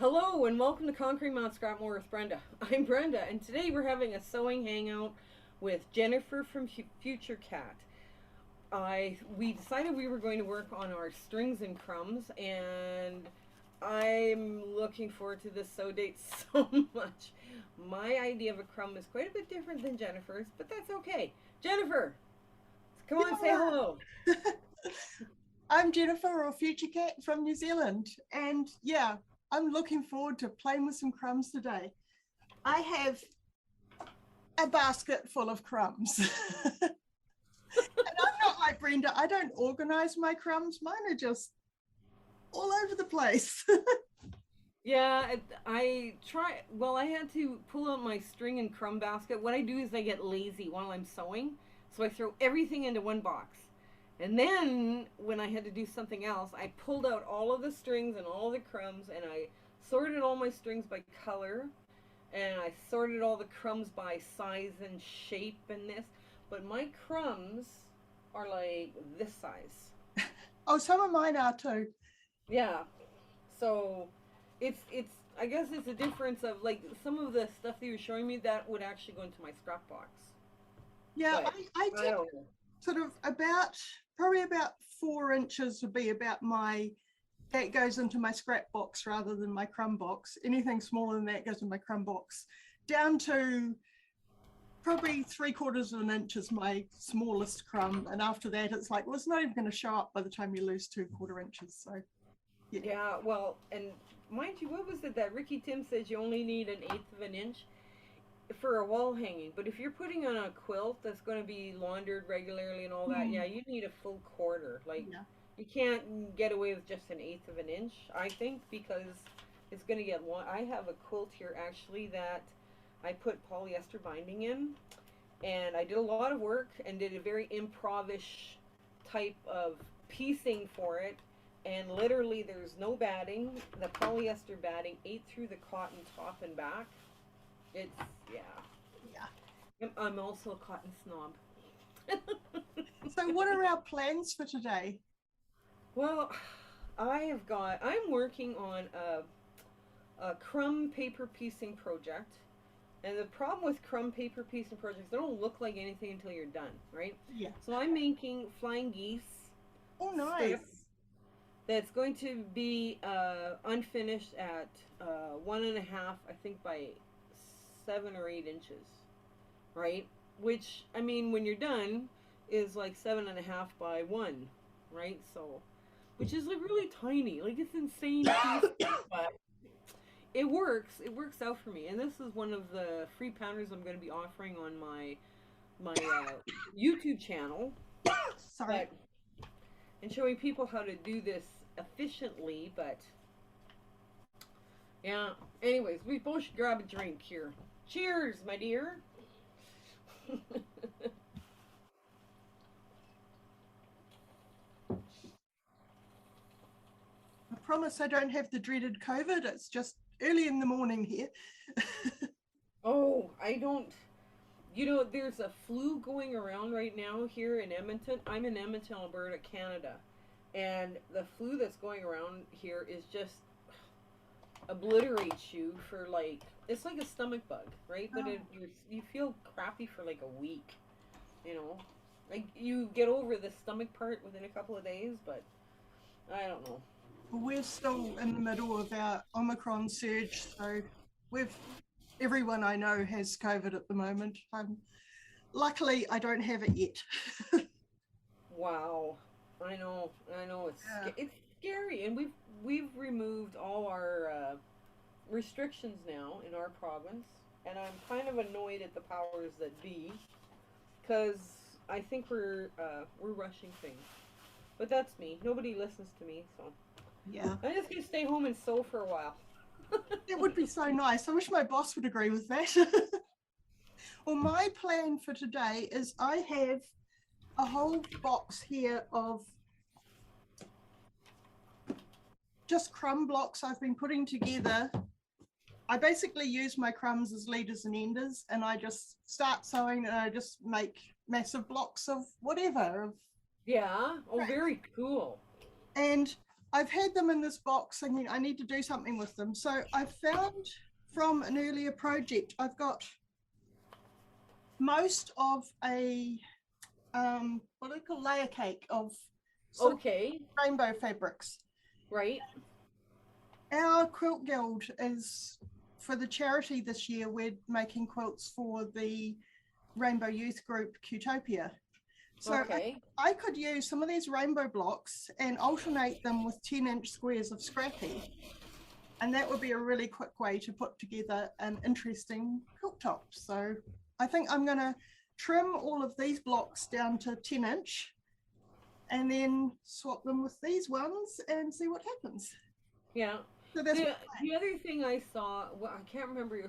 Hello and welcome to Conquering Mount Scrapmore with Brenda. I'm Brenda, and today we're having a sewing hangout with Jennifer from FutureCat. We decided we were going to work on our strings and crumbs, and I'm looking forward to this sew date so much. My idea of a crumb is quite a bit different than Jennifer's, but that's okay. Jennifer, come on, say hello. I'm Jennifer or FutureCat from New Zealand, and yeah, I'm looking forward to playing with some crumbs today. I have a basket full of crumbs. And I'm not like Brenda, I don't organize my crumbs. Mine are just all over the place. Yeah, I try. Well, I had to pull out my string and crumb basket. What I do is I get lazy while I'm sewing, so I throw everything into one box. And then when I had to do something else, I pulled out all of the strings and all the crumbs, and I sorted all my strings by color, and I sorted all the crumbs by size and shape and this. But my crumbs are like this size. Oh, some of mine are too. Yeah. So it's I guess it's a difference of like some of the stuff that you're showing me that would actually go into my scrap box. Yeah, But I I tend don't know. sort of probably about 4 inches would be about that goes into my scrap box rather than my crumb box. Anything smaller than that goes in my crumb box. Down to probably 3/4 of an inch is my smallest crumb, and after that it's like, well, it's not even going to show up by the time you lose 2/4 inches. So yeah. Yeah, well, and mind you, what was it that Ricky Tim says you only need 1/8 of an inch for a wall hanging? But if you're putting on a quilt that's going to be laundered regularly and all that, yeah, you need a full quarter. Like, Yeah. you can't get away with just 1/8 of an inch, I think, because it's going to get long. I have a quilt here actually that I put polyester binding in, and I did a lot of work and did a very improvish type of piecing for it, and literally there's no batting. The polyester batting ate through the cotton top and back. It's yeah. Yeah. I'm also a cotton snob. So what are our plans for today? Well, I'm working on a crumb paper piecing project. And the problem with crumb paper piecing projects, they don't look like anything until you're done, right? Yeah. So I'm making flying geese Oh, nice. strips that's going to be unfinished at 1.5, I think, by 7 or 8 inches, right? Which, I mean, when you're done, is like 7.5 by 1, right? So, which is like really tiny. Like, it's insane piece, but it works. It works out for me. And this is one of the free pounders I'm going to be offering on my YouTube channel. Sorry. But and showing people how to do this efficiently. But yeah. Anyways, we both should grab a drink here. Cheers, my dear. I promise I don't have the dreaded COVID. It's just early in the morning here. Oh, I don't. You know, there's a flu going around right now here in Edmonton. I'm in Edmonton, Alberta, Canada. And the flu that's going around here is just obliterates you for like, it's like a stomach bug, right? But you feel crappy for like a week, you know? Like, you get over the stomach part within a couple of days, but I don't know. We're still in the middle of our Omicron surge, so everyone I know has COVID at the moment. Luckily, I don't have it yet. Wow. I know, it's scary, and we've removed all our restrictions now in our province, and I'm kind of annoyed at the powers that be, because I think we're rushing things. But that's me. Nobody listens to me, so Yeah. I'm just gonna stay home and sew for a while. It would be so nice. I wish my boss would agree with that. Well, my plan for today is I have a whole box here of just crumb blocks I've been putting together. I basically use my crumbs as leaders and enders, and I just start sewing, and I just make massive blocks of whatever. Yeah. Oh, very cool. And I've had them in this box thinking I need to do something with them. So I found from an earlier project, I've got most of a what do we call layer cake of sort of Okay, rainbow fabrics. right. Our quilt guild is for the charity this year. We're making quilts for the Rainbow Youth Group Qtopia. So Okay. I could use some of these rainbow blocks and alternate them with 10-inch squares of scrappy. And that would be a really quick way to put together an interesting quilt top. So I think I'm going to trim all of these blocks down to 10-inch and then swap them with these ones and see what happens. Yeah. So that's The other thing I saw, well, I can't remember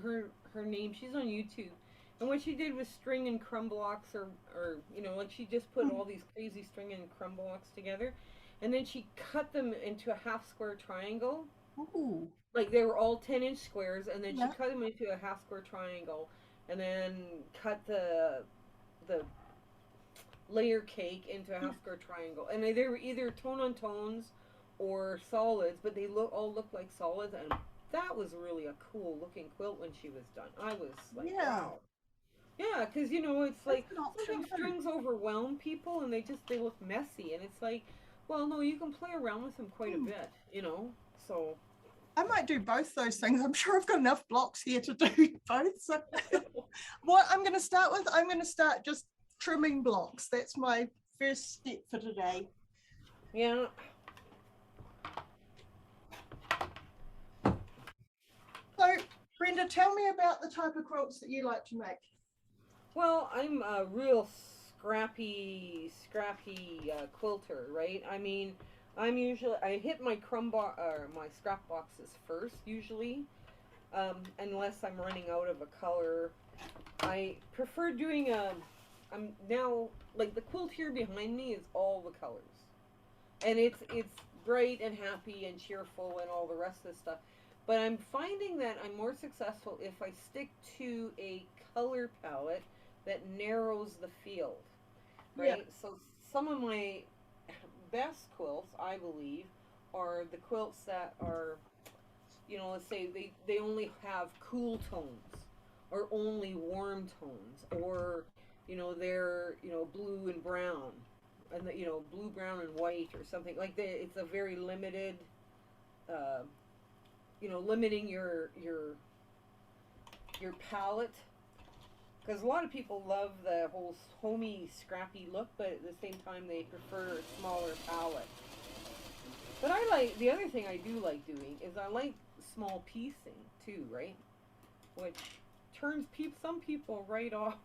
her name. She's on YouTube, and what she did was string and crumb blocks, or like she just put all these crazy string and crumb blocks together, and then she cut them into a half square triangle. Ooh. Like they were all 10-inch squares, and then Yeah. she cut them into a half square triangle, and then cut the layer cake into a half square triangle, and they were either tone on tones or solids, but they look like solids, and that was really a cool looking quilt when she was done. I was like, Yeah. wow. Yeah, because it's That's like an option sometimes too. strings overwhelm people, and they look messy, and it's like, well, no, you can play around with them quite a bit. So I might do both those things. I'm sure I've got enough blocks here to do both. So what I'm going to start with, I'm going to start just trimming blocks. That's my first step for today. yeah. So Brenda, tell me about the type of quilts that you like to make. Well, I'm a real scrappy quilter, right? I mean, I hit my or my scrap boxes first usually, unless I'm running out of a color. I prefer doing I'm now like the quilt here behind me is all the colors, and it's bright and happy and cheerful and all the rest of the stuff. But I'm finding that I'm more successful if I stick to a color palette that narrows the field, Yeah. right? So some of my best quilts, I believe, are the quilts that are, let's say they only have cool tones or only warm tones, or they're blue and brown, and blue, brown, and white, or something like that. It's a very limited, uh, limiting your palette, because a lot of people love the whole homey, scrappy look, but at the same time they prefer a smaller palette. But I like the other thing I do like doing is I like small piecing too, right? Which turns some people right off.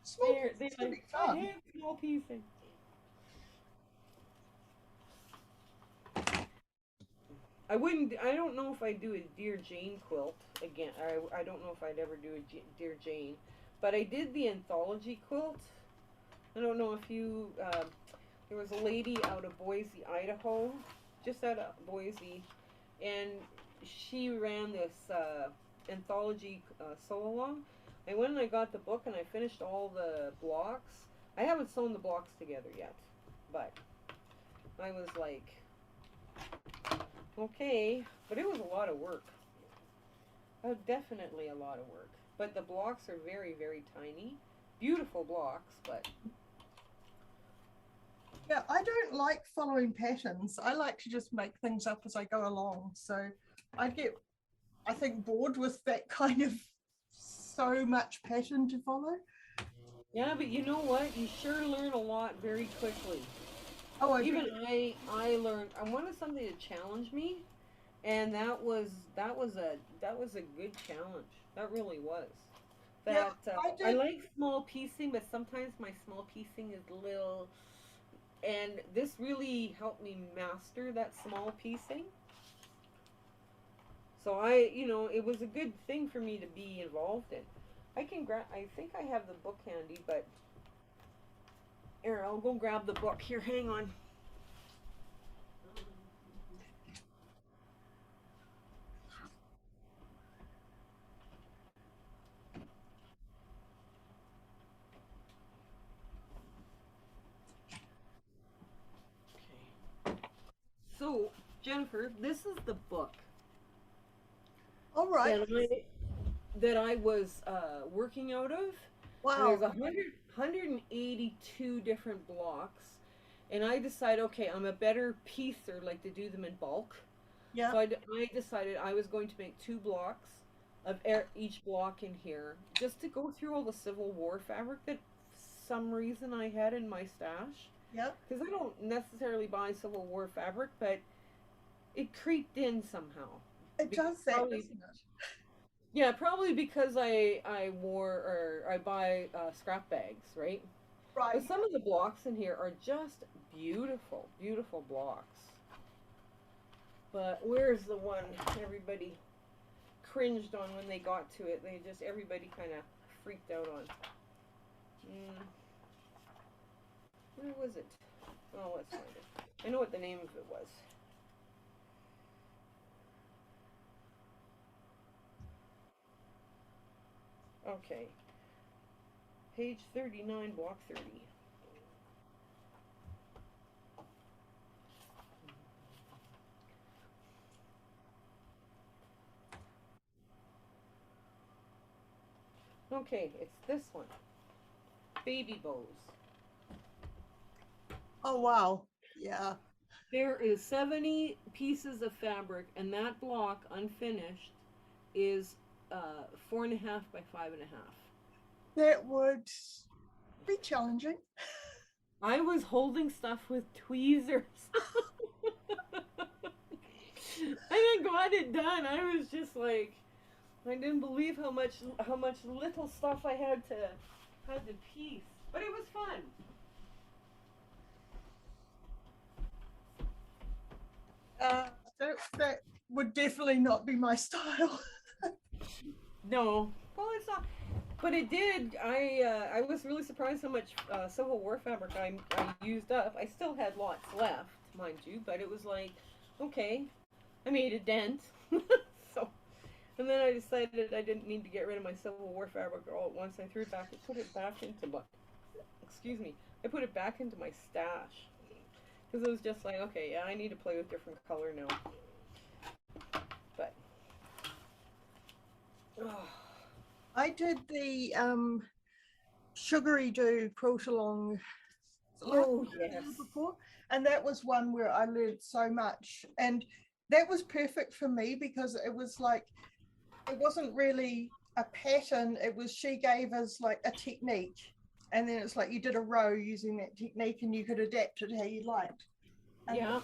Small They pieces can like, be I fun. hate small piecing. I don't know if I'd do a Dear Jane quilt again. I don't know if I'd ever do a Dear Jane. But I did the anthology quilt. I don't know if you, there was a lady out of Boise, Idaho, just out of Boise, and she ran this anthology sew along. I went and I got the book and I finished all the blocks. I haven't sewn the blocks together yet, but I was like, okay, but it was a lot of work. Oh, definitely a lot of work. But the blocks are very, very tiny. Beautiful blocks, but Yeah, I don't like following patterns. I like to just make things up as I go along. So I get, I think, bored with that kind of so much pattern to follow. yeah, but you know what? You sure learn a lot very quickly. Oh, I Even bet. I learned. I wanted something to challenge me, and that was a good challenge. That really was. Yeah, That I I did. like small piecing, but sometimes my small piecing is a little. And this really helped me master that small piecing. So it was a good thing for me to be involved in. I think I have the book handy, but here, I'll go grab the book. Here, hang on. Okay. Jennifer, this is the book All right. that I was working out of. And Wow. there's 182 different blocks. And I decided, okay, I'm a better piecer, like to do them in bulk. Yeah. So I decided I was going to make 2 blocks of each block in here, just to go through all the Civil War fabric that some reason I had in my stash. Yep. Because I don't necessarily buy Civil War fabric, but it creeped in somehow. It does that, Probably, doesn't it? yeah, probably because I wore or I buy scrap bags, right? Right. But some of the blocks in here are just beautiful, beautiful blocks. But where's the one everybody cringed on when they got to it? Everybody kind of freaked out on. Where was it? Oh, let's find it. I know what the name of it was. Okay. Page 39, block 30. Okay, it's this one. Baby bows. Oh, wow. Yeah. There is 70 pieces of fabric, and that block, unfinished, is 4.5 by 5.5. That would be challenging. I was holding stuff with tweezers. I got it done. I was just like, I didn't believe how much little stuff I had to piece, but it was fun. That would definitely not be my style. No, well, it's not. But it did. I was really surprised how much Civil War fabric I used up. I still had lots left, mind you, but it was like, okay, I made a dent. So, and then I decided I didn't need to get rid of my Civil War fabric all at once. I threw it back. I put it back into my, excuse me, I put it back into my stash. Because it was just like, okay, yeah, I need to play with different color now. But, oh. I did the Sugary Do Quilt Along Yes. before, and that was one where I learned so much, and that was perfect for me because it was like, it wasn't really a pattern, it was, she gave us like a technique, and then it's like you did a row using that technique and you could adapt it how you liked. And, yeah.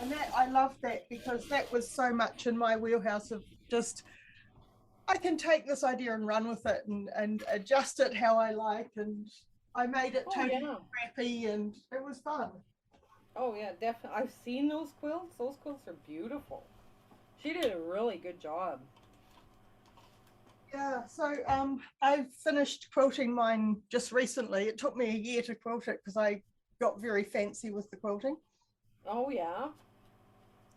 And that, I loved that because that was so much in my wheelhouse of just, I can take this idea and run with it and adjust it how I like, and I made it totally scrappy and it was fun. Oh yeah, definitely. I've seen those quilts. Those quilts are beautiful. She did a really good job. Yeah, so I finished quilting mine just recently. It took me a year to quilt it because I got very fancy with the quilting. Oh yeah.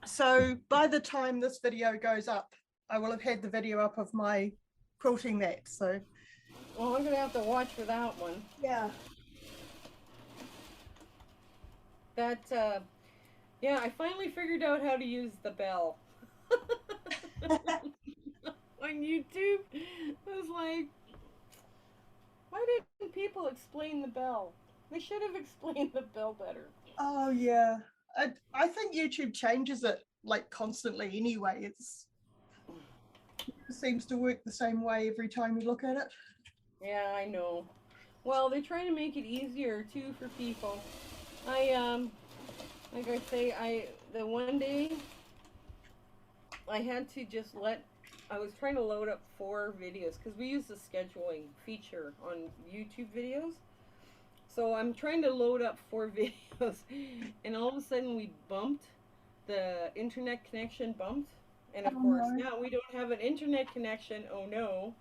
So by the time this video goes up, I will have had the video up of my quilting that. So, well, I'm gonna have to watch for that one. Yeah. That yeah, I finally figured out how to use the bell. On YouTube, I was like, why didn't people explain the bell? They should have explained the bell better. Oh yeah, I think YouTube changes it like constantly anyway. It seems to work the same way every time you look at it. Yeah, I know. Well, they're trying to make it easier too for people. Like I say, the one day I had to just I was trying to load up 4 videos because we use the scheduling feature on YouTube videos. So I'm trying to load up 4 videos, and all of a sudden the internet connection bumped, and of course now we don't have an internet connection. Oh no!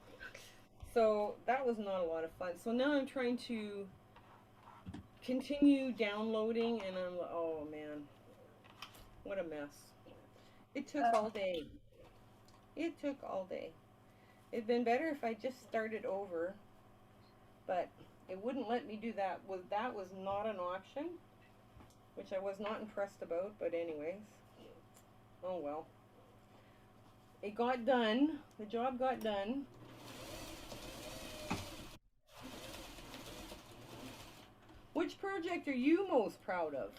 So that was not a lot of fun. So now I'm trying to continue downloading, and I'm like, oh man, what a mess! It took all day. It took all day. It'd been better if I just started over, but it wouldn't let me do that. That was not an option, which I was not impressed about, but anyways. Oh well. It got done. The job got done. Which project are you most proud of?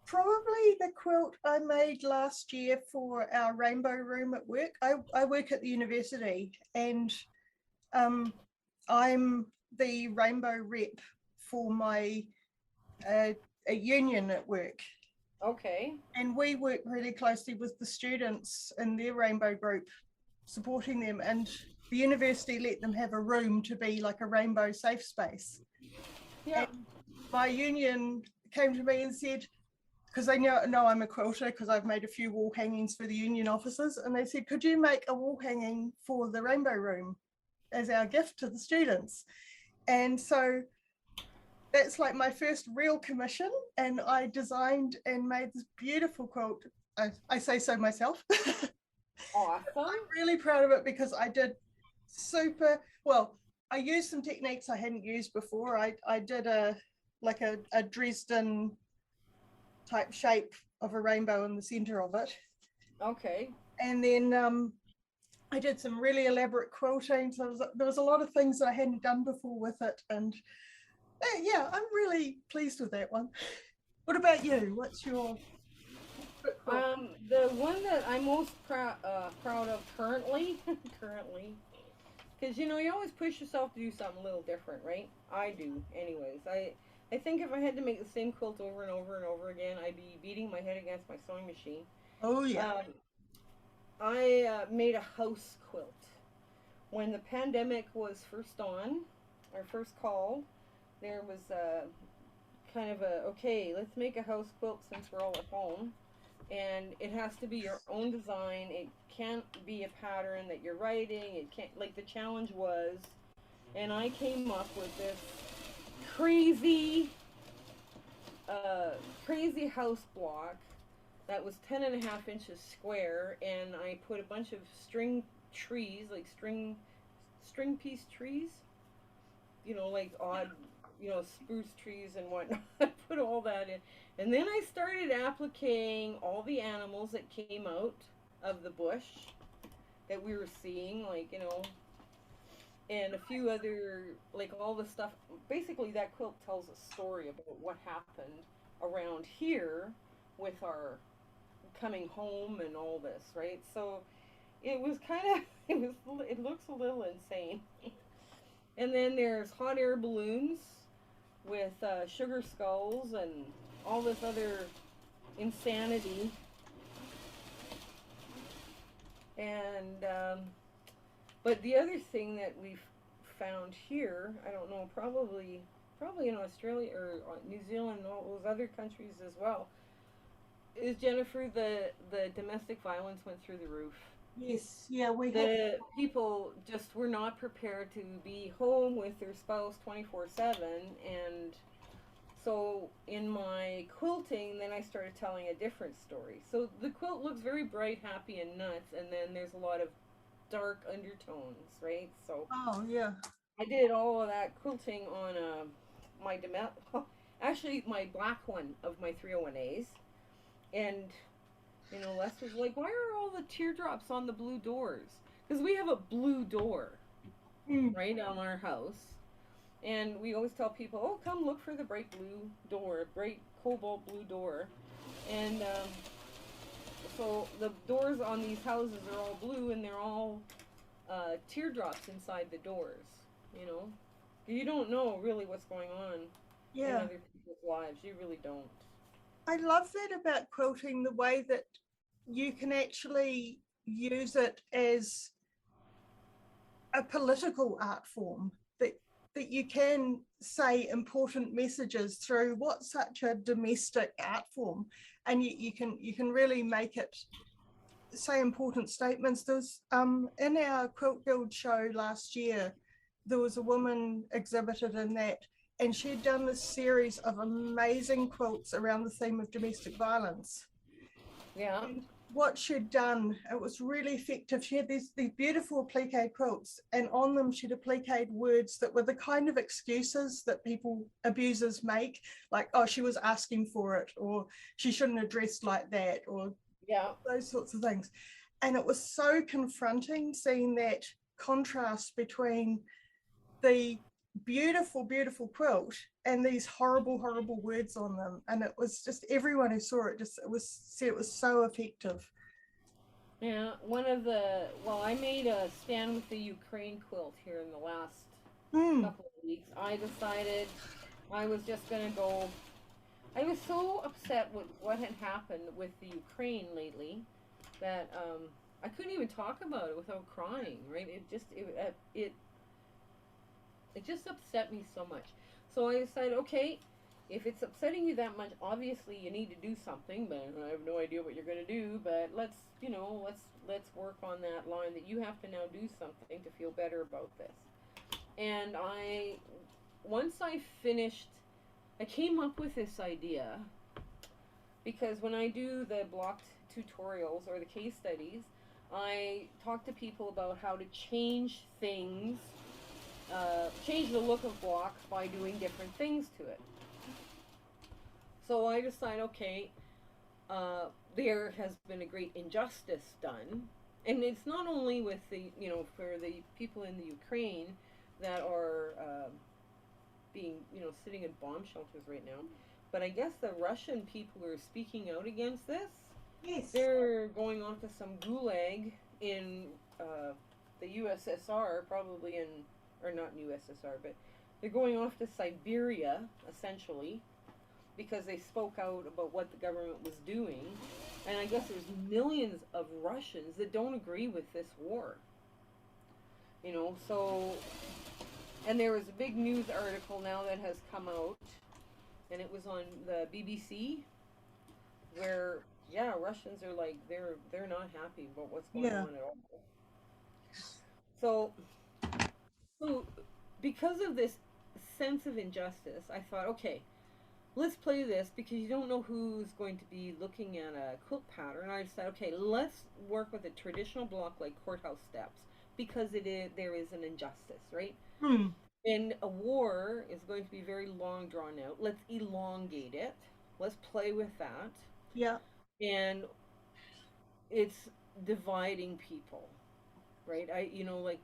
Probably the quilt I made last year for our rainbow room at work. I work at the university, and I'm the rainbow rep for my a union at work. Okay. And we work really closely with the students in their rainbow group, supporting them. And the university let them have a room to be like a rainbow safe space. Yeah. And my union came to me and said, because they know I'm a quilter, because I've made a few wall hangings for the union offices, and they said, could you make a wall hanging for the rainbow room as our gift to the students? And so that's like my first real commission, and I designed and made this beautiful quilt. I say so myself. Awesome. I'm really proud of it because I did super well. I used some techniques I hadn't used before. I did a Dresden type shape of a rainbow in the center of it. Okay. And then I did some really elaborate quilting. So there was a lot of things that I hadn't done before with it. And yeah, I'm really pleased with that one. What about you? What's your the one that I'm most proud of currently, because you always push yourself to do something a little different, right? I do, anyways. I think if I had to make the same quilt over and over and over again, I'd be beating my head against my sewing machine. Oh yeah. I made a house quilt when the pandemic was first on, or first called. There was kind of okay, let's make a house quilt since we're all at home. And it has to be your own design. It can't be a pattern that you're writing. It can't, like, the challenge was, and I came up with this crazy house block that was 10.5 inches square, and I put a bunch of string trees, like string piece trees, like odd, spruce trees and whatnot. I put all that in. And then I started appliquing all the animals that came out of the bush that we were seeing, like, and a few other, like, all the stuff. Basically, that quilt tells a story about what happened around here with our coming home and all this, right? So it was kind of, it looks a little insane. And then there's hot air balloons with sugar skulls and all this other insanity. And but the other thing that we've found here, I don't know, probably in Australia or New Zealand and all those other countries as well, is, Jennifer, the domestic violence went through the roof. Yes, yeah, the people just were not prepared to be home with their spouse 24/7, and so in my quilting, then I started telling a different story. So the quilt looks very bright, happy, and nuts, and then there's a lot of dark undertones, right? So oh yeah, I did all of that quilting on actually my black one of my 301As, and Les was like, why are all the teardrops on the blue doors? Because we have a blue door, right, on our house. And we always tell people, oh, come look for the bright blue door, bright cobalt blue door. And so the doors on these houses are all blue, and they're all teardrops inside the doors, You don't know really what's going on in other people's lives. You really don't. I love that about quilting, the way that you can actually use it as a political art form, that you can say important messages through what's such a domestic art form, and you can really make it say important statements. There's in our Quilt Guild show last year, there was a woman exhibited in that, and she'd done this series of amazing quilts around the theme of domestic violence. Yeah. And what she'd done, it was really effective. She had these beautiful applique quilts, and on them she'd appliqued words that were the kind of excuses that people, abusers, make, like, oh, she was asking for it, or she shouldn't have dressed like that, or Yeah. those sorts of things. And it was so confronting seeing that contrast between the beautiful, beautiful quilt and these horrible, horrible words on them. And it was just, everyone who saw it just, it was said it was so effective. Yeah, well, I made a stand with the Ukraine quilt here in the last Mm, couple of weeks. I decided I was just going to go. I was so upset with what had happened with the Ukraine lately that I couldn't even talk about it without crying, right? It just upset me so much. So I decided, okay, if it's upsetting you that much, obviously you need to do something. But I have no idea what you're going to do. But let's work on that line that you have to now do something to feel better about this. And once I finished, I came up with this idea because when I do the blocked tutorials or the case studies, I talk to people about how to change things, change the look of blocks by doing different things to it. So I decide, okay, there has been a great injustice done, and it's not only with for the people in the Ukraine that are being, sitting in bomb shelters right now, but I guess the Russian people who are speaking out against this, yes. they're going off to some gulag in the USSR, probably in, or not USSR, but they're going off to Siberia, essentially, because they spoke out about what the government was doing. And I guess there's millions of Russians that don't agree with this war. So, and there was a big news article now that has come out, and it was on the BBC, where, yeah, Russians are like, they're not happy about what's going Yeah. on at all. So, so because of this sense of injustice, I thought, okay, let's play this because you don't know who's going to be looking at a quilt pattern. I decided, okay, let's work with a traditional block like courthouse steps because there is an injustice, right? Hmm. And a war is going to be very long drawn out. Let's elongate it. Let's play with that. Yeah. And it's dividing people, right? Like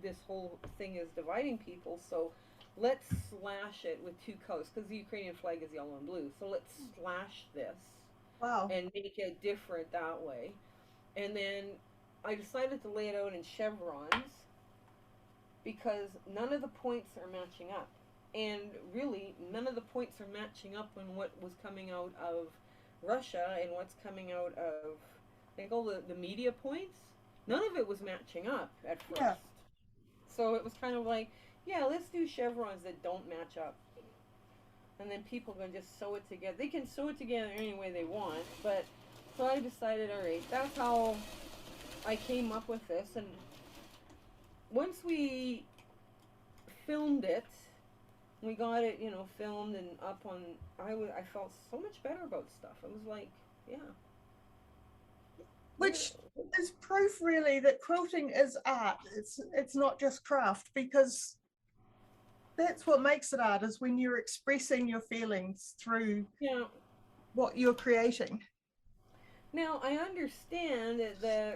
this whole thing is dividing people. So let's slash it with two colors because the Ukrainian flag is yellow and blue. So let's slash this Wow. and make it different that way. And then I decided to lay it out in chevrons because none of the points are matching up. And really, none of the points are matching up on what was coming out of Russia and what's coming out of, I think, all the media points. None of it was matching up at Yeah. first. So it was kind of like, yeah, let's do chevrons that don't match up. And then people can just sew it together. They can sew it together any way they want. But so I decided, all right, that's how I came up with this. And once we filmed it, we got it, filmed and up on. I felt so much better about stuff. I was like, yeah, Which is proof really that quilting is art. It's not just craft, because that's what makes it art, is when you're expressing your feelings through yeah. what you're creating. Now I understand that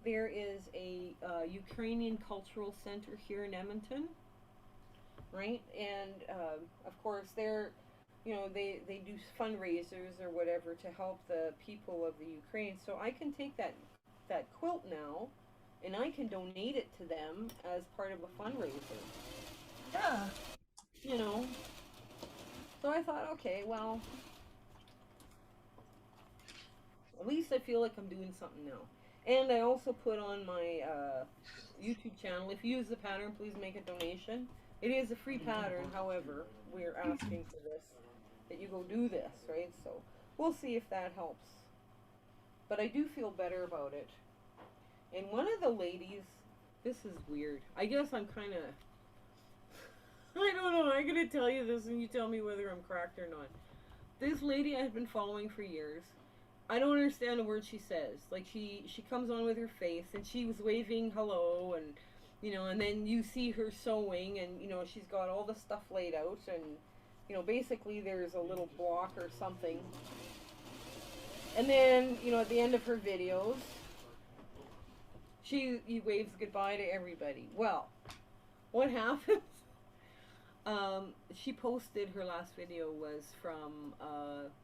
there is a Ukrainian cultural center here in Edmonton, right? And of course, they do fundraisers or whatever to help the people of the Ukraine. So I can take that quilt now, and I can donate it to them as part of a fundraiser. Yeah. You know. So I thought, okay, well, at least I feel like I'm doing something now. And I also put on my YouTube channel, if you use the pattern, please make a donation. It is a free pattern, however, we're asking for this, that you go do this, right? So we'll see if that helps. But I do feel better about it. And one of the ladies, this is weird. I guess I'm kind of, I don't know, I'm going to tell you this and you tell me whether I'm cracked or not. This lady I've been following for years, I don't understand a word she says. Like she comes on with her face and she was waving hello and and then you see her sewing and she's got all the stuff laid out and basically there's a little block or something. And then, at the end of her videos, she waves goodbye to everybody. Well, what happens? She posted her last video was from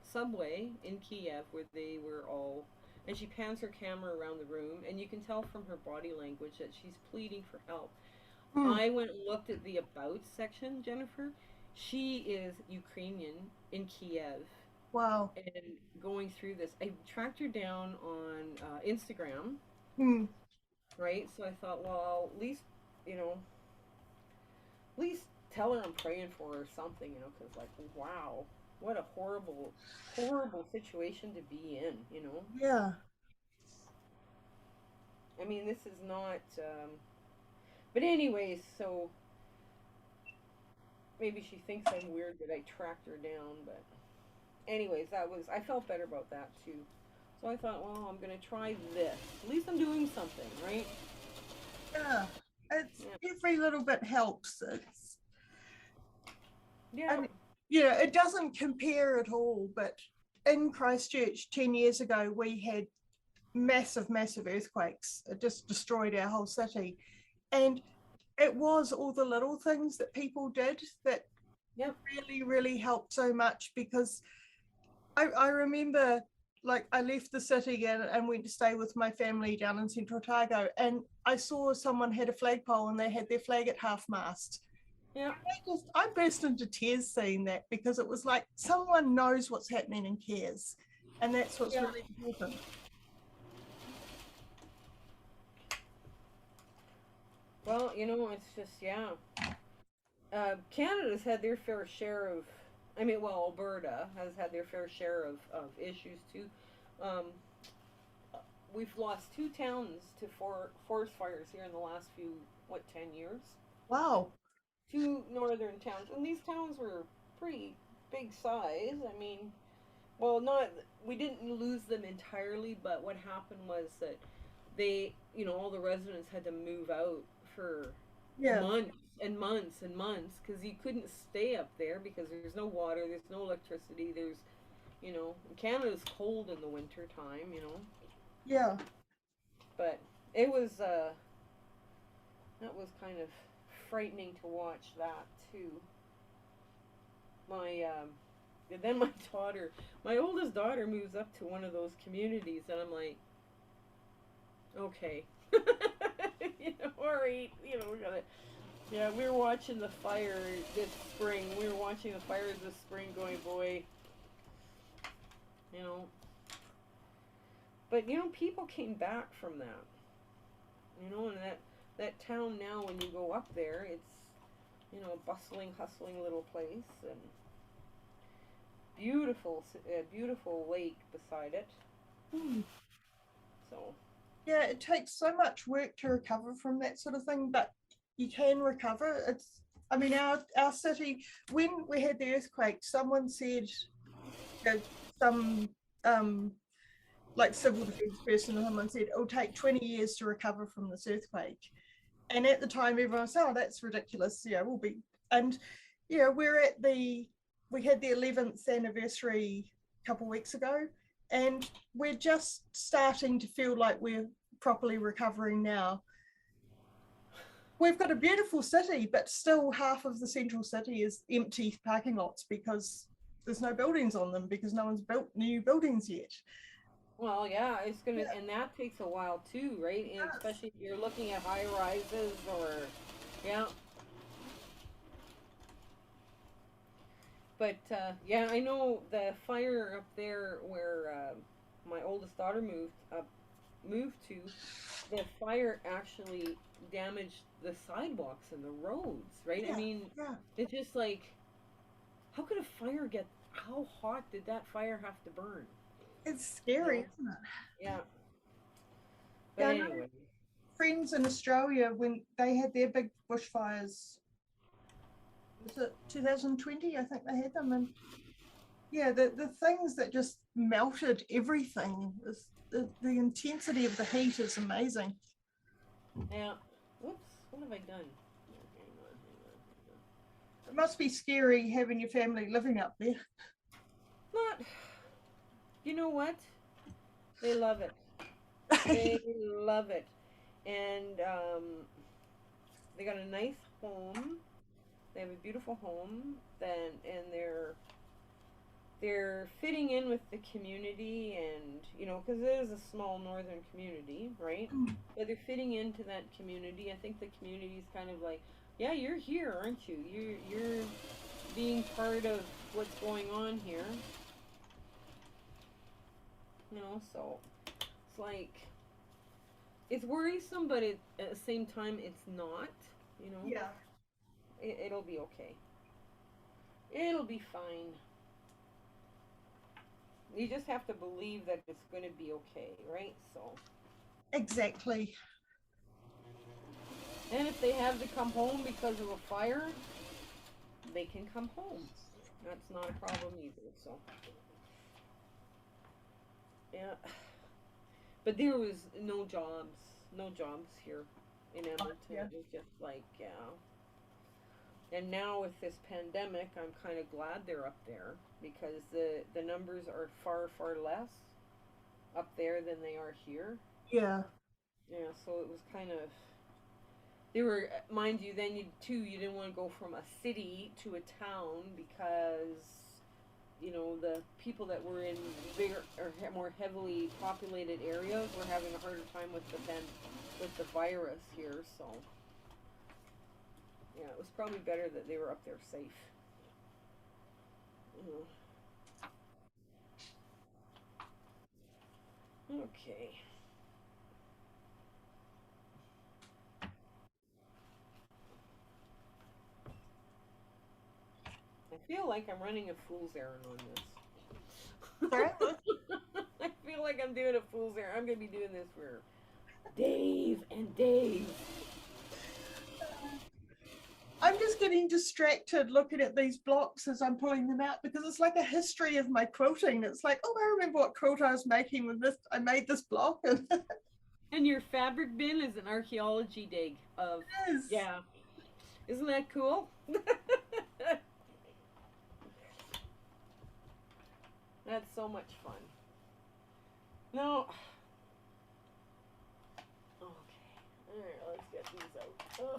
Subway in Kiev where they were all, and she pans her camera around the room, and you can tell from her body language that she's pleading for help. I went and looked at the about section, Jennifer. She is Ukrainian in Kiev. Wow. And going through this, I tracked her down on Instagram. Right? So I thought, well, at least, at least tell her I'm praying for her or something, because, like, wow, what a horrible, horrible situation to be in. Yeah. I mean, this is not, but anyways, so maybe she thinks I'm weird that I tracked her down, but anyways, I felt better about that too. So I thought, well, I'm going to try this. At least I'm doing something, right? Yeah. Every little bit helps. Yeah. It doesn't compare at all, but in Christchurch 10 years ago, we had massive, massive earthquakes. It just destroyed our whole city. And it was all the little things that people did that really, really helped so much, because I remember, like, I left the city and went to stay with my family down in Central Otago, and I saw someone had a flagpole and they had their flag at half-mast. Yeah. I burst into tears seeing that, because it was like someone knows what's happening and cares, and that's what's really important. Well, it's just, Canada's had their fair share of, Alberta has had their fair share of issues too. We've lost 2 towns to forest fires here in the last 10 years. Wow. 2 northern towns, and these towns were pretty big size. I mean, well, we didn't lose them entirely, but what happened was that they, all the residents had to move out for months and months and months, because you couldn't stay up there because there's no water, there's no electricity, there's, Canada's cold in the winter time, Yeah. But it was, that was kind of frightening to watch that too. Then my oldest daughter moves up to one of those communities, and I'm like, okay, all right, we gotta. Yeah, we were watching the fire this spring. We were watching the fires this spring, going, boy, But people came back from that. And that town now, when you go up there, it's a bustling, hustling little place, and beautiful lake beside it. So. Yeah, it takes so much work to recover from that sort of thing, but you can recover. Our city, when we had the earthquake, someone said, some like civil defense person or someone said, it'll take 20 years to recover from this earthquake. And at the time, everyone said, oh, that's ridiculous. Yeah, we'll be. And yeah, we had the 11th anniversary a couple of weeks ago, and we're just starting to feel like we're properly recovering now. We've got a beautiful city, but still half of the central city is empty parking lots because there's no buildings on them, because no one's built new buildings yet. Well, yeah, it's gonna, and that takes a while too, right? And especially if you're looking at high rises or, yeah. But yeah, I know the fire up there where my oldest daughter moved to. The fire actually damaged the sidewalks and the roads, right? Yeah, I mean, it's just like, how could a fire get? How hot did that fire have to burn? It's scary, isn't it? Yeah. But anyway. Friends in Australia, when they had their big bushfires, was it 2020? I think they had them, and Yeah, the things that just melted everything is the intensity of the heat is amazing. Yeah. Whoops. What have I done? Hang on. It must be scary having your family living up there. Not. You know what? They love it. They love it, and they got a nice home. They have a beautiful home. Then and they're fitting in with the community, and because it is a small northern community, right? But they're fitting into that community. I think the community's kind of like, yeah, you're here, aren't you? You're being part of what's going on here. So it's like it's worrisome, but at the same time, it's not. Yeah, It'll be okay. It'll be fine. You just have to believe that it's going to be okay, right? So, exactly. and if they have to come home because of a fire, they can come home. That's not a problem either. So, yeah. But there was no jobs here in Edmonton. Yeah. It was just like, yeah. And now with this pandemic, I'm kind of glad they're up there because the numbers are far less up there than they are here. Yeah. Yeah, so it was kind of they were, mind you, then you didn't want to go from a city to a town because the people that were in bigger or more heavily populated areas were having a harder time with the virus here. So yeah, it was probably better that they were up there safe. Okay. I feel like I'm running a fool's errand on Sorry? this. I feel like I'm doing a fool's errand. I'm going to be doing this for days and days. I'm just getting distracted looking at these blocks as I'm pulling them out because it's like a history of my quilting. It's like, oh, I remember what quilt I was making when I made this block. And And your fabric bin is an archaeology dig of, yes. yeah. Isn't that cool? That's so much fun. No. Okay. Alright, let's get these out. Oh.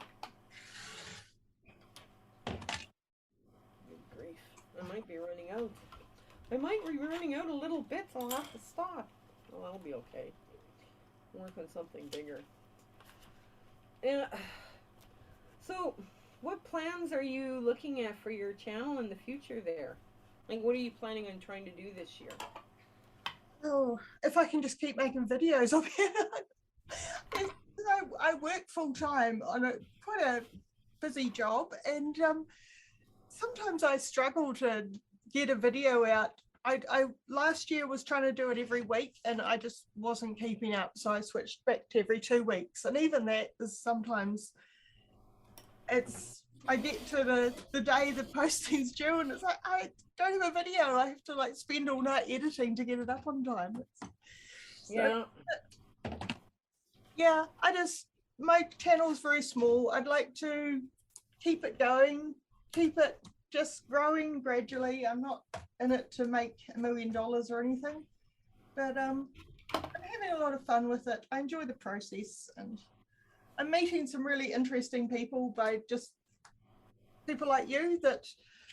Good grief. I might be running out. I might be running out a little bit, so I'll have to stop. Well, that'll be okay. Work on something bigger. Yeah. So, what plans are you looking at for your channel in the future there? Like, what are you planning on trying to do this year? Oh, if I can just keep making videos of it. I work full time on quite a busy job, and sometimes I struggle to get a video out. I last year was trying to do it every week, and I just wasn't keeping up, so I switched back to every 2 weeks, and even that is sometimes I get to the day the posting's due, and it's like I don't have a video. I have to like spend all night editing to get it up on time. Yeah. Yeah, my channel is very small. I'd like to keep it going, keep it just growing gradually. I'm not in it to make $1 million or anything, but I'm having a lot of fun with it. I enjoy the process, and I'm meeting some really interesting people by just people like you that,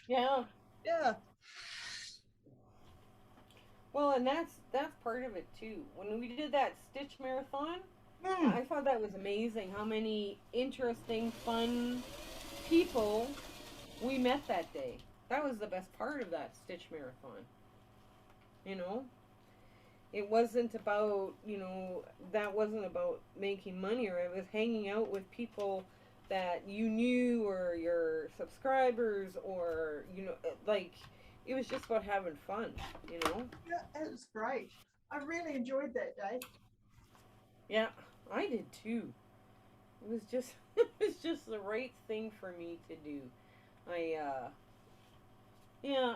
Yeah. yeah. Well, and that's part of it too. When we did that Stitch marathon, I thought that was amazing how many interesting, fun people we met that day. That was the best part of that Stitch marathon. It wasn't about, that wasn't about making money, or it was hanging out with people that you knew or your subscribers, or, like, it was just about having fun. Yeah, it was great. I really enjoyed that day. Yeah, I did too. It was just it was just the right thing for me to do. Yeah.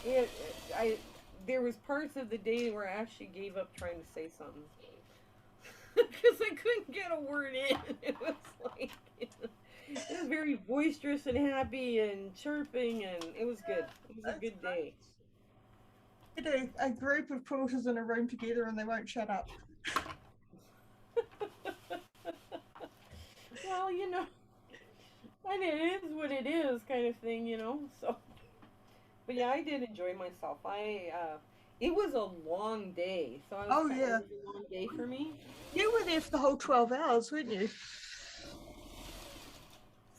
it, I there was parts of the day where I actually gave up trying to say something because I couldn't get a word in. It was like it was very boisterous and happy and chirping, and it was good. It was a That's good great. day. Get a group of quilters in a room together and they won't shut up. Well, and it is what it is, kind of thing. So, but yeah, I did enjoy myself. It was a long day, so Oh it yeah. was a long day for me. You were there for the whole 12 hours, weren't you?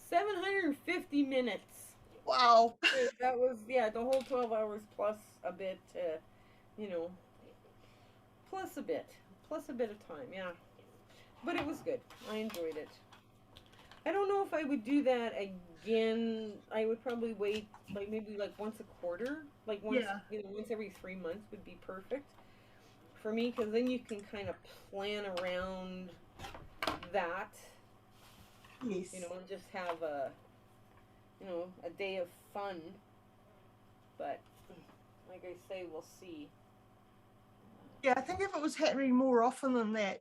750 minutes. Wow. That was, yeah, the whole 12 hours plus a bit, you know, plus a bit, plus a bit of time, yeah. But it was good. I enjoyed it. I don't know if I would do that again. I would probably wait like maybe like once a quarter, like Yeah. once every 3 months would be perfect for me because then you can kind of plan around that, Yes. and just have a day of fun. But like I say, we'll see. Yeah, I think if it was happening more often than that,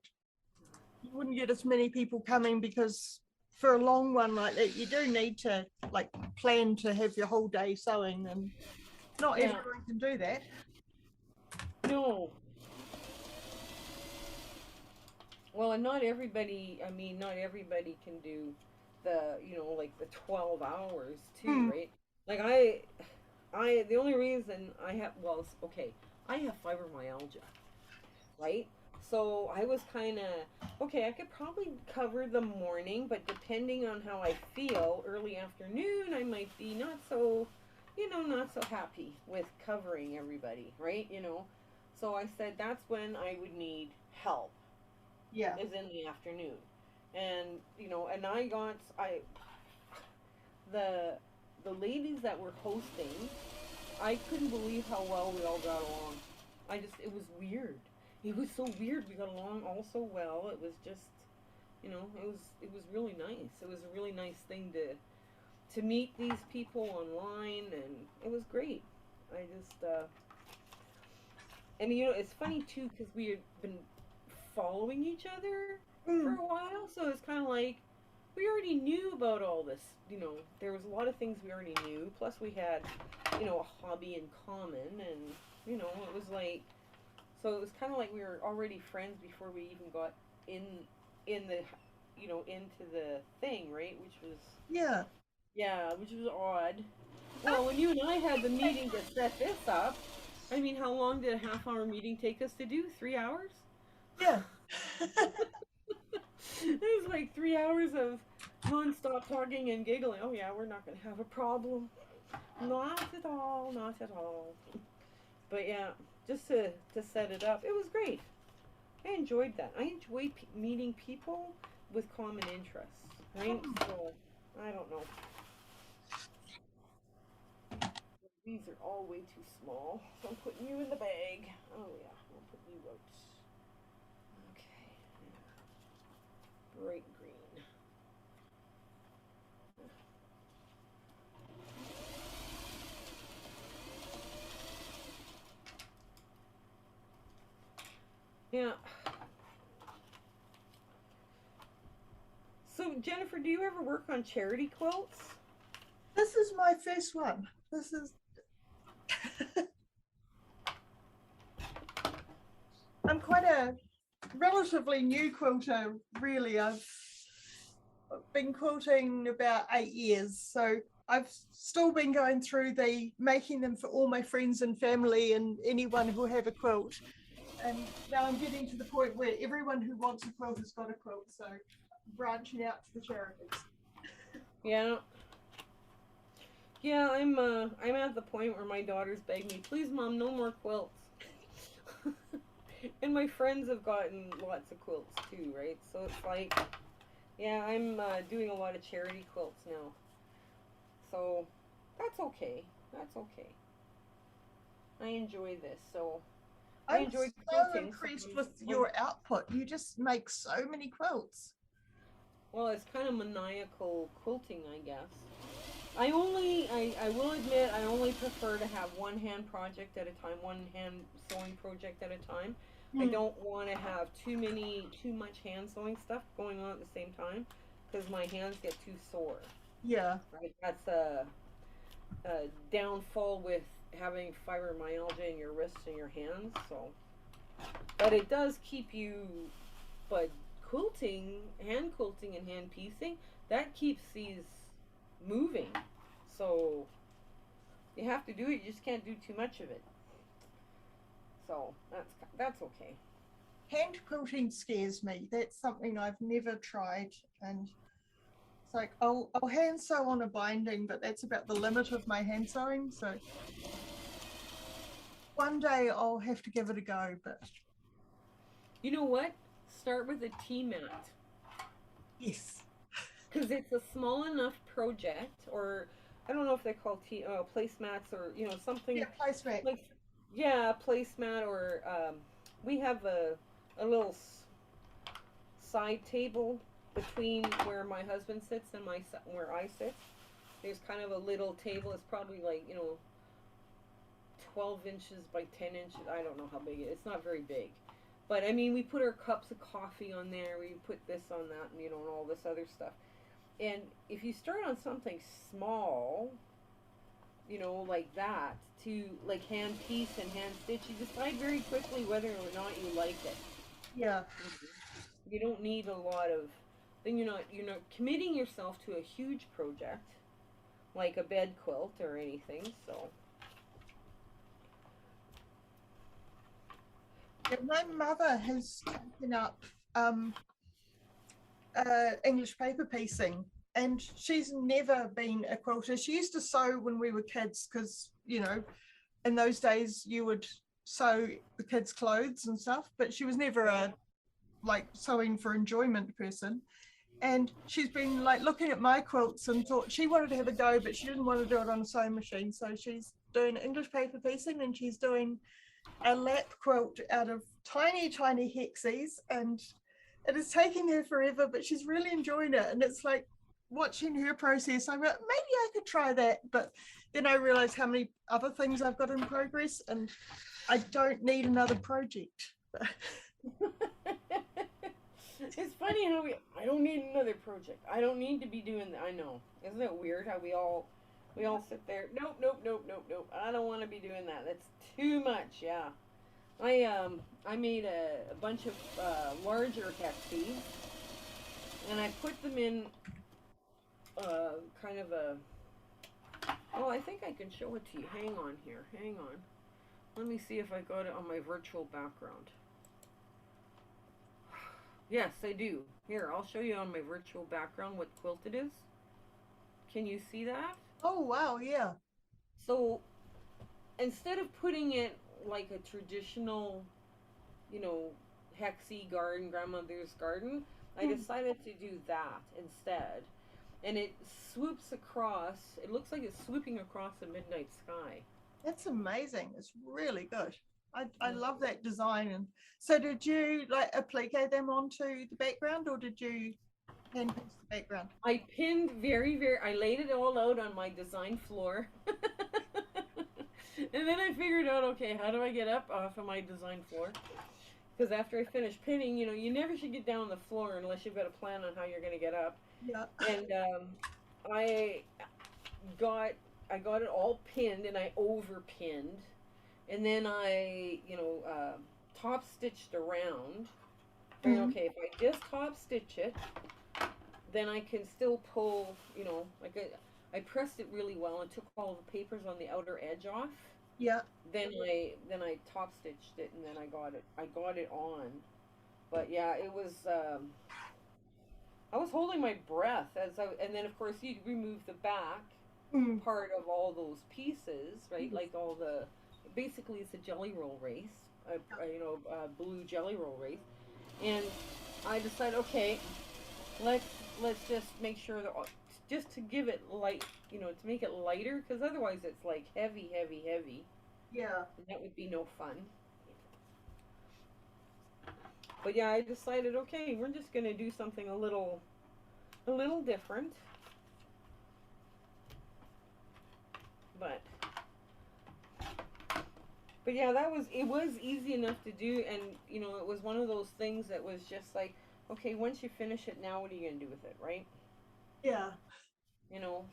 you wouldn't get as many people coming because for a long one like that, you do need to like plan to have your whole day sewing, and not Yeah, everyone can do that. no. Well, and not everybody. I mean, not everybody can do like the 12 hours too, Hmm. right? Like the only reason I have, well, okay, I have fibromyalgia, right? So I was kind of, okay, I could probably cover the morning, but depending on how I feel, early afternoon, I might be not so happy with covering everybody, right? So I said that's when I would need help, Yeah. is in the afternoon. And, and the, the ladies that were hosting, I couldn't believe how well we all got along. It was weird. It was so weird. We got along all so well. It was just, it was really nice. It was a really nice thing to meet these people online, and it was great. I just, and it's funny too because we had been following each other for Hmm. a while, so it's kind of like we already knew about all this. There was a lot of things we already knew. Plus, we had, a hobby in common, and it was like, so it was kind of like we were already friends before we even got in in the, into the thing, right? Which was, Yeah. yeah, which was odd. Well, when you and I had the meeting to set this up, I mean, how long did a half-hour meeting take us to do? 3 hours? Yeah. It was like 3 hours of non-stop talking and giggling. Oh yeah, we're not gonna have a problem. Not at all, not at all. But yeah, just to set it up, it was great. I enjoyed that. I enjoy meeting people with common interests, right? So I don't know. These are all way too small, so I'm putting you in the bag. Oh yeah, we'll put you out. Okay, bright green. Yeah. So Jennifer, do you ever work on charity quilts? This is my first one. This is I'm quite a relatively new quilter, really. I've been quilting about 8 years, so I've still been going through the making them for all my friends and family and anyone who have a quilt. And now I'm getting to the point where everyone who wants a quilt has got a quilt, so branching out to the charities. Yeah. Yeah, I'm at the point where my daughters beg me, please mom, no more quilts. And my friends have gotten lots of quilts too, right? So it's like, yeah, I'm doing a lot of charity quilts now. So that's okay. That's okay. I enjoy this. So I I'm enjoy so quilting. So impressed with your output. You just make so many quilts. well, it's kind of maniacal quilting, I guess. I will admit, I only prefer to have one hand project at a time, one hand sewing project at a time. I Mm, don't want to have too much hand sewing stuff going on at the same time because my hands get too sore. yeah. Right? That's a downfall with having fibromyalgia in your wrists and your hands. So, but it does keep you. But quilting, hand quilting, and hand piecing, that keeps these moving. So you have to do it. You just can't do too much of it. So that's okay. Hand quilting scares me. That's something I've never tried. And it's like, I'll hand sew on a binding, but that's about the limit of my hand sewing. So one day I'll have to give it a go. But You know what? Start with a tea mat yes. because it's a small enough project, or I don't know if they call placemats or Yeah, something placemat. like placemat or we have a little side table between where my husband sits and where I sit. There's kind of a little table. It's probably like 12 inches by 10 inches. I don't know how big it is. It's not very big. But I mean, we put our cups of coffee on there. We put this on that, and and all this other stuff. And if you start on something small, like that, to like hand piece and hand stitch, you decide very quickly whether or not you like it. Yeah. You don't need a lot of. Then you're not committing yourself to a huge project like a bed quilt or anything. So Yeah, my mother has taken up English paper piecing, and she's never been a quilter. She used to sew when we were kids because, in those days you would sew the kids' clothes and stuff, but she was never a like sewing for enjoyment person. And she's been like looking at my quilts and thought she wanted to have a go, but she didn't want to do it on a sewing machine. So she's doing English paper piecing, and she's doing a lap quilt out of tiny, tiny hexies. And it is taking her forever, but she's really enjoying it. And it's like watching her process. I'm like, maybe I could try that. But then I realized how many other things I've got in progress, and I don't need another project. it's funny how I don't need another project. I don't need to be doing that. I know. Isn't it weird how we all sit there? Nope, nope, nope, nope, nope. I don't want to be doing that. That's too much. Yeah. I made a bunch of larger hexes, and I put them in kind of a. Oh, I think I can show it to you. Hang on here. Hang on. Let me see if I got it on my virtual background. Yes, I do. Here, I'll show you on my virtual background what quilt it is. Can you see that? Oh, wow. Yeah. So instead of putting it like a traditional, you know, hexy garden, grandmother's garden, I decided to do that instead. And it swoops across, it looks like it's swooping across the midnight sky. That's amazing. It's really good. I love that design. And so did you like applique them onto the background, or did you hand piece the background? I pinned I laid it all out on my design floor. And then I figured out, okay, how do I get up off of my design floor? Because after I finished pinning, you never should get down on the floor unless you've got a plan on how you're going to get up. Yeah. And I got I got it all pinned, and I over pinned, and then I top stitched around. Okay, if I just top stitch it, then I can still pull, like I pressed it really well and took all the papers on the outer edge off. Yeah. Then I top stitched it, and then I got it on. But yeah, it was I was holding my breath and then of course you remove the back part of all those pieces, right? Like basically it's a jelly roll race, a blue jelly roll race, and I decided, okay, let's just make sure that just to give it light, to make it lighter, because otherwise it's like heavy, heavy, heavy. Yeah. And that would be no fun. But yeah, I decided, okay, we're just gonna do something a little different. But yeah, it was easy enough to do, and you know, it was one of those things that was just like, okay, once you finish it, now what are you gonna do with it, right? Yeah. You know.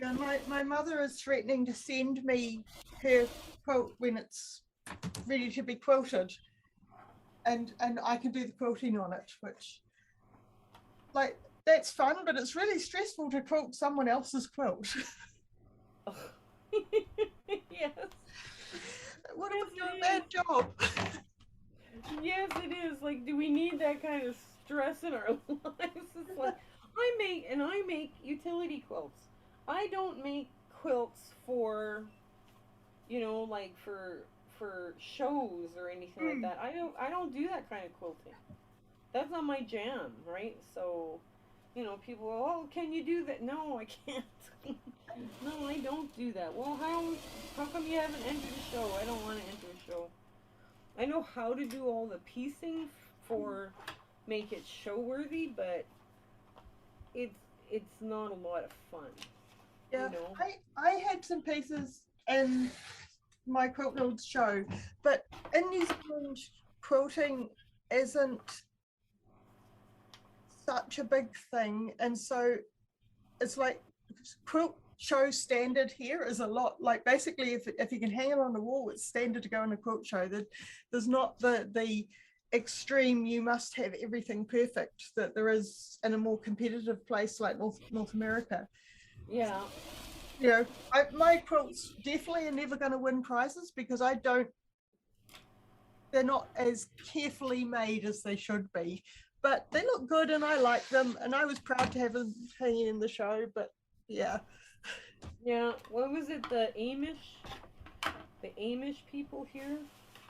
Yeah, my mother is threatening to send me her quilt when it's ready to be quilted, and I can do the quilting on it, which, like, that's fun, but it's really stressful to quilt someone else's quilt. Yes. What Yes, if I do a it bad is. job? Yes, it is. Like, do we need that kind of stress in our lives? It's like, I make utility quilts. I don't make quilts for, you know, like for shows or anything like that. I don't do that kind of quilting. That's not my jam, right? So, you know, people, oh, can you do that? No, I can't. No, I don't do that. Well, how come you haven't entered a show? I don't want to enter a show. I know how to do all the piecing for make it show worthy, but it's it's not a lot of fun. Yeah, You know? I had some pieces in my quilt build show, but in New Zealand, quilting isn't such a big thing, and so it's like quilt show standard here is a lot, like, basically if you can hang it on the wall, it's standard to go in a quilt show. That there's not the extreme you must have everything perfect that there is in a more competitive place like North America. Yeah. You know, my quilts definitely are never going to win prizes because they're not as carefully made as they should be, but they look good and I like them, and I was proud to have them hanging in the show. But yeah. Yeah. What was it? The Amish people here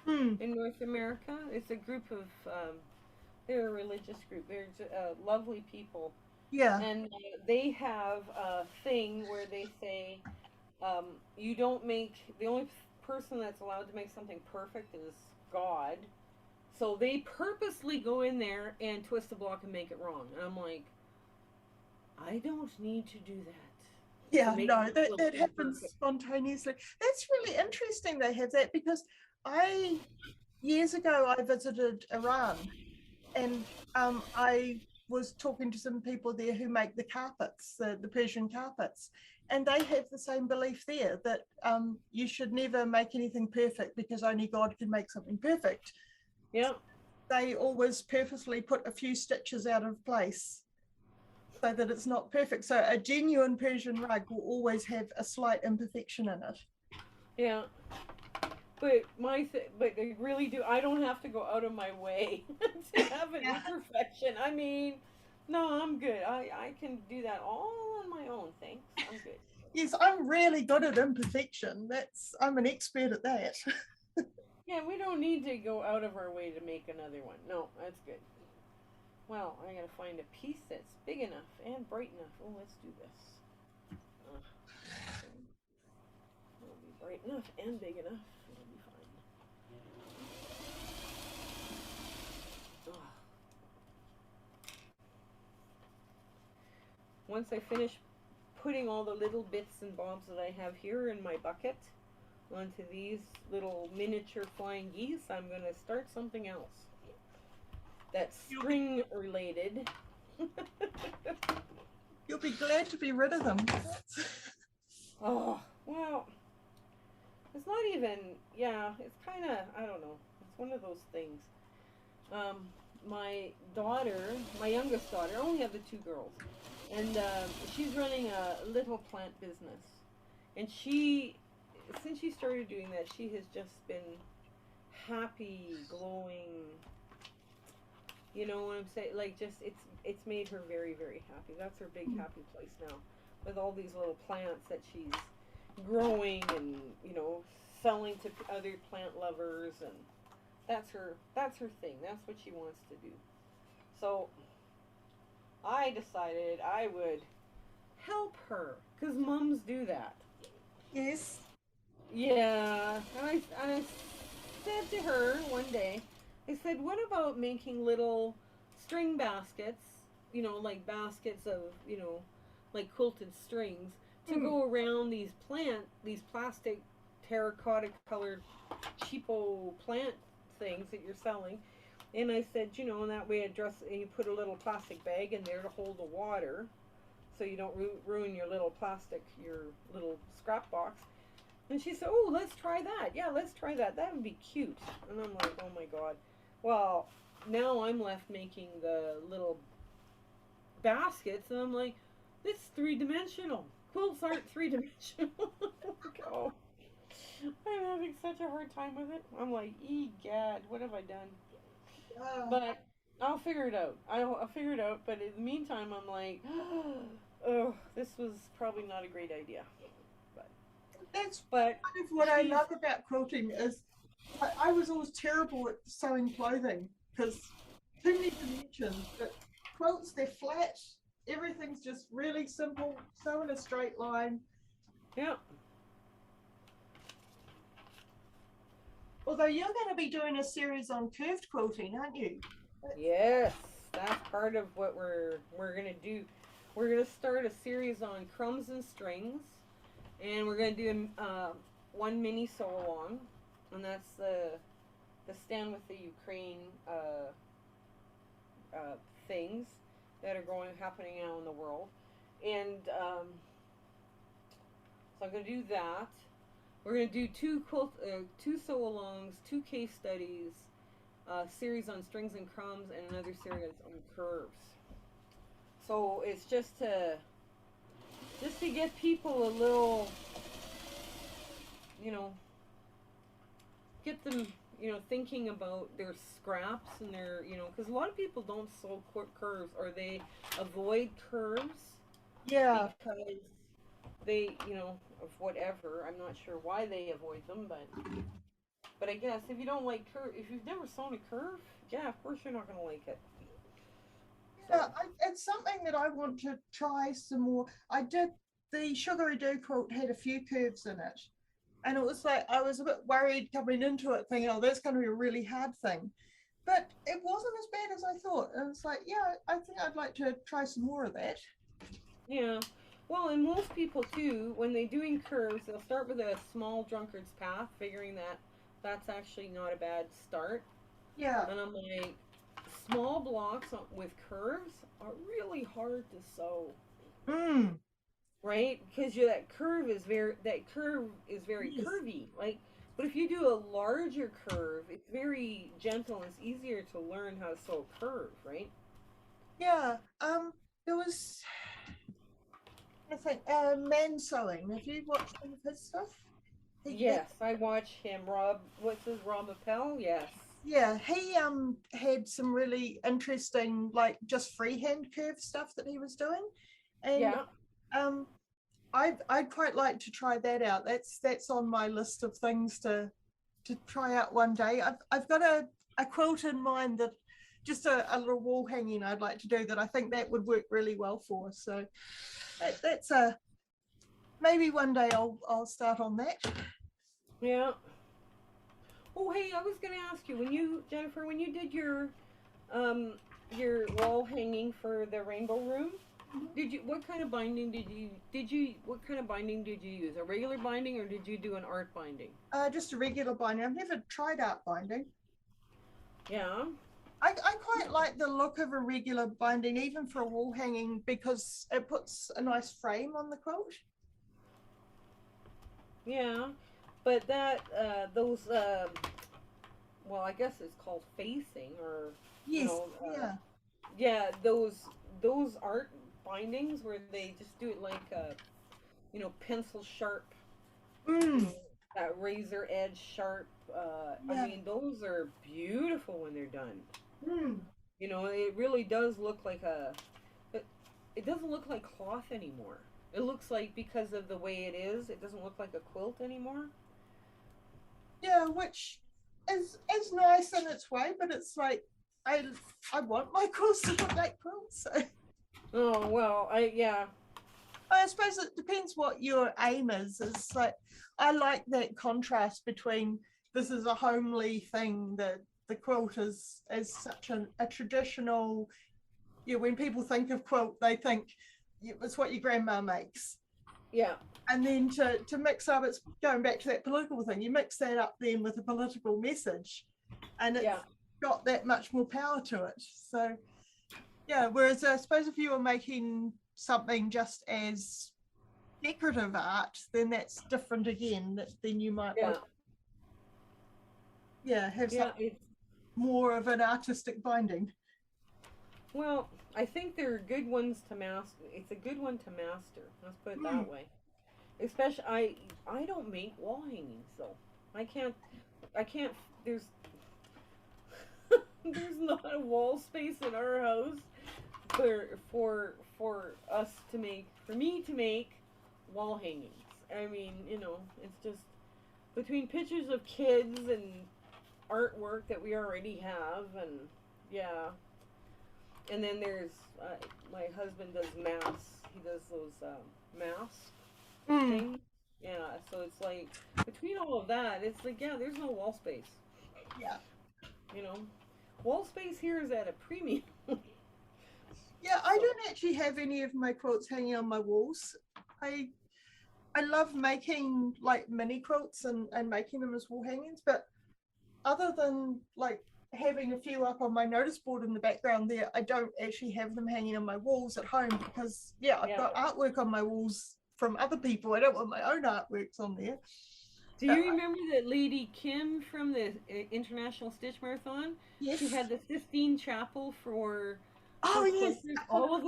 Hmm. in North America. It's a group of they're a religious group. They're lovely people, Yeah. and they have a thing where they say you don't make the only person that's allowed to make something perfect is God. So they purposely go in there and twist the block and make it wrong. And I'm like, I don't need to do that to Yeah, make no, my that quilting happens perfect. spontaneously. That's really interesting they have that, because I years ago I visited Iran, and I was talking to some people there who make the carpets, the Persian carpets, and they have the same belief there that you should never make anything perfect because only God can make something perfect. Yeah. They always purposely put a few stitches out of place so that it's not perfect. So a genuine Persian rug will always have a slight imperfection in it. Yeah. But they really do. I don't have to go out of my way to have an Yeah. imperfection. I mean, no, I'm good. I can do that all on my own. Thanks. I'm good. Yes, I'm really good at imperfection. I'm an expert at that. Yeah, we don't need to go out of our way to make another one. No, that's good. Well, I gotta find a piece that's big enough and bright enough. Oh, let's do this. Okay. It'll be bright enough and big enough. It'll be fine. Oh. Once I finish putting all the little bits and bobs that I have here in my bucket onto these little miniature flying geese, I'm gonna start something else that's string related. You'll be glad to be rid of them. Oh, well, it's not even, yeah, it's kind of, I don't know. It's one of those things. Um, my daughter, my youngest daughter, I only have the two girls, and she's running a little plant business. And since she started doing that, she has just been happy, glowing. You know what I'm saying? Like, just it's made her very, very happy. That's her big happy place now, with all these little plants that she's growing and selling to other plant lovers, and that's her thing. That's what she wants to do. So I decided I would help her because mums do that. Yes. Yeah, and I said to her one day, I said, "What about making little string baskets, you know, like baskets of, you know, like quilted strings to Mm. go around these plastic terracotta colored cheapo plant things that you're selling. And I said, you know, and that way and you put a little plastic bag in there to hold the water so you don't ruin your little scrap box. And she said, oh, let's try that. Yeah, let's try that. That would be cute. And I'm like, oh my God. Well, now I'm left making the little baskets, and I'm like, it's 3-dimensional. Quilts aren't 3-dimensional. Oh, I'm having such a hard time with it. I'm like, egad, what have I done? Uh, But I'll figure it out. I'll figure it out. But in the meantime, I'm like, oh, this was probably not a great idea. But that's but kind of what I she's love about quilting is I was always terrible at sewing clothing because too many dimensions. But quilts, they're flat. Everything's just really simple. Sew in a straight line. yeah. Although you're going to be doing a series on curved quilting, aren't you? Yes, that's part of what we're gonna do. We're gonna start a series on crumbs and strings, and we're gonna do one mini sew along, and that's the stand with the Ukraine things that are happening now in the world, and so I'm gonna do that. We're gonna do two sew alongs, two case studies, series on strings and crumbs, and another series on curves. So it's just to get people a little, you know, get them, you know, thinking about their scraps and their, you know, because a lot of people don't sew curves, or they avoid curves Yeah. because they, you know, of whatever. I'm not sure why they avoid them, but I guess if you don't like if you've never sewn a curve, yeah, of course you're not gonna like it. So Yeah, it's something that I want to try some more. I did the Sugary Do quilt had a few curves in it, and it was like I was a bit worried coming into it, thinking, "Oh, that's going to be a really hard thing," but it wasn't as bad as I thought. And it's like, yeah, I think I'd like to try some more of that. yeah. Well, and most people too, when they're doing curves, they'll start with a small drunkard's path, figuring that that's actually not a bad start. Yeah. And I'm like, small blocks with curves are really hard to sew, Mm. right? Because that curve is very Yes. curvy. Like, but if you do a larger curve, it's very gentle and it's easier to learn how to sew a curve, right? Yeah. There was, I think, man sewing. Have you watched some of his stuff? He Yes, I watch him. What's his Rob Appel? Yes. Yeah, he had some really interesting, like just freehand curve stuff that he was doing, and Yeah. um, I'd quite like to try that out. That's on my list of things to try out one day. I've got a quilt in mind that just a little wall hanging I'd like to do that I think that would work really well for. So that's a maybe one day I'll start on that. Yeah. Oh, hey, I was gonna ask you Jennifer, when you did um your wall hanging for the rainbow room, what kind of binding what kind of binding did you use? A regular binding, or did you do an art binding? Just a regular binding. I've never tried art binding. Yeah. I quite like the look of a regular binding, even for a wall hanging, because it puts a nice frame on the quilt. Yeah. But that those well, I guess it's called facing, or you Yes, know, yeah. yeah, those art bindings where they just do it like you know, pencil sharp, you Mm, know, that razor edge sharp. I yeah. mean, those are beautiful when they're done. Mm, You know, it really does look like it, it doesn't look like cloth anymore. It looks like, because of the way it is, it doesn't look like a quilt anymore. yeah, which is nice in its way, but it's like I I want my quilts to look like quilts. So Oh, well, yeah. I suppose it depends what your aim is. It's like I like that contrast between this is a homely thing that the quilt as such a traditional, when people think of quilt, they think it's what your grandma makes. Yeah. And then to mix up, it's going back to that political thing. You mix that up then with a political message, and it's got that much more power to it. So, yeah, whereas I suppose if you were making something just as decorative art, then that's different again. Then you might want have something more of an artistic binding. Well, I think they're good ones to master. It's a good one to master. Let's put it that way. Especially, I don't make wall hangings though. I can't. There's there's not a wall space in our house for us to make, for me to make wall hangings. I mean, it's just between pictures of kids and artwork that we already have, and and then there's my husband does masks. He does those masks things. Yeah, so it's like between all of that, it's like there's no wall space. Yeah. Wall space here is at a premium. Yeah, I don't actually have any of my quilts hanging on my walls. I love making like mini quilts and making them as wall hangings, but other than like having a few up on my notice board in the background there, I don't actually have them hanging on my walls at home because I've got artwork on my walls from other people. I don't want my own artworks on there. Do you remember that Lady Kim from the International Stitch Marathon? Yes. She had the Sistine Chapel for yes. All of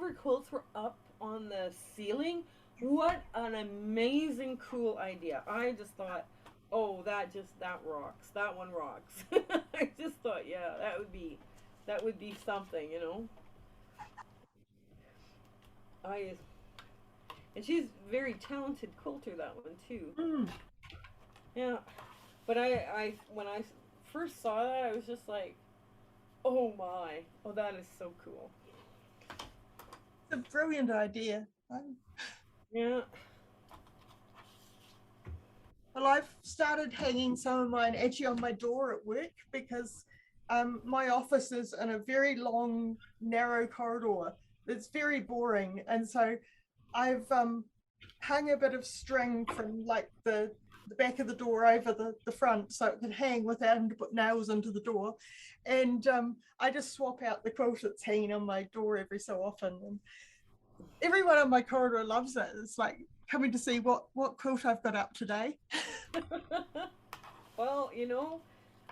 her quilts were up on the ceiling. What an amazing, cool idea. I just thought, oh, that rocks. That one rocks. I just thought, that would be something, and she's a very talented quilter, that one too. Yeah, but I when I first saw that, I was just like, oh my, that is so cool. It's a brilliant idea. Yeah. Well, I've started hanging some of mine actually on my door at work because my office is in a very long, narrow corridor. It's very boring. And so I've hung a bit of string from like the back of the door over the front so it can hang without having to put nails into the door. And I just swap out the quilt that's hanging on my door every so often. And everyone on my corridor loves it. It's like coming to see what quilt I've got up today. Well,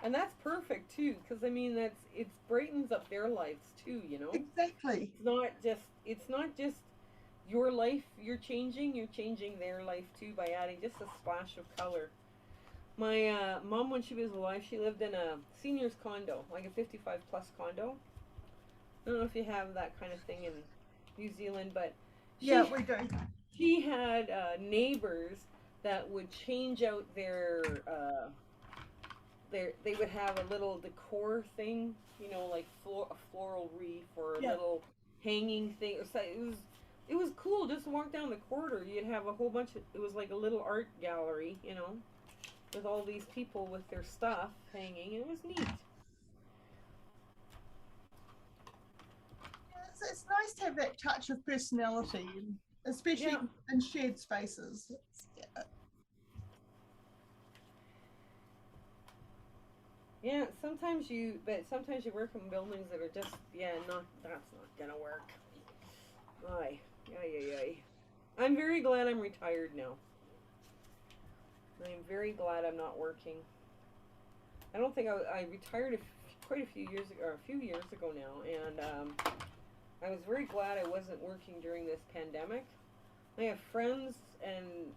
and that's perfect too, because I mean it brightens up their lives too, Exactly. It's not just your life you're changing their life too by adding just a splash of color. My mom, when she was alive, she lived in a seniors condo, like a 55 plus condo. I don't know if you have that kind of thing in New Zealand, but we do. She had neighbors that would change out they would have a little decor thing, like a floral wreath or a little hanging thing. It was cool just to walk down the corridor. You'd have a whole bunch of, it was like a little art gallery, with all these people with their stuff hanging. It was neat. It's nice to have that touch of personality, especially in shared spaces. Yeah, sometimes you work in buildings that are just, that's not gonna work. Aye. I'm very glad I'm retired now. I'm very glad I'm not working. I don't think I retired quite a few years ago now, and I was very glad I wasn't working during this pandemic. I have friends and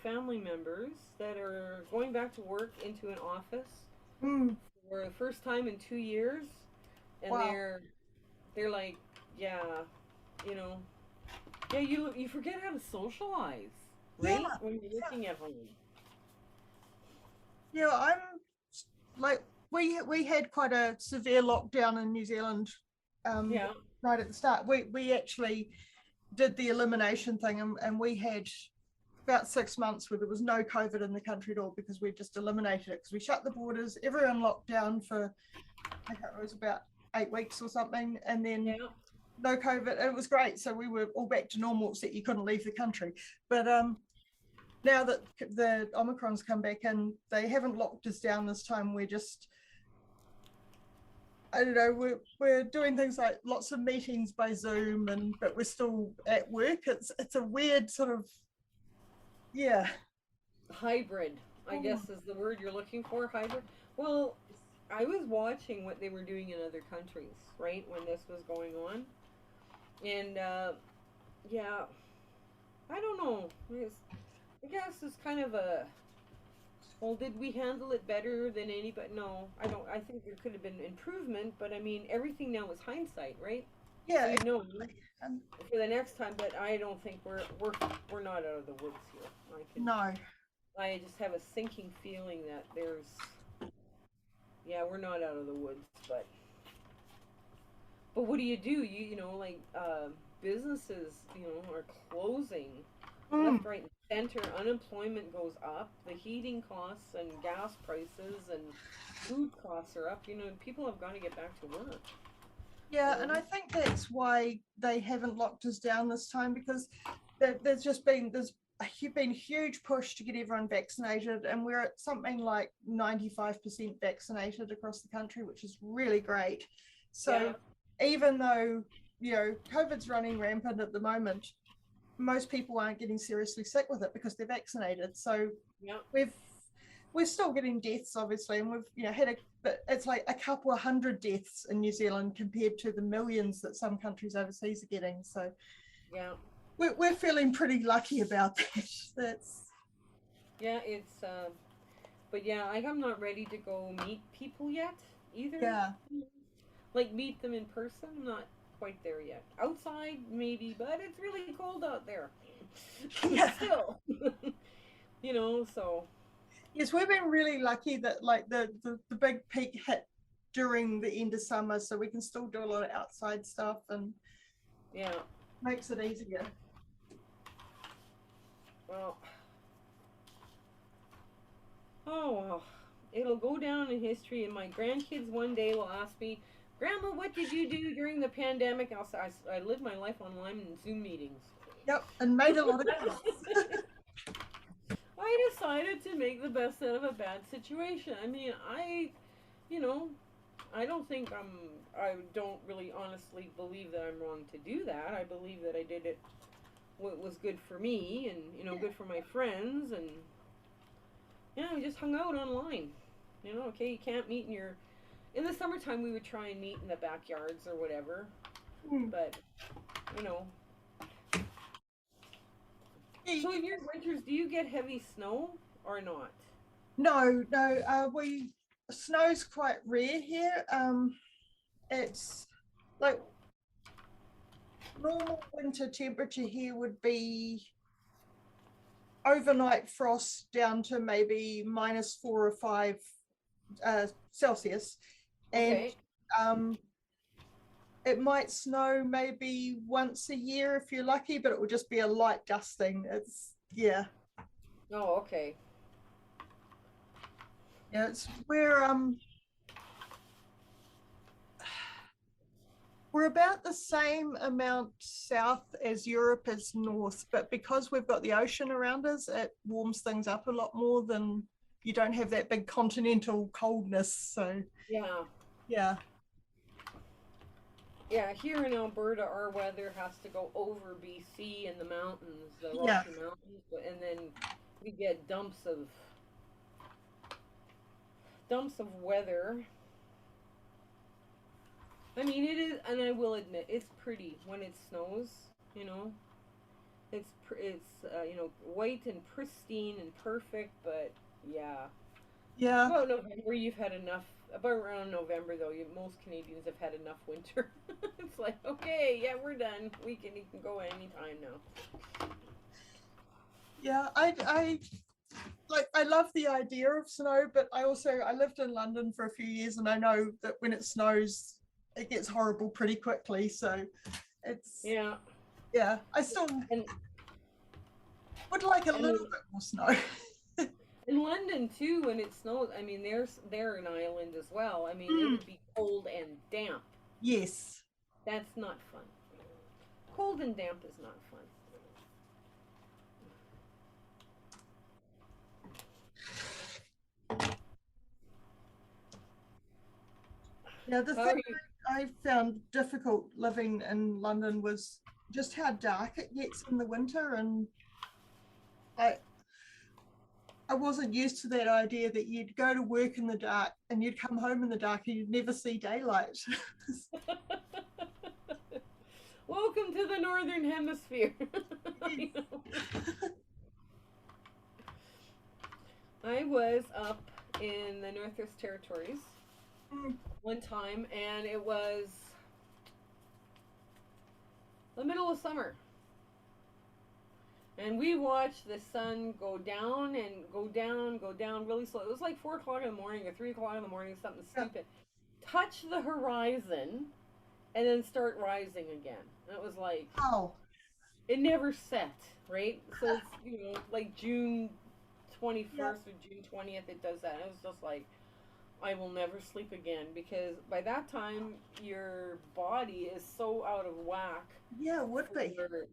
family members that are going back to work into an office for the first time in 2 years, and they're like, you forget how to socialize, right? When you're working at home. Yeah, I'm like we had quite a severe lockdown in New Zealand. Right at the start, we actually did the elimination thing, and we had about 6 months where there was no COVID in the country at all, because we just eliminated it, because we shut the borders, everyone locked down for, I think it was about 8 weeks or something, and then no COVID. It was great. So we were all back to normal, except you couldn't leave the country. But now that the Omicron's come back and they haven't locked us down this time, we're just, I don't know, we're doing things like lots of meetings by Zoom, but we're still at work. It's a weird sort of, hybrid, I guess is the word you're looking for. Hybrid. Well, I was watching what they were doing in other countries, right, when this was going on, and I don't know. I guess it's kind of a, well, did we handle it better than anybody? No, I don't. I think there could have been improvement, but I mean, everything now is hindsight, right? Yeah. So, you know, for the next time, but I don't think we're not out of the woods here. No. I just have a sinking feeling that we're not out of the woods, but what do? You know, like businesses, you know, are closing left, right, and center. Unemployment goes up. The heating costs and gas prices and food costs are up. You know, people have got to get back to work. Yeah, and I think that's why they haven't locked us down this time, because there's been a huge push to get everyone vaccinated, and we're at something like 95% vaccinated across the country, which is really great. So even though, you know, COVID's running rampant at the moment, most people aren't getting seriously sick with it because they're vaccinated. So we're still getting deaths, obviously, and we've, you know, but it's like a couple of hundred deaths in New Zealand compared to the millions that some countries overseas are getting. So we're feeling pretty lucky about that. It's but I'm not ready to go meet people yet either. Yeah. Like meet them in person, I'm not quite there yet. Outside maybe, but it's really cold out there. Still. You know, so yes, we've been really lucky that like the big peak hit during the end of summer, so we can still do a lot of outside stuff, and makes it easier. Well, it'll go down in history, and my grandkids one day will ask me, Grandma, what did you do during the pandemic? I'll say, I lived my life online in Zoom meetings. Yep, and made a lot of quilts. I decided to make the best out of a bad situation. I mean, I don't think I don't really honestly believe that I'm wrong to do that. I believe that I did it what was good for me and, you know, good for my friends, and we just hung out online. You know, okay, you can't meet in the summertime we would try and meet in the backyards or whatever. But, you know. So in your winters, do you get heavy snow or not? No. Snow's quite rare here. It's like normal winter temperature here would be overnight frost down to maybe -4 or 5 Celsius, and it might snow maybe once a year if you're lucky, but it will just be a light dusting. Oh, okay. Yeah, we're about the same amount south as Europe is north, but because we've got the ocean around us, it warms things up a lot more than, you don't have that big continental coldness. So here in Alberta, our weather has to go over BC and the mountains, the Rocky Mountains, and then we get dumps of weather. I mean, it is, and I will admit, it's pretty when it snows. You know, it's white and pristine and perfect. But about November, you've had enough. About around November, though, most Canadians have had enough winter. It's like, okay, we're done. You can go anytime now. Yeah, I love the idea of snow, but I lived in London for a few years, and I know that when it snows, it gets horrible pretty quickly. So it's I still. Would like a And little bit more snow. in London too, when it snows, I mean, they're an island as well. I mean, it Mm, would be cold and damp. yes. That's not fun. Cold and damp is not fun. Yeah, the How thing are you? I found difficult living in London was just how dark it gets in the winter, and I I wasn't used to that idea that you'd go to work in the dark and you'd come home in the dark and you'd never see daylight. Welcome to the Northern Hemisphere. You know. I was up in the Northwest Territories Mm, one time, and it was the middle of summer. And we watched the sun go down and go down really slow. It was like 4 o'clock in the morning or 3 o'clock in the morning, something yeah. stupid. Touch the horizon and then start rising again. And it was like, Oh, it never set, right? So it's, like June yeah. 21st or June 20th, it does that. And it was just like, I will never sleep again because by that time, your body is so out of whack Yeah, it would be. for,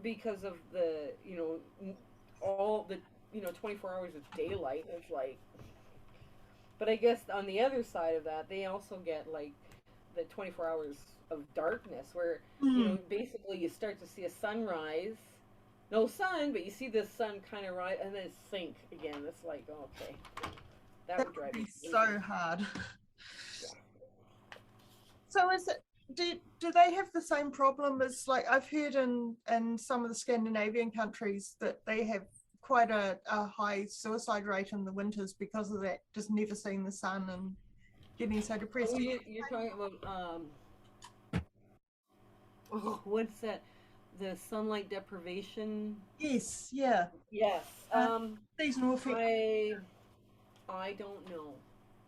because of the, all the, 24 hours of daylight. It's like, but I guess on the other side of that, they also get like the 24 hours of darkness where, Mm, basically you start to see a sunrise. No sun, but you see the sun kind of rise and then sink again. It's like, oh, okay. That that would would drive me be crazy. so hard. Yeah. So is it, do they have the same problem as, like, I've heard in some of the Scandinavian countries that they have quite a high suicide rate in the winters because of that, just never seeing the sun and getting so depressed. Oh, Do you you're talking about, oh, what's that? The sunlight deprivation. Yes, yeah. Yes. Uh, Seasonal effect. I I don't know.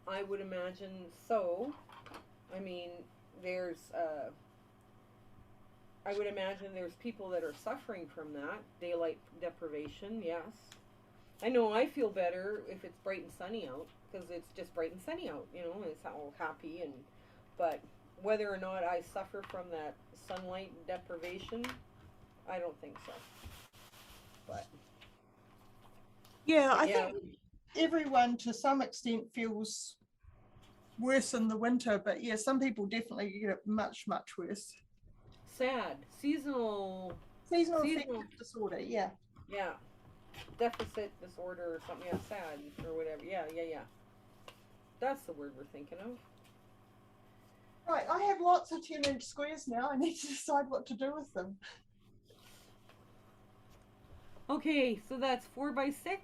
I would imagine so. I mean, there's I would imagine there's people that are suffering from that daylight deprivation. Yes. I know I feel better if it's bright and sunny out because it's just bright and sunny out. It's all happy but whether or not I suffer from that sunlight deprivation, I don't think so. But Yeah, but I yeah, think everyone to some extent feels worse in the winter, but yeah, some people definitely get it much, much worse. sad seasonal Seasonal seasonal. affective disorder, yeah. Yeah, deficit disorder or something. Yeah, sad or whatever. Yeah, yeah, yeah. That's the word we're thinking of. Right, I have lots of 10-inch squares now. I need to decide what to do with them. Okay, so that's 4x6.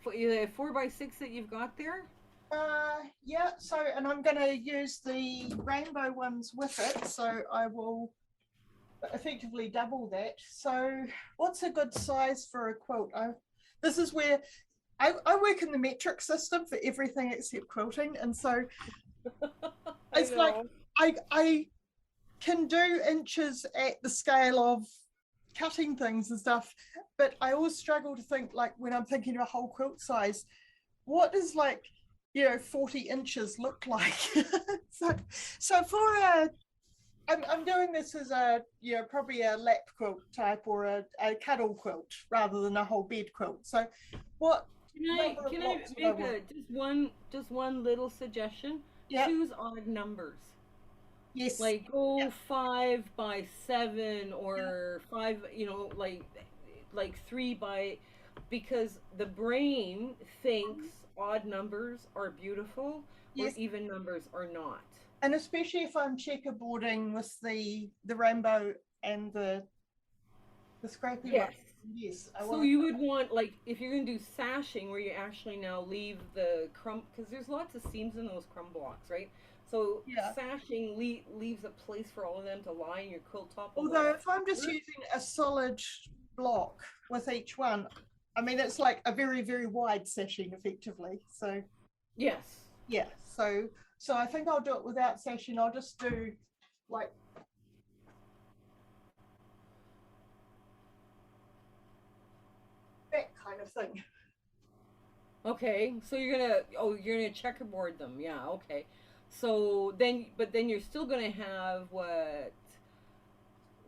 The 4x6 that you've got there. Yeah, so, and I'm going to use the rainbow ones with it, so I will effectively double that. So what's a good size for a quilt? This is where I work in the metric system for everything except quilting, and so I it's like know. I can do inches at the scale of cutting things and stuff, but I always struggle to think, like, when I'm thinking of a whole quilt size, what does, like, 40 inches look like? so for I'm doing this as probably a lap quilt type or a cuddle quilt rather than a whole bed quilt. So what number of Can I blocks would I make want? a just one little suggestion? Yeah. Choose odd numbers. Yes. Like go Yeah. 5x7 or five. Like 3 by, because the brain thinks odd numbers are beautiful or Yes. even numbers are not. And especially if I'm checkerboarding with the rainbow and the scrappy one. Yes. Yes, I So want you would want, like, if you're gonna do sashing, where you actually now leave the crumb, because there's lots of seams in those crumb blocks, right? So yeah. sashing leaves a place for all of them to lie, and your quilt top will Although go if I'm just forward. using a solid block with each one, I mean, it's like a very, very wide sashing effectively. So Yes. yeah, so I think I'll do it without sashing. I'll just do like kind of thing. Okay, so you're gonna checkerboard them. Yeah, okay. So then, but then you're still gonna have what?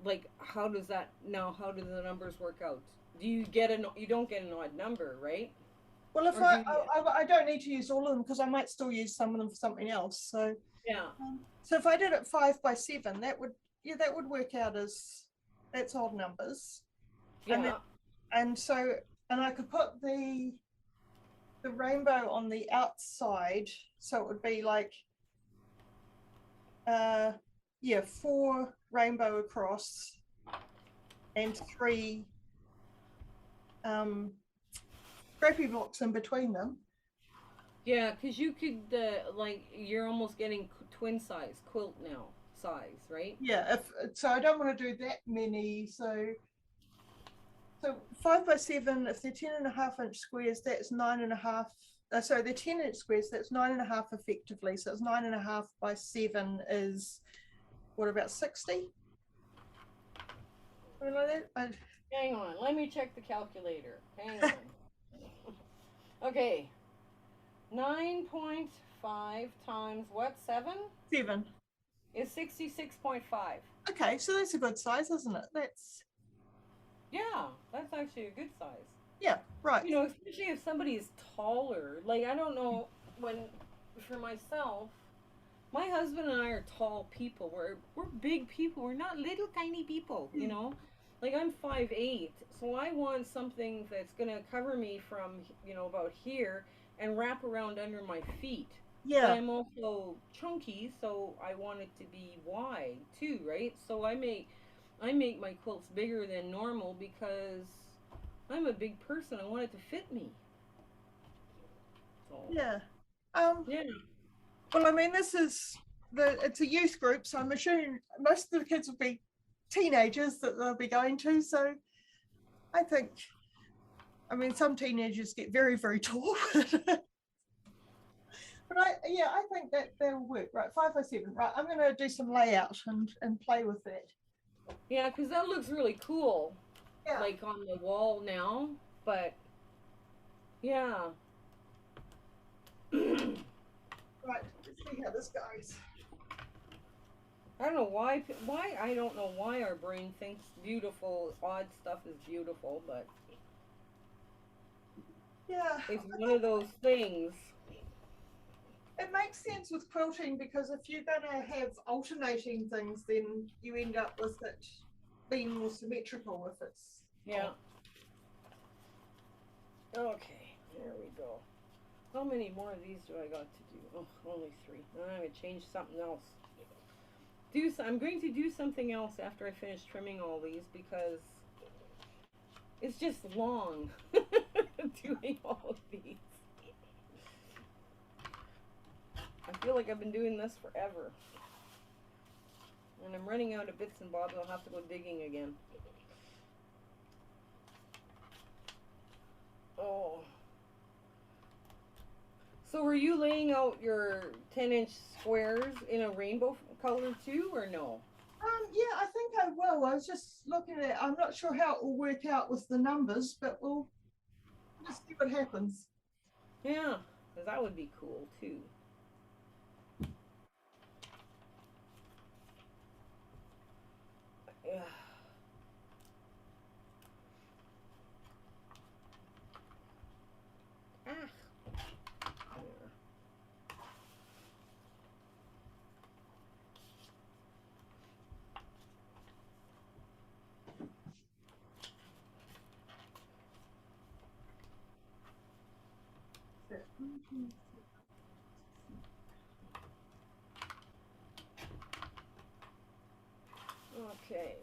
Like, how does that now? How do the numbers work out? Do you get you don't get an odd number, right? Well, if Or do you? I don't need to use all of them because I might still use some of them for something else. So, Yeah. so if I did it 5 by 7, that would work out as that's odd numbers, and then, Yeah. and so and I could put the rainbow on the outside, so it would be like, yeah, 4 rainbow across and 3 scrappy blocks in between them. Yeah, because you could like you're almost getting twin size quilt now size, right? Yeah, if so, I don't want to do that many. So 5 by 7, if they're 10.5 inch squares, that's 9.5. So they're 10-inch squares, that's 9.5 effectively. So it's 9.5 by 7 is what, about 60? Something like that. Hang on, let me check the calculator. Hang on. Okay, 9.5 times what? 7 7. is 66.5. Okay, so that's a good size, isn't it? Yeah, that's actually a good size. Yeah, right. You know, especially if somebody is taller. Like, I don't know, for myself, my husband and I are tall people. We're big people. We're not little tiny people, you know? Like, I'm 5'8", so I want something that's going to cover me from, about here and wrap around under my feet. But Yeah, I'm also chunky, so I want it to be wide too, right? So I make my quilts bigger than normal because I'm a big person. I want it to fit me. So yeah. yeah, Well, I mean, it's a youth group, so I'm assuming most of the kids will be teenagers that they'll be going to. So I think, I mean, some teenagers get very, very tall. But I think that'll work. Right, 5 by 7. Right, I'm going to do some layout and play with that. yeah, because that looks really cool, Yeah. like on the wall now. But yeah, Right, let's see how this goes. I don't know why. I don't know why our brain thinks beautiful, odd stuff is beautiful, but Yeah, it's one of those things. it makes sense with quilting because if you're going to have alternating things, then you end up with it being more symmetrical if it's. Yeah. Okay, there we go. How many more of these do I got to do? Oh, only 3. I'm gonna change something else. I'm going to do something else after I finish trimming all these because it's just long doing all of these. I feel like I've been doing this forever. When I'm running out of bits and bobs, I'll have to go digging again. Oh. So were you laying out your 10-inch squares in a rainbow color too, or no? Yeah, I think I will. I was just looking at it. I'm not sure how it will work out with the numbers, but we'll just see what happens. Yeah, because that would be cool too. Yeah. Ah. There. Okay.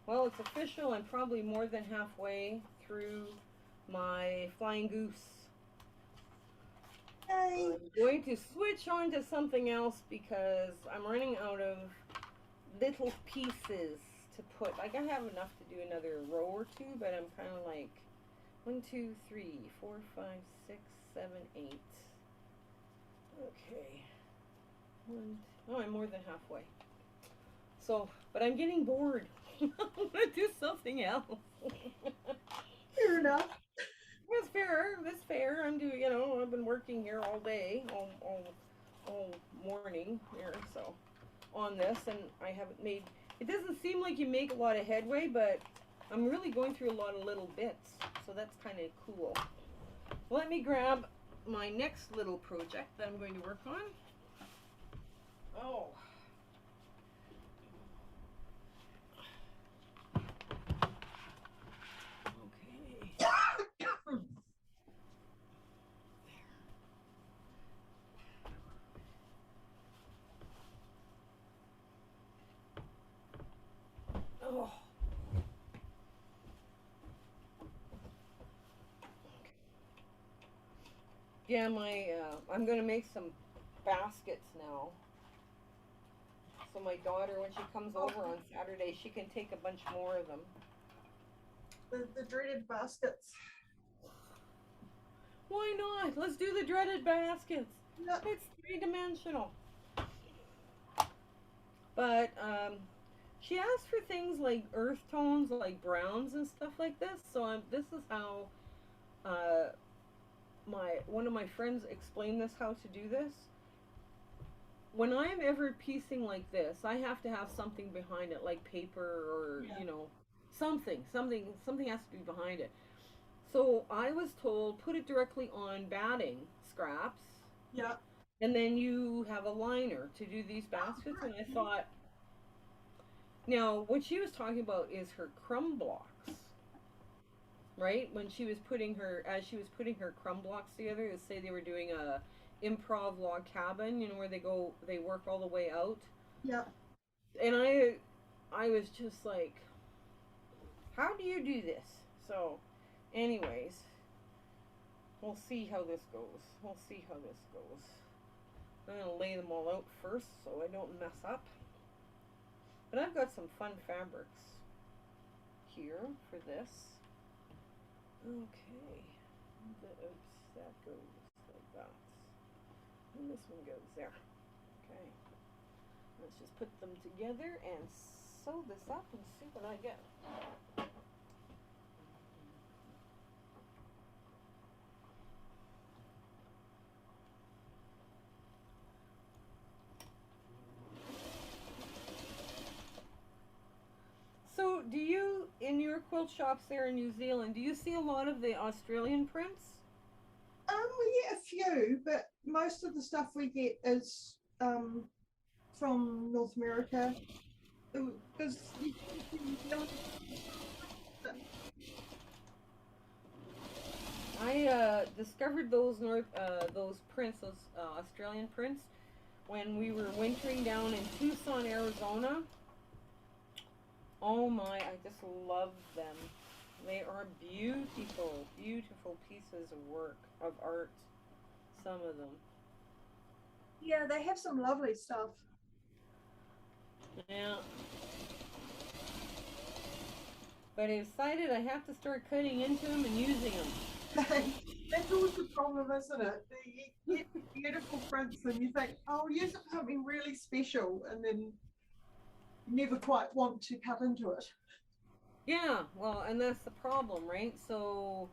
Well, it's official. I'm probably more than halfway through my flying goose. Yay. I'm going to switch on to something else because I'm running out of little pieces to put. Like I have enough to do another row or two, but I'm kind of like 1, 2, 3, 4, 5, 6, 7, 8. Okay. Oh, I'm more than halfway. So, but I'm getting bored. I'm gonna do something else. Fair enough. That's fair. That's fair. I'm doing. I've been working here all day, all morning here. So, on this, and I haven't made. It doesn't seem like you make a lot of headway, but I'm really going through a lot of little bits. So that's kind of cool. Let me grab my next little project that I'm going to work on. Oh. Oh. Yeah, I'm gonna make some baskets now. So my daughter, when she comes over on Saturday, she can take a bunch more of them. The dreaded baskets. Why not? Let's do the dreaded baskets. Yep. It's 3-dimensional. But she asked for things like earth tones, like browns and stuff like this. So this is how one of my friends explained this, how to do this. When I'm ever piecing like this, I have to have something behind it, like paper or something has to be behind it. So I was told, put it directly on batting scraps. Yeah. And then you have a liner to do these baskets. And I thought, now what she was talking about is her crumb blocks, right? When she was putting her crumb blocks together, to say they were doing a improv log cabin, where they work all the way out. Yeah. And I was just like, how do you do this? So, anyways, we'll see how this goes. I'm gonna lay them all out first so I don't mess up. But I've got some fun fabrics here for this. Okay. Oops, that goes like that. And this one goes there. Okay. Let's just put them together and sew this up and see what I get. So, do you, in your quilt shops there in New Zealand, do you see a lot of the Australian prints? We get a few, but most of the stuff we get is from North America. Because I discovered those prints, those Australian prints, when we were wintering down in Tucson, Arizona. Oh my, I just love them. They are beautiful, beautiful pieces of work, of art, some of them. yeah, they have some lovely stuff. Yeah. But I decided I have to start cutting into them and using them. That's always the problem, isn't it? You get beautiful prints and you think, oh, I'll use it for something really special, and then you never quite want to cut into it. Yeah, well, and that's the problem, right? So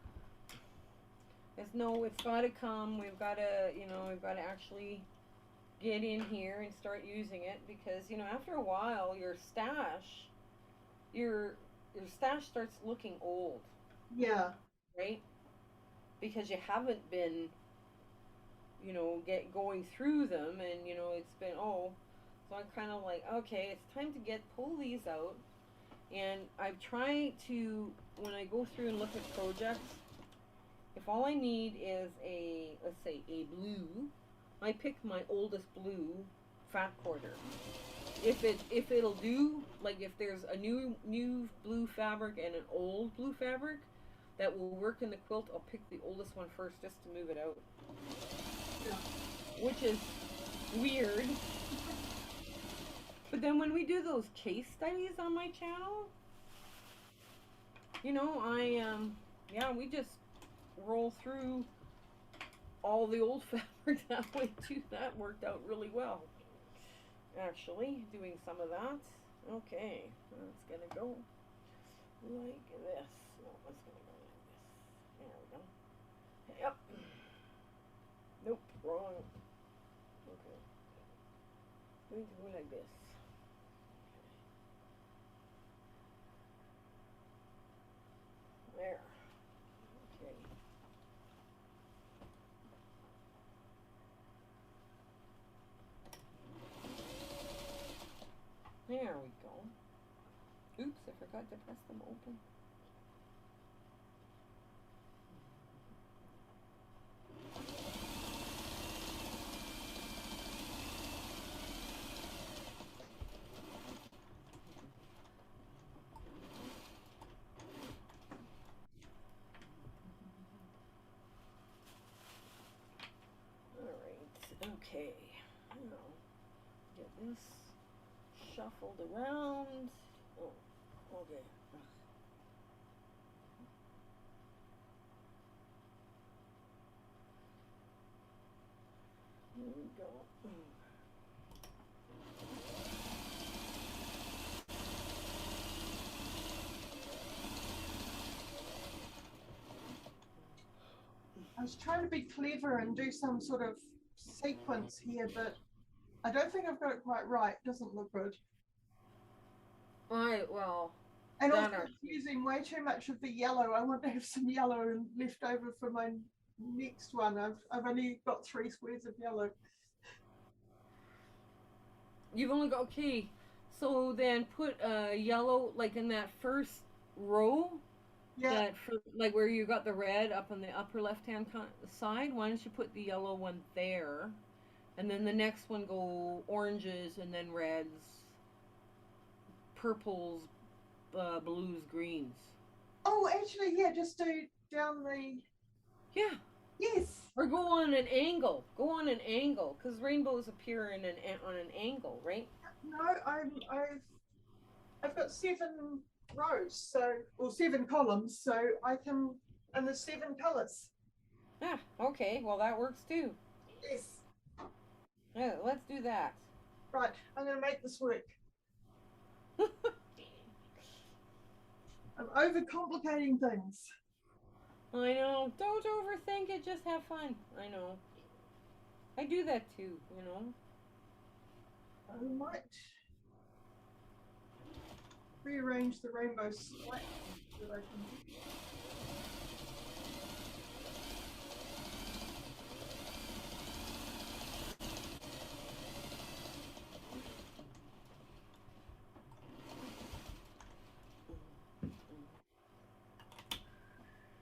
it's got to come. We've got to actually get in here and start using it, because after a while your stash starts looking old. Yeah. Right? Because you haven't been going through them, and it's been so I'm kind of like, okay, it's time to pull these out. And I've tried to, when I go through and look at projects, if all I need is let's say a blue, I pick my oldest blue fat quarter. If it'll do, like if there's a new blue fabric and an old blue fabric that will work in the quilt, I'll pick the oldest one first just to move it out. Yeah. Which is weird. But then when we do those case studies on my channel, you know, yeah, we just roll through all the old fabric that way too. That worked out really well. Actually, doing some of that. Okay, that's gonna go like this. No, that's gonna go like this. There we go. Yep. Nope, wrong. Okay. Going to go like this. There. Okay. There we go. Oops, I forgot to press them open. Alright, okay. Now, get this shuffled around. Oh, okay. Here we go. I was trying to be clever and do some sort of sequence here, but I don't think I've got it quite right. It doesn't look good. Alright, well. And also using way too much of the yellow. I want to have some yellow left over for my next one. I've only got 3 squares of yellow. You've only got, okay. So then put yellow, like in that first row. Yeah. That for, like where you got the red up on the upper left-hand side. Why don't you put the yellow one there? And then the next one go oranges and then reds, purples, blues, greens. Oh, actually, yeah, just do down the... Yeah. Yes. Or go on an angle. Go on an angle, because rainbows appear in on an angle, right? No, I've got 7 rows, so, or 7 columns, so I can, and there's 7 colors. Ah, okay. Well, that works too. Yes. Yeah, let's do that. Right, I'm going to make this work. I'm overcomplicating things. I know. Don't overthink it. Just have fun. I know. I do that too, you know. I might rearrange the rainbow slightly so that I can...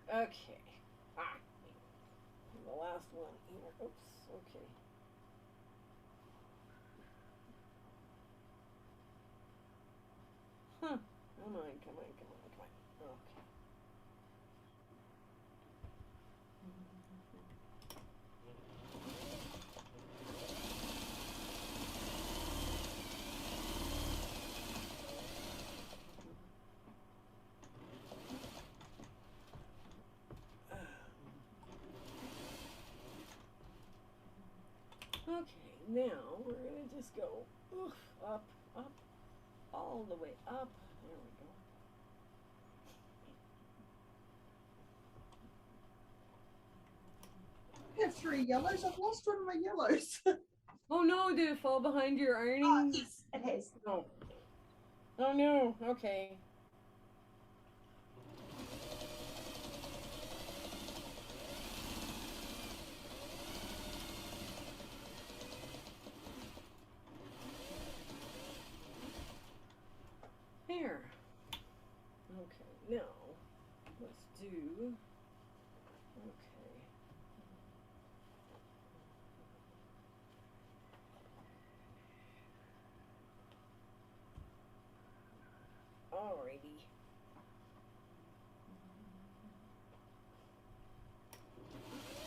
Okay. Ah. The last one here. Oops. Okay. Huh. Come on, come on, come on, come on. Okay. Okay, now we're going to just go up, up, all the way up. There we go. I have 3 yellows. I've lost one of my yellows. Oh no, did it fall behind your ironing? Oh, yes, it has. Oh. Oh no, okay. There. Okay, now let's do. Okay. Alrighty.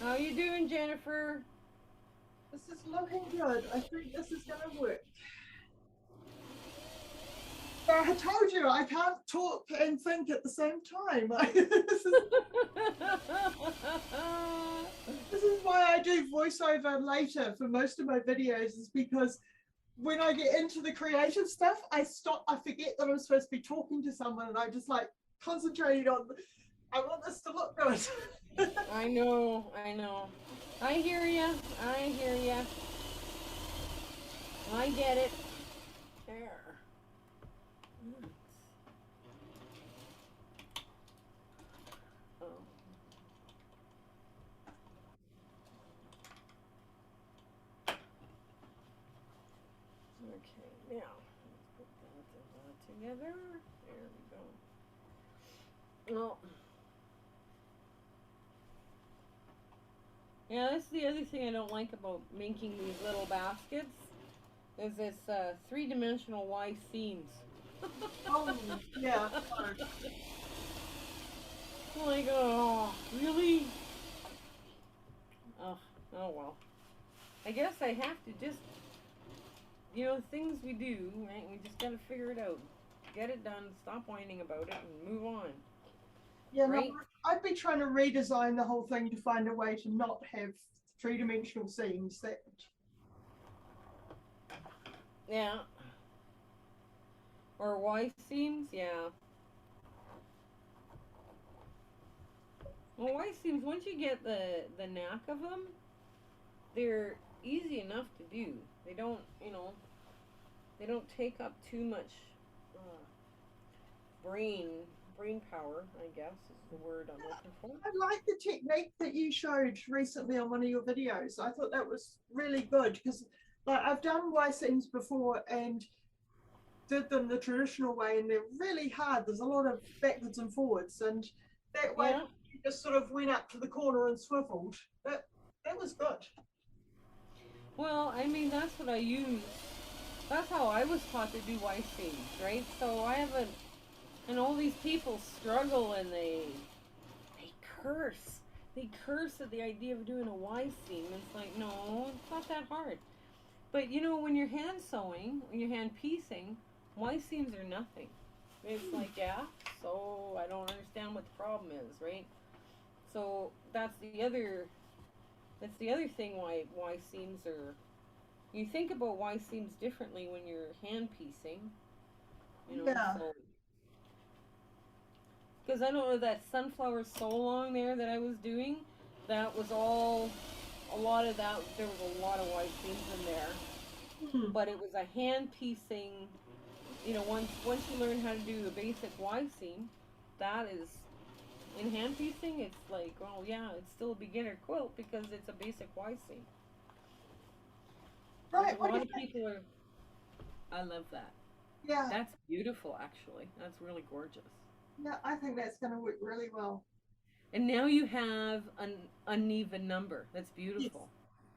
How you doing, Jennifer? This is looking good. I think this is going to work. I told you I can't talk and think at the same time. This is why I do voiceover later for most of my videos, is because when I get into the creative stuff, I forget that I'm supposed to be talking to someone, and I just like concentrating on, I want this to look good. I know. I hear ya. I get it. There. Oh. Okay, now let's put that together. There we go. Well, yeah, that's the other thing I don't like about making these little baskets. Is this three-dimensional Y seams. Oh, yeah. Like, oh, really? Oh, oh well. I guess I have to just, things we do, right? We just gotta figure it out. Get it done, stop whining about it, and move on. Yeah, right? no, I'd be trying to redesign the whole thing to find a way to not have three-dimensional seams. That Yeah. Or Y seams, yeah. Well, Y seams, once you get the knack of them, they're easy enough to do. They don't, they don't take up too much brain power, I guess is the word I'm looking for. I like the technique that you showed recently on one of your videos. I thought that was really good, because like I've done Y seams before and did them the traditional way, and they're really hard. There's a lot of backwards and forwards, and that way you just sort of went up to the corner and swiveled. That was good. Well, I mean, that's what I use. That's how I was taught to do Y seams, right? So I haven't, and all these people struggle and they curse. They curse at the idea of doing a Y seam. It's like, no, it's not that hard. But when you're hand sewing, when you're hand piecing, Y seams are nothing. It's like, yeah, so I don't understand what the problem is, right? So that's the other thing why Y seams are. You think about Y seams differently when you're hand piecing. Yeah. So, because I don't know, that sunflower sew along there that I was doing, that was all, a lot of that, there was a lot of Y seams in there. But it was a hand piecing, once you learn how to do a basic Y seam, that is, in hand piecing, it's like, well, yeah, it's still a beginner quilt because it's a basic Y seam. Right. A lot of people are, I love that. Yeah. That's beautiful, actually. That's really gorgeous. Yeah, I think that's going to work really well. And now you have an uneven number. That's beautiful.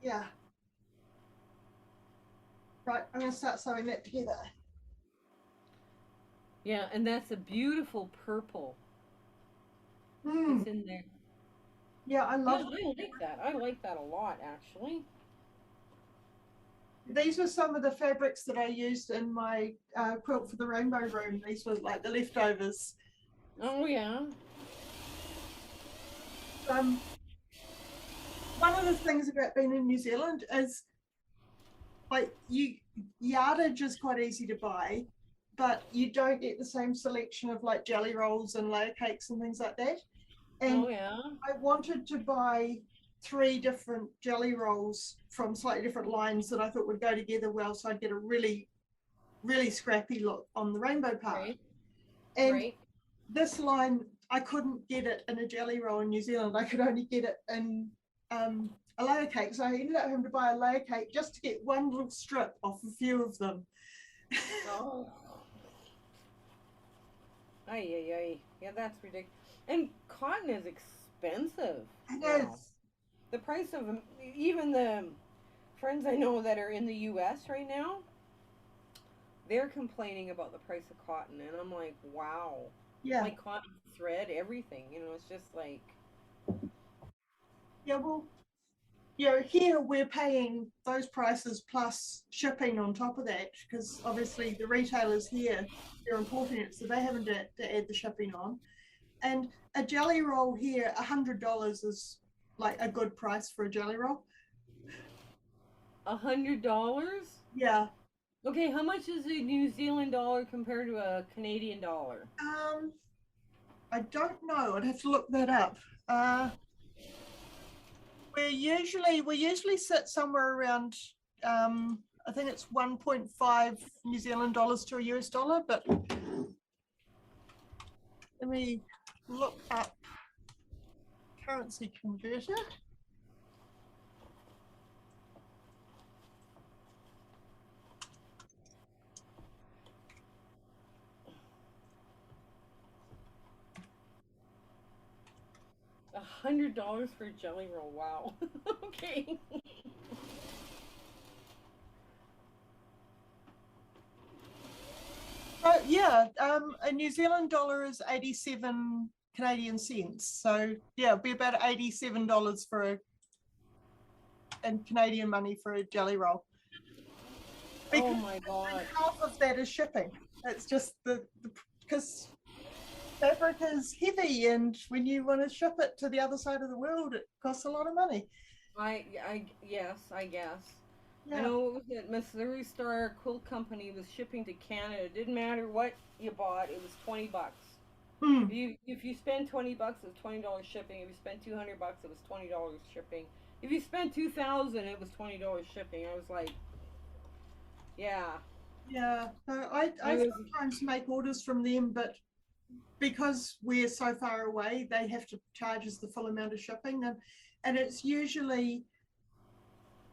Yes. Yeah. Right, I'm going to start sewing that together. Yeah, and that's a beautiful purple. It's in there. Yeah, I love I like that. I like that a lot, actually. These were some of the fabrics that I used in my quilt for the rainbow room. These were like the leftovers. Oh, yeah. One of the things about being in New Zealand is like yardage is quite easy to buy, but you don't get the same selection of like jelly rolls and layer cakes and things like that. And I wanted to buy 3 different jelly rolls from slightly different lines that I thought would go together well, so I'd get a really, really scrappy look on the rainbow part. And this line, I couldn't get it in a jelly roll in New Zealand. I could only get it in a layer cake. So I ended up having to buy a layer cake just to get one little strip off a few of them. Oh. Ay. Yeah, that's ridiculous. And cotton is expensive. It is. The price of even the friends I know that are in the U.S. right now, they're complaining about the price of cotton, and I'm like, wow. Yeah. Like cotton thread, everything. It's just like. Yeah, well, here we're paying those prices plus shipping on top of that, because obviously the retailers here, they're importing it, so they haven't to add the shipping on. And a jelly roll here, $100 is like a good price for a jelly roll. $100? Yeah. Okay, how much is a New Zealand dollar compared to a Canadian dollar? I don't know. I'd have to look that up. We usually sit somewhere around I think it's 1.5 New Zealand dollars to a US dollar, but let me look up currency converter. $100 for a jelly roll. Wow. Okay. Yeah, a New Zealand dollar is 87 Canadian cents. So yeah, it'd be about $87 for and Canadian money for a jelly roll. Oh my God. Half of that is shipping. It's just because fabric is heavy, and when you want to ship it to the other side of the world, it costs a lot of money. Yes, I guess. Yeah. I know what was it? Missouri Star Quilt Company was shipping to Canada. It didn't matter what you bought; it was $20. If you spend $20, it was $20 shipping. If you spend $200, it was $20 shipping. If you spent 2,000, it was $20 shipping. I was like, yeah. Yeah. So I sometimes make orders from them, but because we're so far away, they have to charge us the full amount of shipping, and it's usually,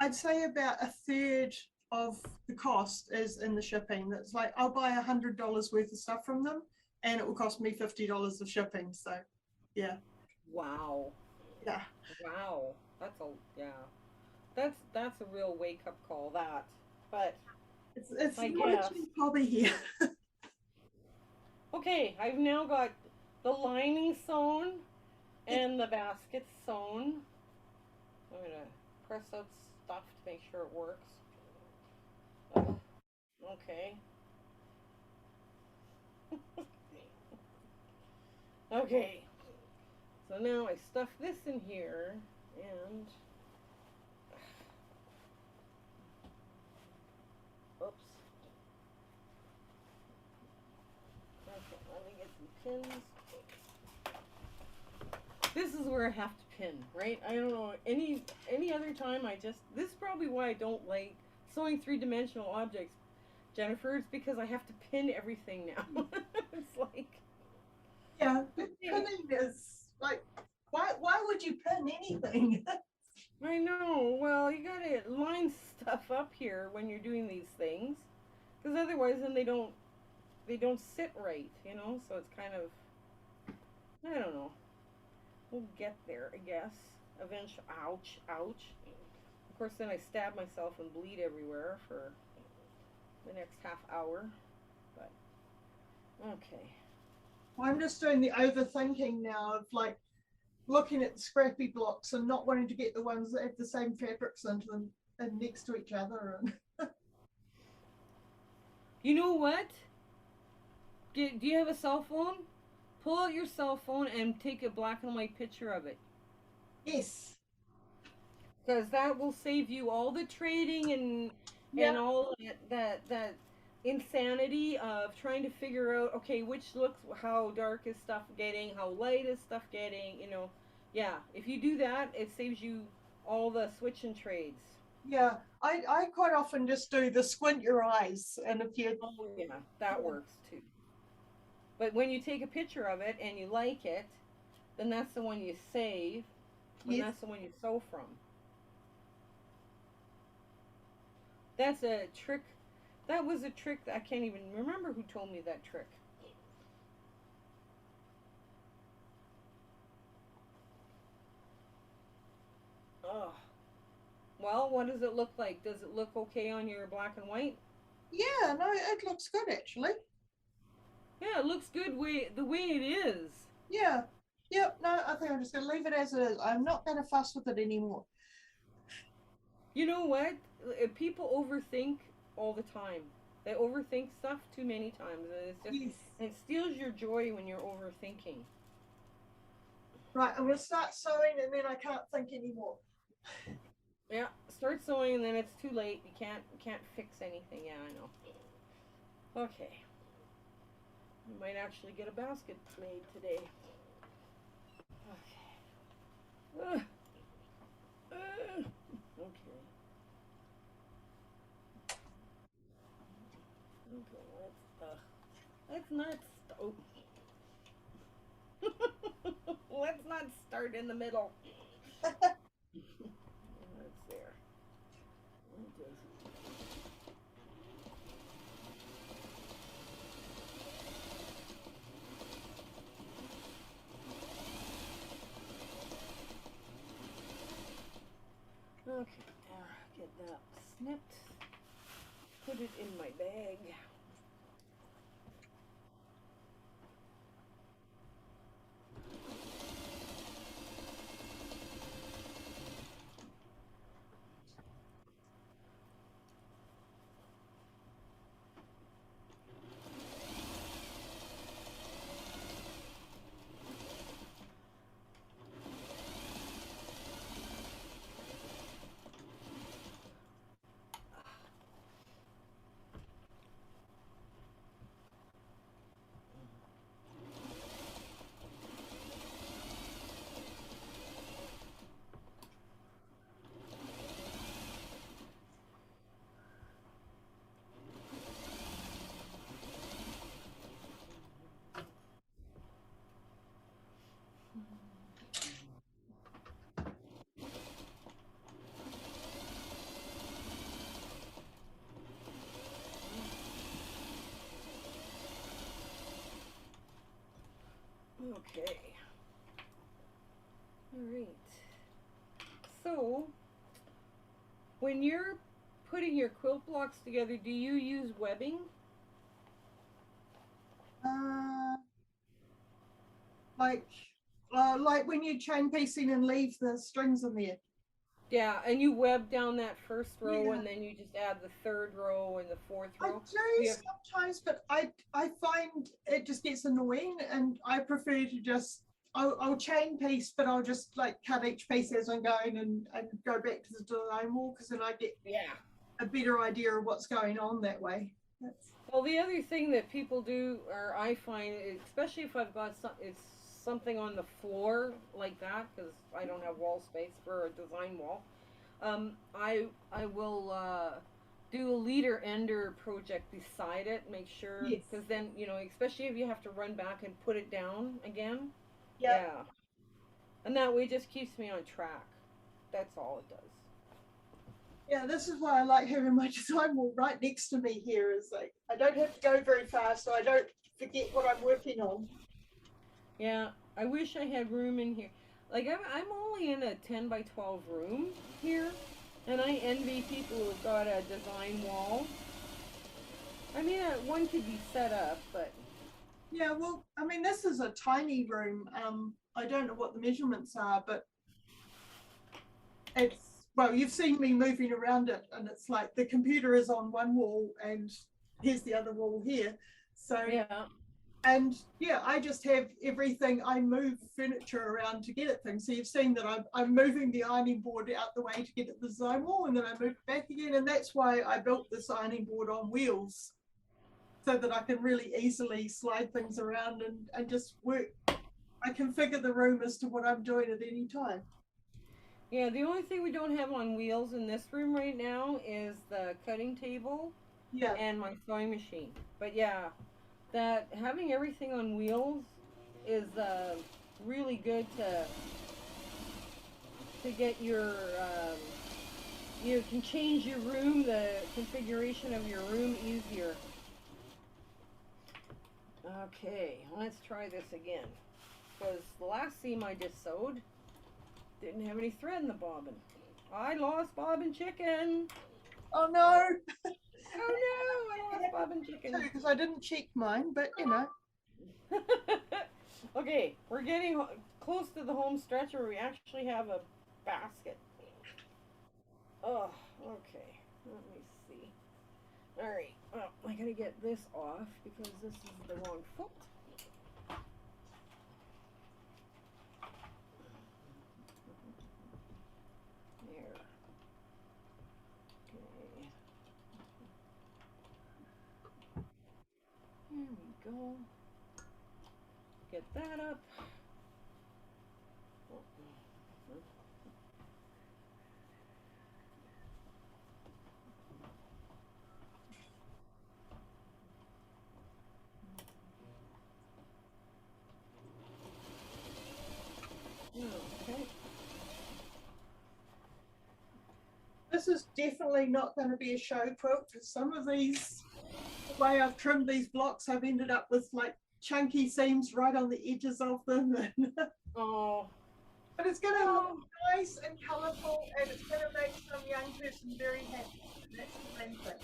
I'd say, about a third of the cost is in the shipping. That's like I'll buy $100 worth of stuff from them, and it will cost me $50 of shipping. So, yeah. Wow. Yeah. Wow. That's a real wake up call. That, but it's I not guess. a cheap hobby here. Okay, I've now got the lining sewn and the basket sewn. I'm gonna press out stuff to make sure it works. Okay. Okay. So now I stuff this in here and oops. Okay, let me get some pins. This is where I have to pin, right? I don't know any other time. This is probably why I don't like sewing three-dimensional objects, Jennifer. It's because I have to pin everything now. It's like, yeah, pinning is like, why would you pin anything? I know. Well, you gotta line stuff up here when you're doing these things, because otherwise, then they don't sit right, you know. So it's kind of, I don't know. We'll get there, I guess. Eventually, ouch, ouch. Of course, then I stab myself and bleed everywhere for the next half hour. But okay. Well, I'm just doing the overthinking now of like looking at the scrappy blocks and not wanting to get the ones that have the same fabrics into them and next to each other. And You know what? Do you have a cell phone? Pull out your cell phone and take a black and white picture of it. yes. Because that will save you all the trading and all that insanity of trying to figure out, okay, which looks, how dark is stuff getting, how light is stuff getting, you know. Yeah, if you do that, it saves you all the switch and trades. Yeah, I quite often just do the squint your eyes, and if you Yeah, that works too. But when you take a picture of it and you like it, then that's the one you save, and yes. that's the one you sew from. That's a trick. That was a trick that I can't even remember who told me that trick. Oh. Well, what does it look like? Does it look okay on your black and white? Yeah, no, it looks good actually. Yeah, it looks good the way it is. Yeah. Yep, no, I think I'm just gonna leave it as it is. I'm not gonna fuss with it anymore. You know what? People overthink all the time. They overthink stuff too many times, and it's just Yes. it steals your joy when you're overthinking. Right, I'm going to start sewing and then I can't think anymore. Yeah, start sewing and then it's too late. You can't fix anything. Yeah, I know. Okay. We might actually get a basket made today. Okay. Okay. Okay, let's not oh. Let's not start in the middle. That's there. Okay. Okay, get that snipped. Put it in my bag. Okay. All right. So, when you're putting your quilt blocks together, do you use webbing? Uh, like, like when you chain piecing and leave the strings in there. Yeah, and you web down that first row, Yeah. and then you just add the third row and the fourth I row. do You have, sometimes, but I find it just gets annoying, and I prefer to just I'll chain piece, but I'll just like cut each piece as I'm going and go back to the design wall because then I get yeah. a better idea of what's going on that way. That's, Well, the other thing that people do, or I find, especially if I've got it's something on the floor like that, because I don't have wall space for a design wall. I will do a leader ender project beside it, make sure, yes. because then especially if you have to run back and put it down again. Yep. Yeah, and that way it just keeps me on track. That's all it does. Yeah, this is why I like having my design wall right next to me here. Is like I don't have to go very fast, so I don't forget what I'm working on. Yeah, I wish I had room in here. Like I'm only in a 10 by 12 room here, and I envy people who've got a design wall. I mean, one could be set up, but Yeah, well, I mean, this is a tiny room. I don't know what the measurements are, but it's, well, you've seen me moving around it, and it's like the computer is on one wall, and here's the other wall here. So, yeah. and yeah, I just have everything. I move furniture around to get it things. So you've seen that I'm moving the ironing board out the way to get it the design wall, and then I move it back again, and that's why I built this ironing board on wheels, so that I can really easily slide things around and just work. I configure the room as to what I'm doing at any time. Yeah, the only thing we don't have on wheels in this room right now is the cutting table Yeah. and my sewing machine. But yeah, that having everything on wheels is really good to get your you can change your room, the configuration of your room easier. Okay, let's try this again. Because the last seam I just sewed didn't have any thread in the bobbin. I lost bobbin chicken. Oh no. Oh no, I lost bobbin chicken. Because I didn't check mine, but you know. Okay, we're getting close to the home stretch where we actually have a basket. Oh, okay. Let me see. All right. Well, I gotta get this off because this is the wrong foot. There. Okay. There we go. Get that up. Okay. This is definitely not going to be a show quilt because some of these, the way I've trimmed these blocks, I've ended up with like chunky seams right on the edges of them. Oh. But it's going to look nice and colourful, and it's going to make some young person very happy. That's the main thing.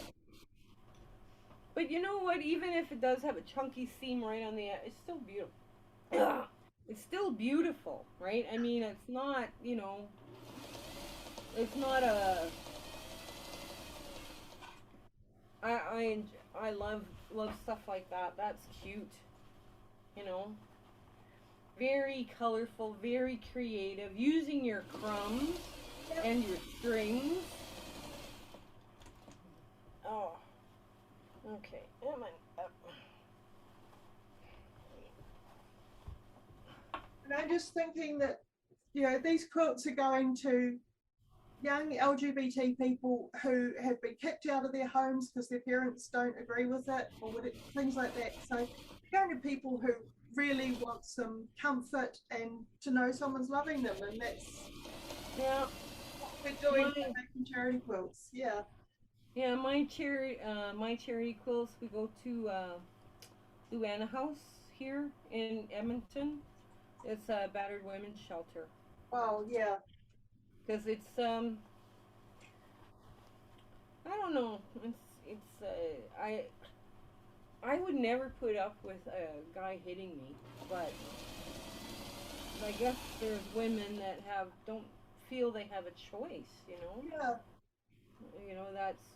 But you know what? Even if it does have a chunky seam right on the edge, it's still beautiful. It's still beautiful, right? I mean, it's not, you know, it's not a. I love stuff like that. That's cute, you know. Very colorful, very creative. Using your crumbs and your strings. Oh, okay. Am I up? And I'm just thinking that, you know, these quilts are going to young LGBT people who have been kicked out of their homes because their parents don't agree with it or whatever, things like that. So going to people who really want some comfort and to know someone's loving them, and that's Yeah. what we're doing making charity quilts. Yeah. Yeah, my charity quilts. We go to Luana House here in Edmonton. It's a battered women's shelter. Wow. Yeah. Because it's I don't know. I would never put up with a guy hitting me, but I guess there's women that don't feel they have a choice. You know. Yeah. You know that's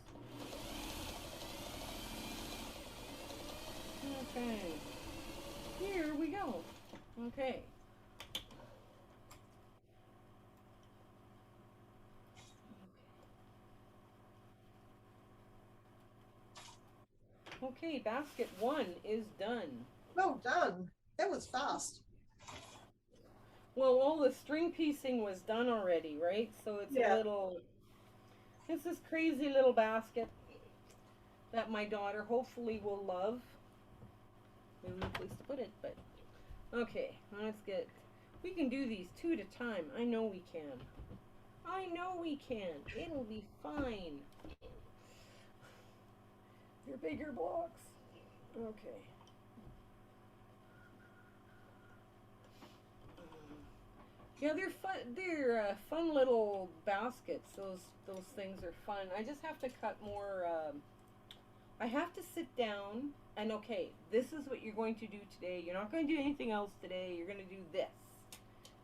okay. Here we go. Okay. Okay, basket 1 is done. Well done. That was fast. Well, all the string piecing was done already, right? So it's Yeah. it's this crazy little basket that my daughter hopefully will love. We have no place to put it, but okay, we can do these 2 at a time. I know we can. I know we can. It'll be fine. Your bigger blocks. Okay. Yeah, they're fun. They're fun little baskets. Those things are fun. I just have to cut more. I have to sit down and okay, this is what you're going to do today. You're not going to do anything else today. You're going to do this,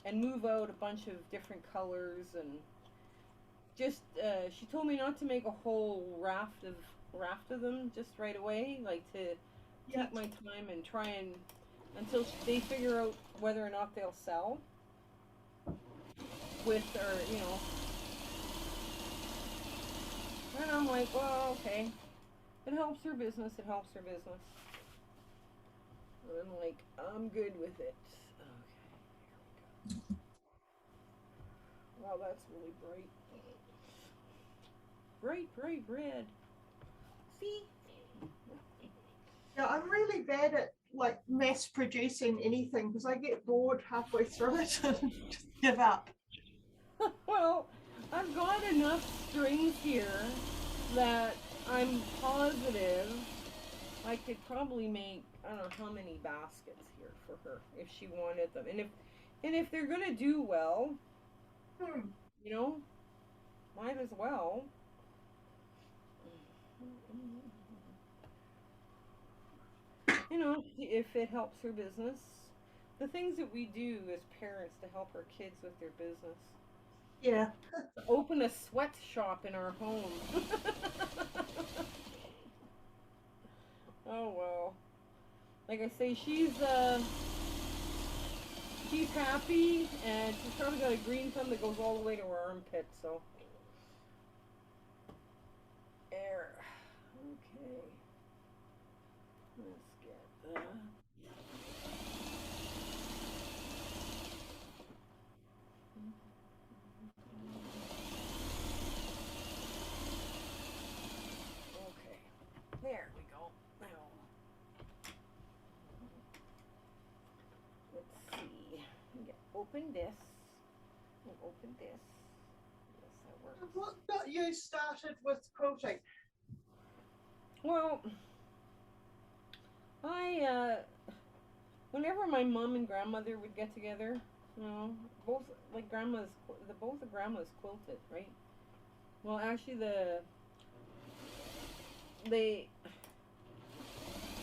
and move out a bunch of different colors and just. She told me not to make a whole raft of them just right away. Like to take my time and try and until they figure out whether or not they'll sell. With or you know, and I'm like, well, okay, it helps her business. It helps her business. And I'm like, I'm good with it. Okay, here we go. Wow, that's really bright. Bright red. See? Yeah, I'm really bad at like mass producing anything because I get bored halfway through it and just give up. Well, I've got enough strings here that I'm positive I could probably make I don't know how many baskets here for her if she wanted them. And if they're gonna do well, you know, might as well. You know, if it helps her business. The things that we do as parents to help our kids with their business. Yeah. Open a sweatshop in our home. Oh well. Like I say, she's happy, and she's probably got a green thumb that goes all the way to her armpit. So there. Okay. Let's get that. Okay. There we go. Now, let's see. Open this. And open this. Yes, that works. What got you started with quilting? Well, whenever my mom and grandmother would get together, you know, both like both the grandmas quilted, right? Well, actually, they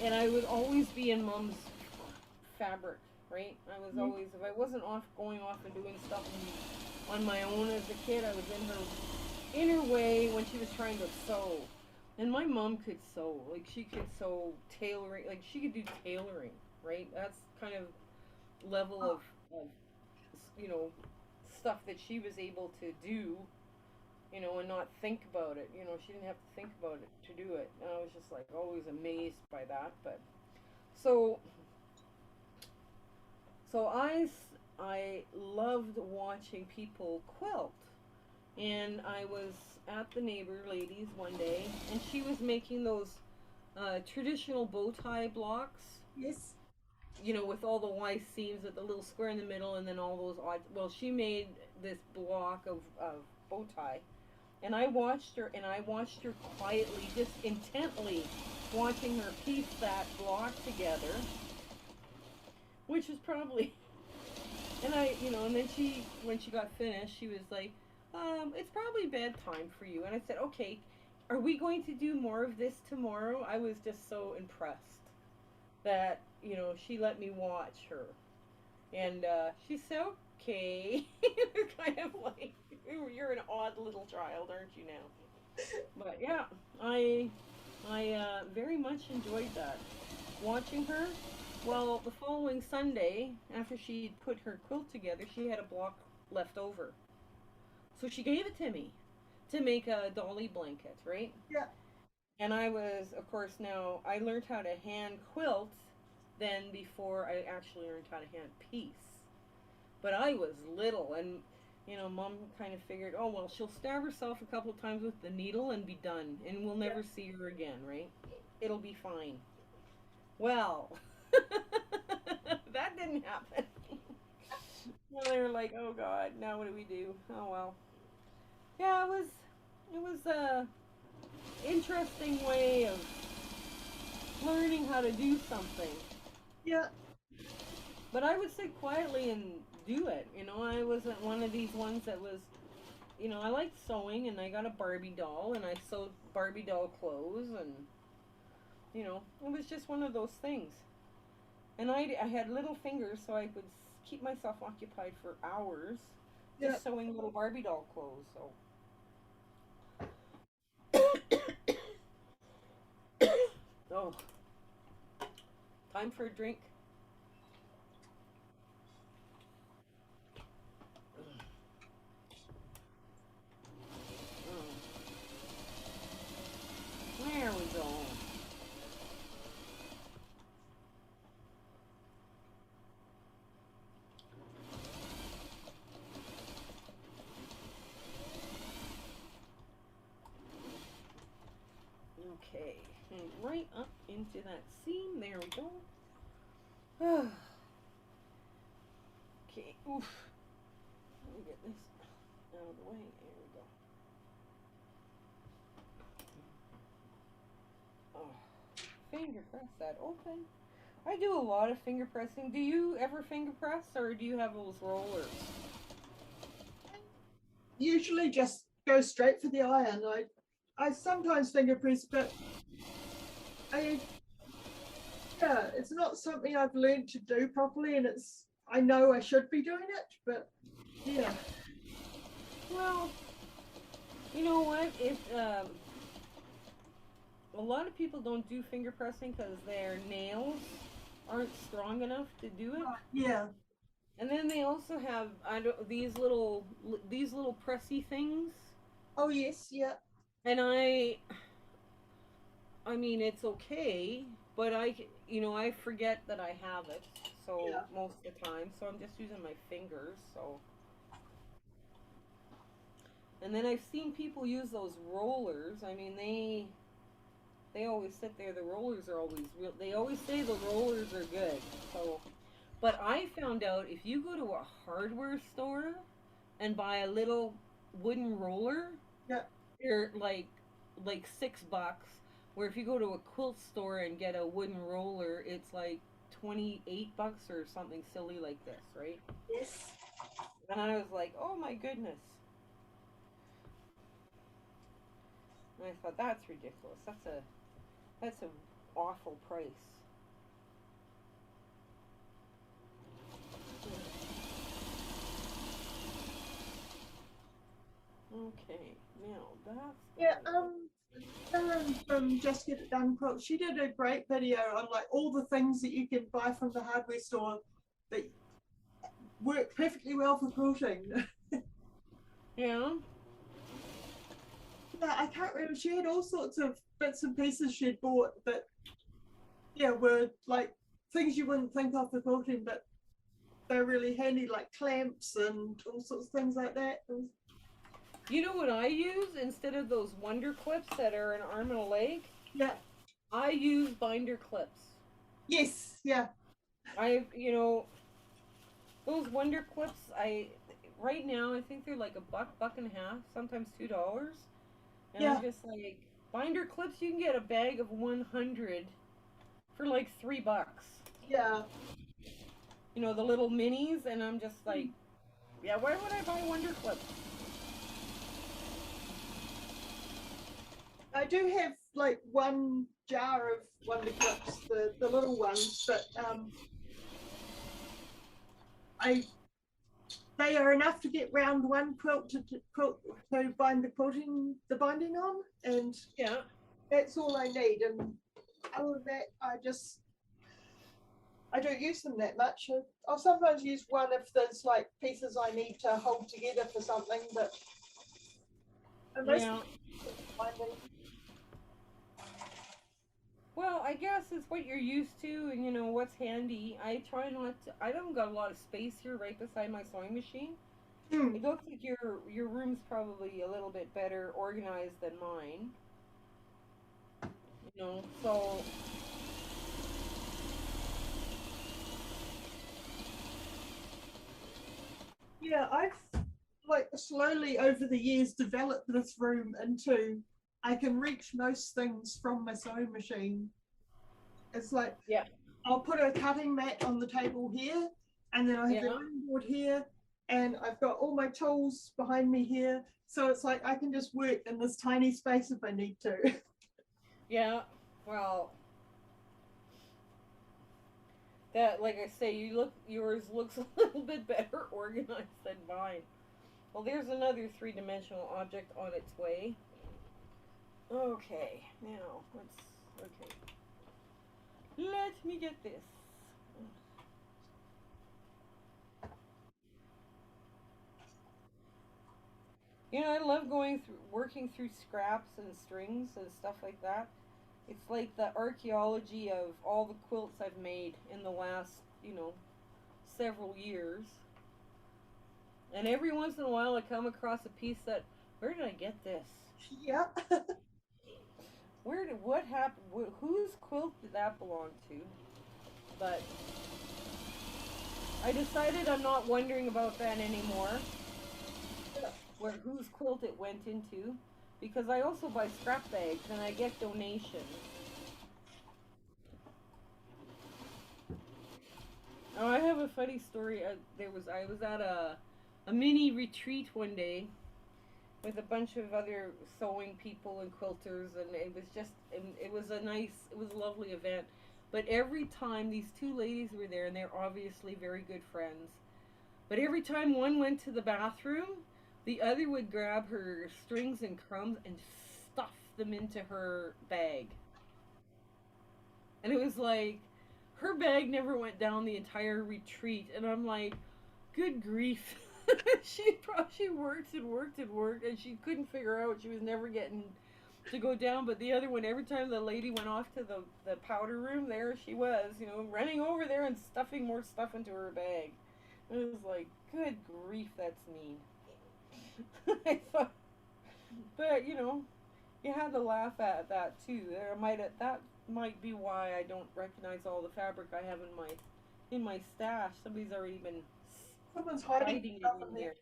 and I would always be in mom's fabric, right? I was always, if I wasn't going off and doing stuff on my own as a kid, I was in her way when she was trying to sew. And my mom could sew, like she could sew tailoring, like she could do tailoring, right? That's kind of level of you know, stuff that she was able to do, you know, and not think about it. You know, she didn't have to think about it to do it. And I was just like always amazed by that. But so so I loved watching people quilt, and I was at the neighbor lady's one day, and she was making those traditional bow tie blocks. Yes. You know, with all the Y seams with the little square in the middle, and then all those odd. Well, she made this block of bow tie, and I watched her quietly, just intently, watching her piece that block together, which was probably. And and then when she got finished, she was like, it's probably bedtime for you. And I said, okay, are we going to do more of this tomorrow? I was just so impressed that, she let me watch her. And she said, okay. Kind of like, you're an odd little child, aren't you now? But yeah, I very much enjoyed that. Watching her. Well, the following Sunday, after she'd put her quilt together, she had a block left over. So she gave it to me to make a dolly blanket, right? Yeah. And I was, of course, now I learned how to hand quilt then before I actually learned how to hand piece. But I was little, and mom kind of figured, oh well, she'll stab herself a couple times with the needle and be done, and we'll Yeah. never see her again, right? It'll be fine. Well, that didn't happen. Well, they were like, oh god, now what do we do? Oh well. Yeah, it was a interesting way of learning how to do something. Yeah. But I would sit quietly and do it. I wasn't one of these ones that was, I liked sewing, and I got a Barbie doll, and I sewed Barbie doll clothes, and it was just one of those things. And I had little fingers, so I could keep myself occupied for hours Yeah. just sewing little Barbie doll clothes. So, oh, time for a drink. Oh, there we go. Okay, and right up into that seam. There we go. Okay, oof. Let me get this out of the way. There we go. Oh, finger press that open. I do a lot of finger pressing. Do you ever finger press, or do you have those rollers? Usually just go straight for the iron. I sometimes finger press, but I yeah, it's not something I've learned to do properly, and I know I should be doing it, but yeah. Well, you know what? If a lot of people don't do finger pressing because their nails aren't strong enough to do it. Yeah. And then they also have these little pressy things. Oh yes, yeah. And I mean it's okay, but I forget that I have it. So Yeah. most of the time, so I'm just using my fingers. So, and then I've seen people use those rollers. I mean they always sit there. The rollers are always real. They always say the rollers are good. So, but I found out if you go to a hardware store and buy a little wooden roller, Yeah. they're like $6. Where if you go to a quilt store and get a wooden roller, it's like $28 or something silly like this, right? Yes. And I was like, oh my goodness. And I thought that's ridiculous. That's an awful price. Okay, now that's Yeah, Karen from Just Get It Done Quilt, she did a great video on like all the things that you can buy from the hardware store that work perfectly well for quilting. yeah. Yeah, I can't remember. She had all sorts of bits and pieces she'd bought that, yeah, were like things you wouldn't think of for quilting, but they're really handy, like clamps and all sorts of things like that. You know what I use instead of those wonder clips that are an arm and a leg? Yeah. I use binder clips. Yes. Yeah. Those wonder clips. Right now I think they're like a buck, buck and a half, sometimes $2, and Yeah. I'm just like binder clips. You can get a bag of 100 for like $3. Yeah. The little minis, and I'm just like, yeah, why would I buy wonder clips? I do have like one jar of Wonder Clips, the little ones, but they are enough to get round one quilt to bind the binding on, and Yeah. that's all I need. And other than that, I don't use them that much. I'll sometimes use one if there's like pieces I need to hold together for something, but most Yeah. binding. Well, I guess it's what you're used to, and what's handy. I try not to. I don't got a lot of space here, right beside my sewing machine. It looks like your room's probably a little bit better organized than mine. So Yeah, I've like slowly over the years developed this room into I can reach most things from my sewing machine. It's like yeah, I'll put a cutting mat on the table here, and then I have the yeah, iron board here, and I've got all my tools behind me here. So it's like I can just work in this tiny space if I need to. yeah. Well, that like I say, yours looks a little bit better organized than mine. Well, there's another three-dimensional object on its way. Okay, now okay. Let me get this. I love working through scraps and strings and stuff like that. It's like the archaeology of all the quilts I've made in the last, several years. And every once in a while I come across a piece that, where did I get this? Yeah. What happened? Whose quilt did that belong to? But I decided I'm not wondering about that anymore. Whose quilt it went into, because I also buy scrap bags and I get donations. Oh, I have a funny story. I was at a mini retreat one day with a bunch of other sewing people and quilters, and it was a lovely event. But every time these two ladies were there, and they're obviously very good friends, but every time one went to the bathroom, The other would grab her strings and crumbs and stuff them into her bag. And it was like, her bag never went down the entire retreat. And I'm like, good grief. She worked and worked and worked, and she couldn't figure out, she was never getting to go down. But the other one, every time the lady went off to the powder room, there she was, running over there and stuffing more stuff into her bag. It was like, good grief, that's mean. I thought, but you had to laugh at that too. That might be why I don't recognize all the fabric I have in my stash. Somebody's already been Someone's hiding it stuff in in there. here.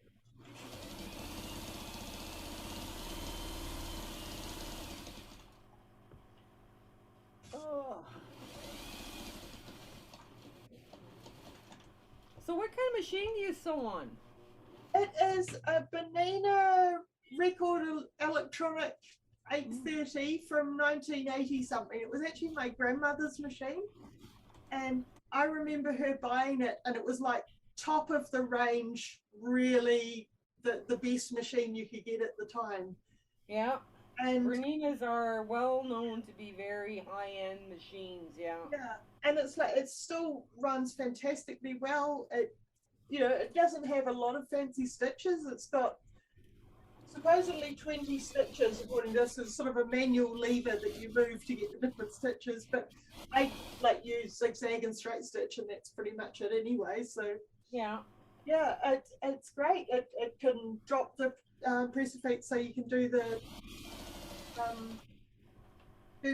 Oh. So what kind of machine do you sew on? It is a Banana record electronic 830 from 1980 something. It was actually my grandmother's machine, and I remember her buying it, and it was like top of the range, really the best machine you could get at the time. Yeah. And Berninas are well known to be very high-end machines. Yeah. yeah, and it's like it still runs fantastically well. It doesn't have a lot of fancy stitches. It's got supposedly 20 stitches according to this. Is sort of a manual lever that you move to get the different stitches, but I like use zigzag and straight stitch, and that's pretty much it anyway. So Yeah. yeah, it's great. It can drop the pressure feet, so you can do the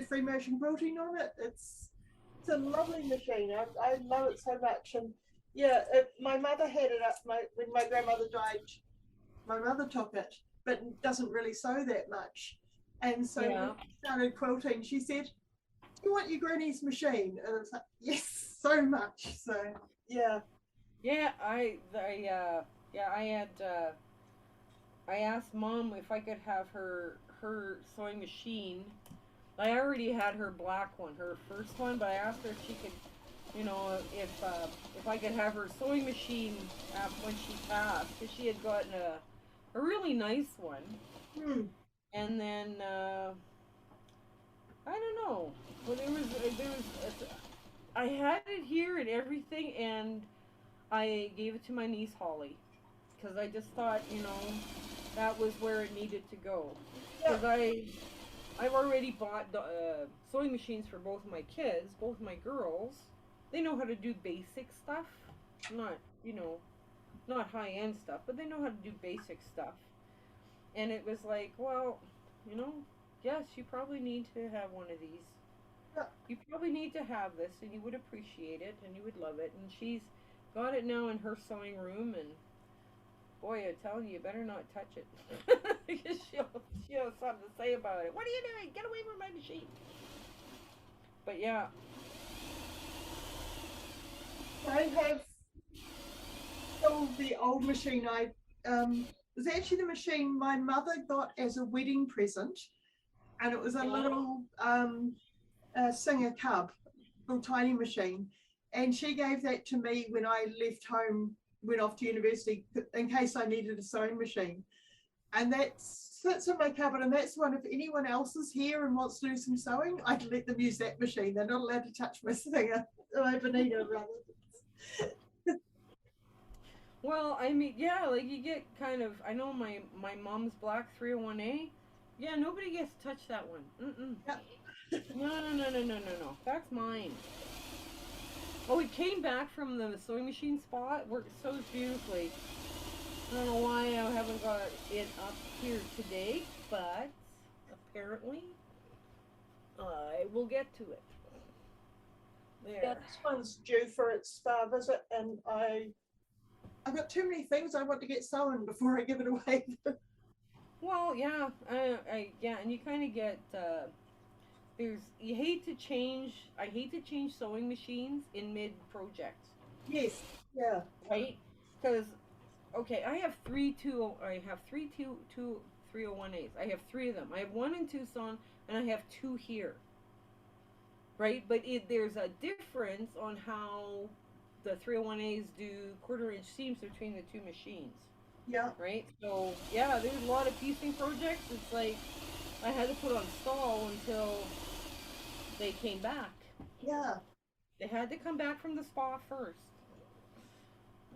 free motion quilting on it. It's a lovely machine. I love it so much. And yeah, my mother had it up. When my grandmother died, my mother took it, but doesn't really sew that much. And so when we started quilting, she said, "You want your granny's machine?" And it's like, yes, so much. So yeah. Yeah. I asked Mom if I could have her sewing machine. I already had her black one, her first one, but I asked her if she could, if I could have her sewing machine when she passed, because she had gotten a really nice one. And then I don't know. Well, I had it here and everything, and I gave it to my niece Holly, because I just thought, that was where it needed to go. Because I've already bought the sewing machines for both of my kids, both my girls. They know how to do basic stuff, not not high end stuff, but they know how to do basic stuff. And it was like, well, yes, you probably need to have one of these. You probably need to have this, and you would appreciate it, and you would love it. And she's got it now in her sewing room, and boy, I'm telling you, you better not touch it. Because she'll have something to say about it. What are you doing? Get away from my machine. But yeah. I have the old machine. It was actually the machine my mother got as a wedding present, and it was a little Singer Cub, little tiny machine, and she gave that to me when I left home, went off to university, in case I needed a sewing machine. And that sits in my cupboard, and that's one, if anyone else is here and wants to do some sewing, I can let them use that machine. They're not allowed to touch my Singer, my Bonita rather. Well, I mean, yeah, like you get kind of. I know my mom's black 301A. Yeah, nobody gets to touch that one. Yeah. No. That's mine. Oh, it came back from the sewing machine spot. Worked so beautifully. I don't know why I haven't got it up here today, but apparently I will get to it. There. Yeah, this one's due for its spa visit, and I've got too many things I want to get sewn before I give it away. Well, yeah, and you kind of get you hate to change. I hate to change sewing machines in mid project. Yes, yeah, right. Because okay, I have three 301As. I have three of them. I have one in Tucson, and I have two here. Right, but there's a difference on how the 301As do quarter-inch seams between the two machines. Yeah. right? So yeah, there's a lot of piecing projects. It's like I had to put on stall until they came back. Yeah. They had to come back from the spa first.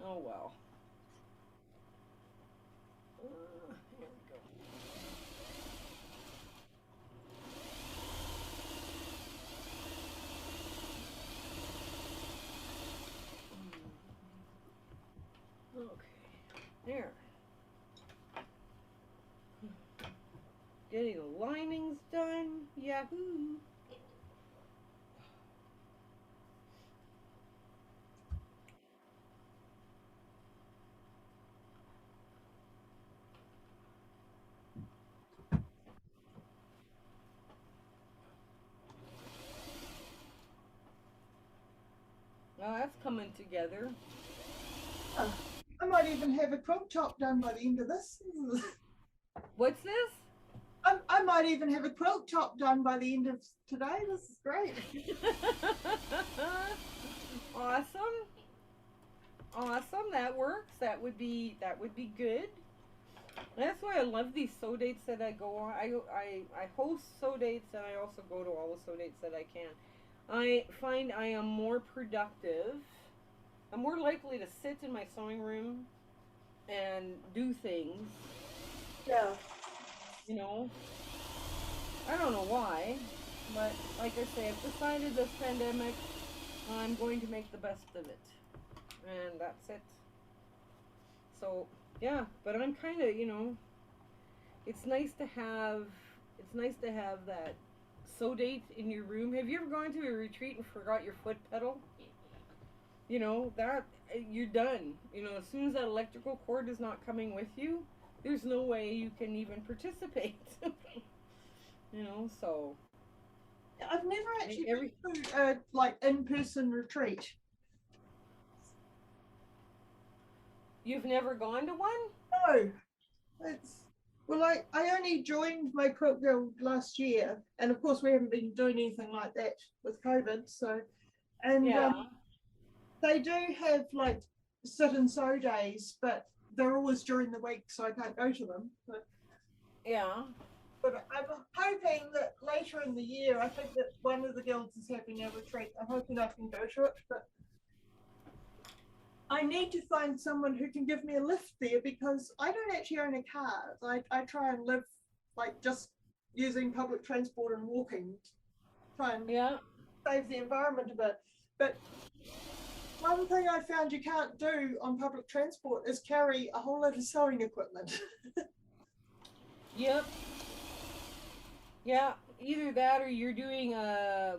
Oh well. Here we go. Okay. There. Getting the linings done. Yahoo! Now that's coming together. I might even have a quilt top done by the end of this. What's this? I might even have a quilt top done by the end of today. This is great. Awesome. Awesome. That works. That would be good. That's why I love these sew dates that I go on. I host sew dates and I also go to all the sew dates that I can. I find I am more productive. I'm more likely to sit in my sewing room and do things. Yeah. You know, I don't know why, but like I say, I've decided this pandemic, I'm going to make the best of it, and that's it. So yeah, but I'm kind of, it's nice to have, it's nice to have that sew date in your room. Have you ever gone to a retreat and forgot your foot pedal? That you're done. As soon as that electrical cord is not coming with you, there's no way you can even participate. So I've never actually every been to a like in-person retreat. you've never gone to one? No, it's well, I only joined my quilt guild last year, and of course we haven't been doing anything like that with COVID. So, and Yeah, they do have like sit and sew days, but they're always during the week, so I can't go to them. yeah. But I'm hoping that later in the year, I think that one of the guilds is having a retreat. I'm hoping I can go to it, but I need to find someone who can give me a lift there because I don't actually own a car. I try and live like just using public transport and walking, try and Yeah. save the environment a bit. But one thing I found you can't do on public transport is carry a whole lot of sewing equipment. Yep. Yeah. Either that or you're doing a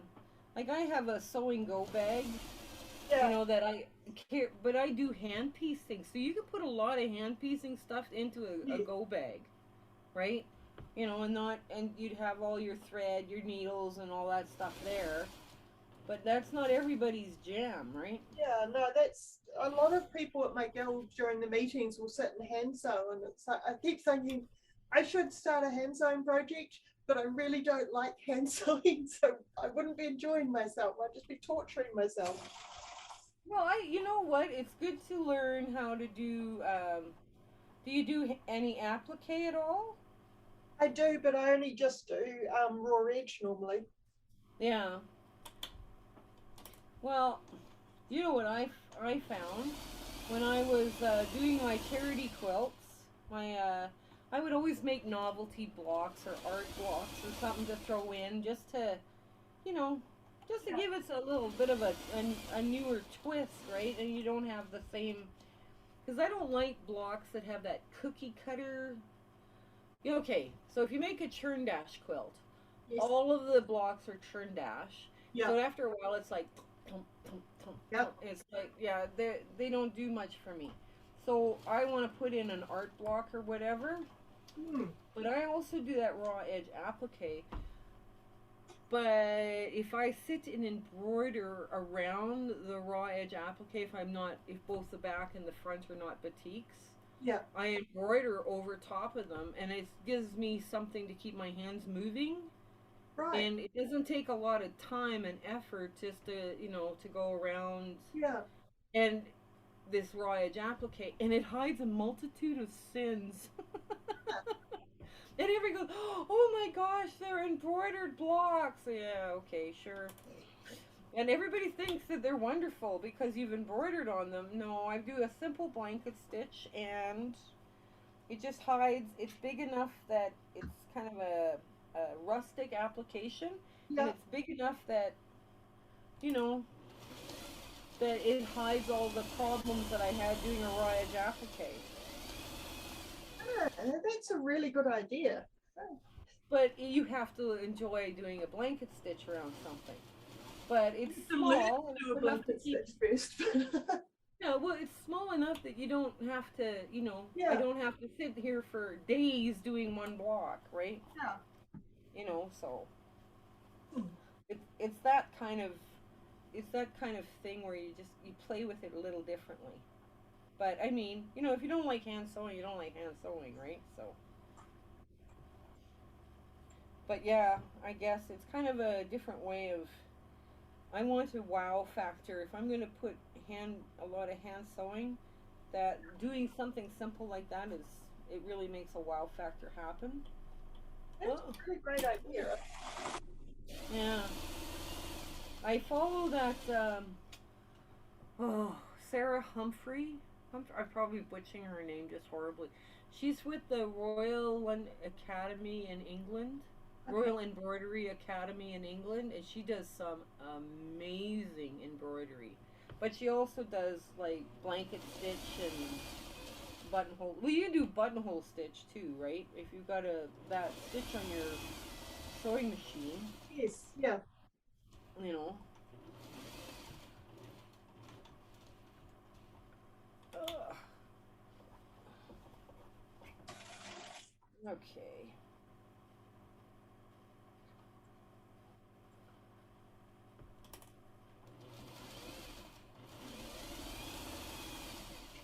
like I have a sewing go bag, Yeah, that I care, but I do hand piecing. So you can put a lot of hand piecing stuff into a yeah, go bag, right? And you'd have all your thread, your needles and all that stuff there. But that's not everybody's jam, right? yeah. No, that's a lot of people at my guild during the meetings will sit and hand sew, and it's like, I keep thinking I should start a hand sewing project, but I really don't like hand sewing, so I wouldn't be enjoying myself. I'd just be torturing myself. Well, you know what? It's good to learn how to do. Do you do any applique at all? I do, but I only just do raw edge normally. Yeah. Well, what I found when I was doing my charity quilts, my I would always make novelty blocks or art blocks or something to throw in you know, just to Yeah, give us a little bit of a newer twist, right? And you don't have the same because I don't like blocks that have that cookie cutter. Okay, so if you make a churn dash quilt, yes, all of the blocks are churn dash. yeah, So after a while, it's like, thump, thump, thump, thump. yep. It's like, yeah, they don't do much for me. So I want to put in an art block or whatever. Hmm. But I also do that raw edge applique. But if I sit and embroider around the raw edge applique, if both the back and the front are not batiks, Yeah, I embroider over top of them, and it gives me something to keep my hands moving. right. And it doesn't take a lot of time and effort just to go around. Yeah, And this rawhide applique, and it hides a multitude of sins. And everybody goes, "Oh my gosh, they're embroidered blocks." Yeah, okay, sure. And everybody thinks that they're wonderful because you've embroidered on them. No, I do a simple blanket stitch, and it just hides. It's big enough that it's kind of a rustic application, and Yeah. it's big enough that, you know, that it hides all the problems that I had doing a rawhide applique. That's a really good idea. But you have to enjoy doing a blanket stitch around something. But it's To learn to small and do a it's enough to blanket keep. stitch first. Yeah, well, it's small enough that you don't have to, I Yeah, don't have to sit here for days doing one block, right? yeah. So Hmm. it's that kind of it's that kind of thing where you play with it a little differently. But I mean, if you don't like hand sewing, you don't like hand sewing, right? So, but yeah, I guess it's kind of a different way of. I want a wow factor. If I'm going to put a lot of hand sewing, that doing something simple like that it really makes a wow factor happen. That's Oh, a really great idea. yeah. I follow that. Oh, Sarah Humphrey. I'm probably butchering her name just horribly. She's with the Royal Academy in England, Okay. Royal Embroidery Academy in England, and she does some amazing embroidery. But she also does like blanket stitch and buttonhole. Well, you do buttonhole stitch too, right? If you've got that stitch on your sewing machine, Yes, yeah. you know. Ugh. Okay.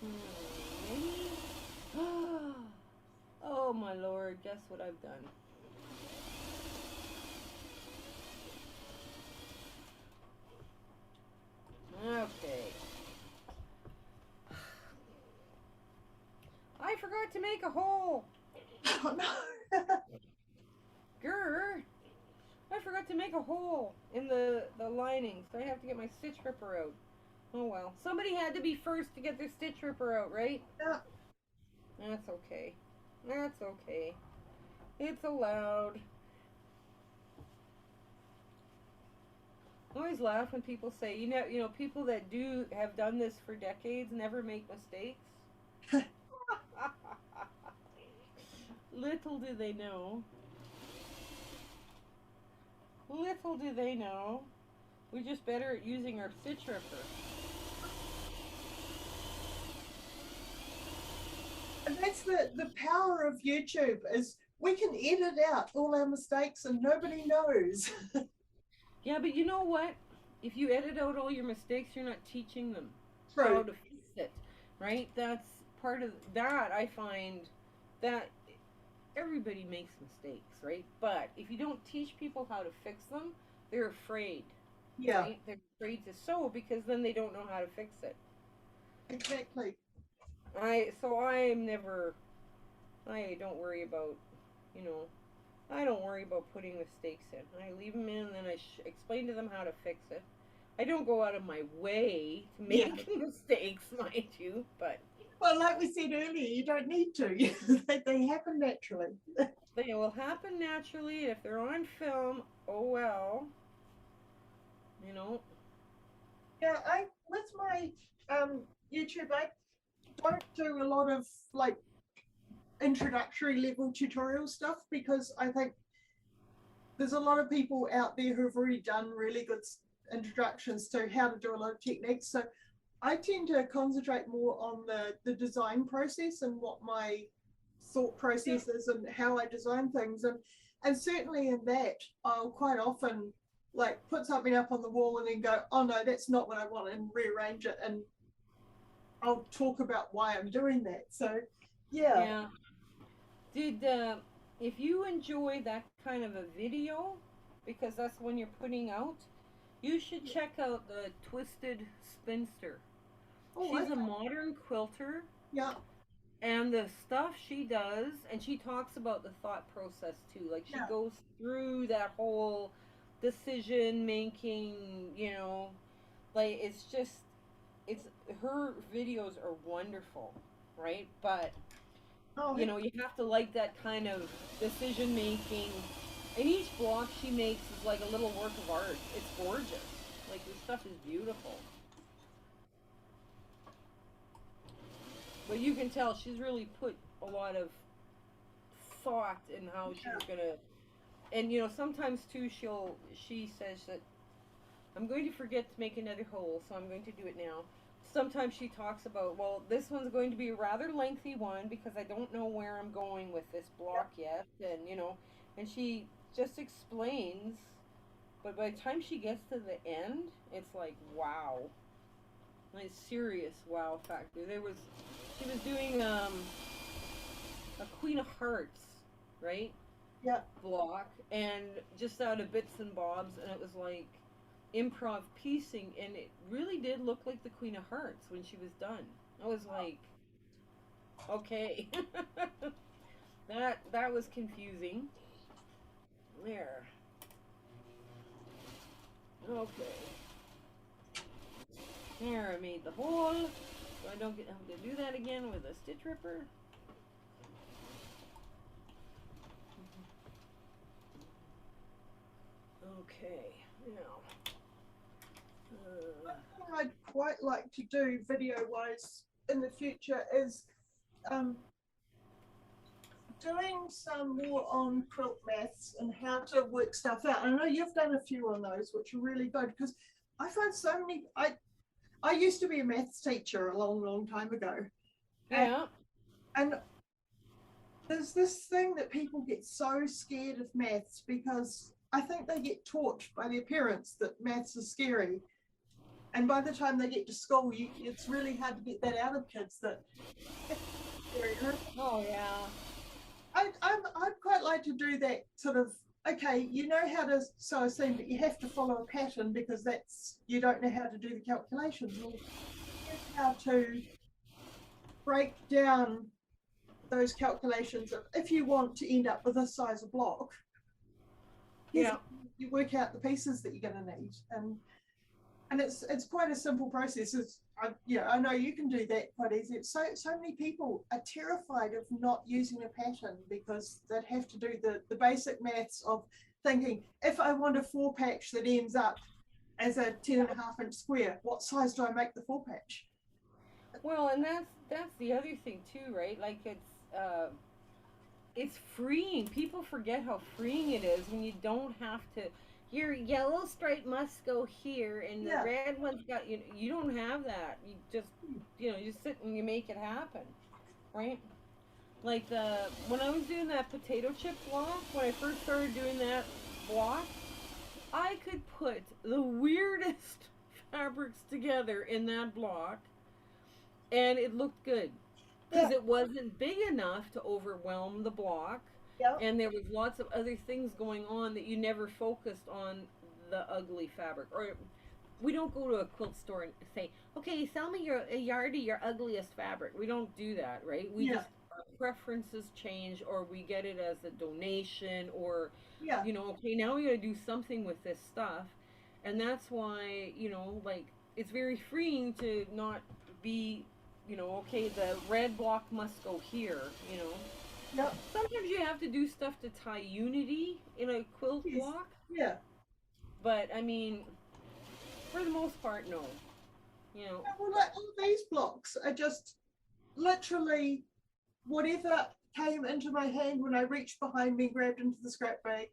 Maybe. Oh my lord! Guess what I've done? Okay. I forgot to make a hole. Oh, no. Grr. I forgot to make a hole in the lining, so I have to get my stitch ripper out. Oh well. Somebody had to be first to get their stitch ripper out, right? Yeah. That's okay. That's okay. It's allowed. I always laugh when people say, people that have done this for decades never make mistakes. Little do they know. Little do they know. We're just better at using our stitch ripper. And that's the power of YouTube is we can edit out all our mistakes and nobody knows. Yeah, but you know what? If you edit out all your mistakes, you're not teaching them True. how to fix it, right? That's part of that. I find that everybody makes mistakes, right? But if you don't teach people how to fix them, they're afraid, Yeah, right? They're afraid to sew because then they don't know how to fix it. exactly. I'm never. I don't worry about, you know, I don't worry about putting mistakes in. I leave them in, and then I explain to them how to fix it. I don't go out of my way to Yeah. make mistakes, mind you, but Well, like we said earlier, you don't need to. They happen naturally. they will happen naturally. If they're on film, oh well, you know. Yeah, I with my YouTube, I don't do a lot of like introductory level tutorial stuff because I think there's a lot of people out there who've already done really good introductions to how to do a lot of techniques. So I tend to concentrate more on the design process and what my thought Yep. process is and how I design things. And certainly in that, I'll quite often like put something up on the wall and then go, oh no, that's not what I want, and rearrange it. And I'll talk about why I'm doing that. So yeah. Yeah. Did if you enjoy that kind of a video, because that's when you're putting out, you should check out the Twisted Spinster. Oh, She's okay. a modern quilter, Yeah. and the stuff she does, and she talks about the thought process too. Like she Yeah. goes through that whole decision making, you know, like it's just it's her videos are wonderful, right? But Oh, you know, you have to like that kind of decision making. And each block she makes is like a little work of art. It's gorgeous. Like this stuff is beautiful. But you can tell she's really put a lot of thought in how yeah. she's gonna. And you know, sometimes too, she says that I'm going to forget to make another hole, so I'm going to do it now. Sometimes she talks about, well, this one's going to be a rather lengthy one because I don't know where I'm going with this block yet, and you know, and she just explains. But by the time she gets to the end, it's like wow, like serious wow factor. She was doing a Queen of Hearts, right? Yeah. Block, and just out of bits and bobs, and it was like improv piecing, and it really did look like the Queen of Hearts when she was done. I was like, okay, that was confusing. There, okay, there. I made the hole, so I don't have to do that again with a stitch ripper. Okay, now. What I'd quite like to do video-wise in the future is um, doing some more on quilt maths and how to work stuff out. I know you've done a few on those, which are really good because I find so many. I used to be a maths teacher a long, long time ago, and, Yeah, and there's this thing that people get so scared of maths because I think they get taught by their parents that maths is scary. And by the time they get to school, it's really hard to get that out of kids that oh yeah. I'd quite like to do that sort of, okay, you know how to sew a seam, but you have to follow a pattern because you don't know how to do the calculations. Well, here's how to break down those calculations if you want to end up with this size of block. Here's Yeah. you work out the pieces that you're going to need, and it's quite a simple process. I know you can do that quite easy. So many people are terrified of not using a pattern because they'd have to do the basic maths of thinking, if I want a 4-patch that ends up as a 10.5-inch square, what size do I make the 4-patch? Well, and that's the other thing too, right? Like it's freeing. People forget how freeing it is when you don't have to. Your yellow stripe must go here, and the Yeah. red one's got you. You don't have that. You just you sit and you make it happen, right? Like when I was doing that potato chip block, when I first started doing that block, I could put the weirdest fabrics together in that block, and it looked good because Yeah. it wasn't big enough to overwhelm the block, Yeah. and there was lots of other things going on that you never focused on the ugly fabric. Or we don't go to a quilt store and say, okay, sell me a yard of your ugliest fabric. We don't do that, right? We Yeah. just our preferences change, or we get it as a donation, or Yeah. okay, now we got to do something with this stuff. And that's why, like, it's very freeing to not be, okay, the red block must go here. Yep. Sometimes you have to do stuff to tie unity in a quilt Yes. block, Yeah. but I mean, for the most part, no. You know, Well, like all these blocks are just literally whatever came into my hand when I reached behind me and grabbed into the scrap bag.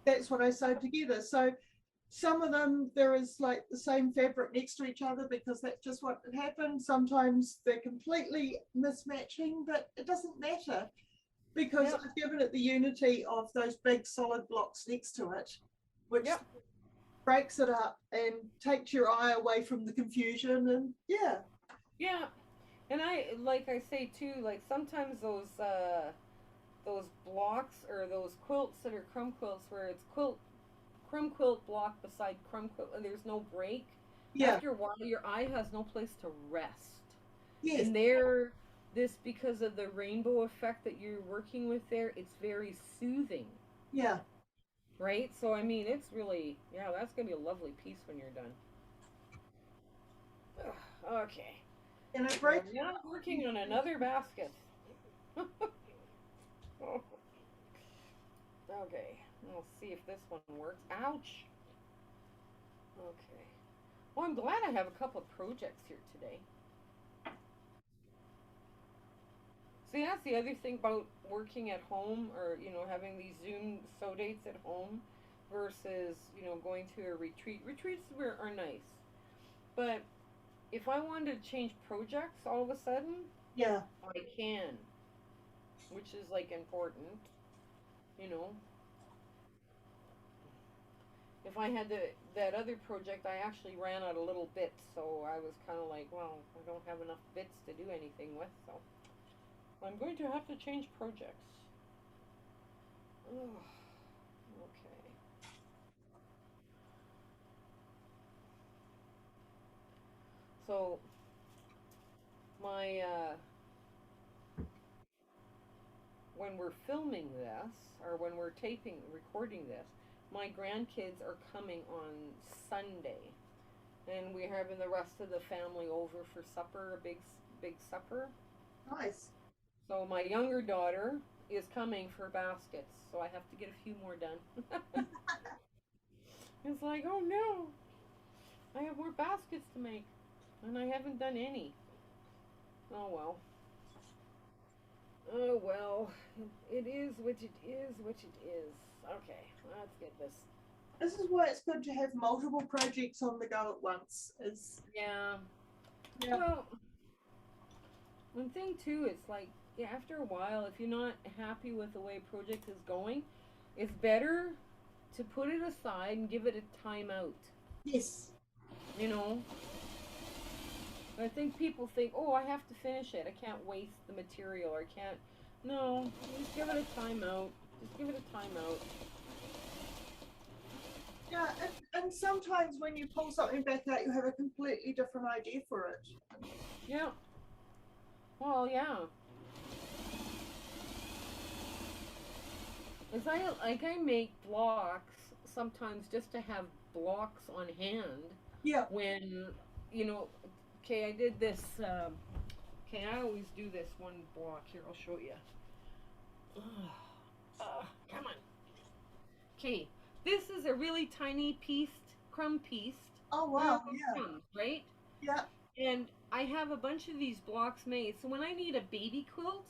That's what I sewed together. So some of them there is like the same fabric next to each other because that's just what happened. Sometimes they're completely mismatching, but it doesn't matter because Yep. I've given it the unity of those big solid blocks next to it, which Yep. breaks it up and takes your eye away from the confusion. And yeah. Yeah. And like I say too, like sometimes those blocks or those quilts that are crumb quilts where it's crumb quilt block beside crumb quilt and there's no break. Yeah. After a while, your eye has no place to rest. Yes. And there, this, because of the rainbow effect that you're working with there, it's very soothing. Yeah. Right? So, I mean, it's really, yeah, that's going to be a lovely piece when you're done. Ugh, okay. And I So break. I'm now working on another basket. Okay, we'll see if this one works. Ouch! Okay. Well, I'm glad I have a couple of projects here today. See, that's the other thing about working at home, or, you know, having these Zoom so dates at home versus, you know, going to a retreat. Retreats are nice. But if I wanted to change projects all of a sudden, Yeah. I can, which is like important, you know. If I had that other project, I actually ran out of little bits, so I was kind of like, well, I don't have enough bits to do anything with, so I'm going to have to change projects. Ugh. Okay. So my when we're filming this, or when we're recording this, my grandkids are coming on Sunday, and we're having the rest of the family over for supper, a big supper. Nice. So my younger daughter is coming for baskets, so I have to get a few more done. It's like, oh no, I have more baskets to make, and I haven't done any. Oh well. Oh well. It is what it is, what it is. Okay, let's get this. This is why it's good to have multiple projects on the go at once. Is Yeah. yeah. Well, one thing too, it's like, yeah, after a while, if you're not happy with the way a project is going, it's better to put it aside and give it a timeout. Yes. You know, I think people think, oh, I have to finish it. I can't waste the material, or I can't. No, just give it a timeout. Just give it a timeout. Yeah, and sometimes when you pull something back out, you have a completely different idea for it. Yeah. Well, yeah. As I make blocks sometimes just to have blocks on hand Yeah. when, you know, okay, I did this. Okay, I always do this one block here. I'll show you. Come on. Okay, this is a really tiny crumb pieced Oh wow. Yeah. crumb, right? Yeah. And I have a bunch of these blocks made. So when I need a baby quilt,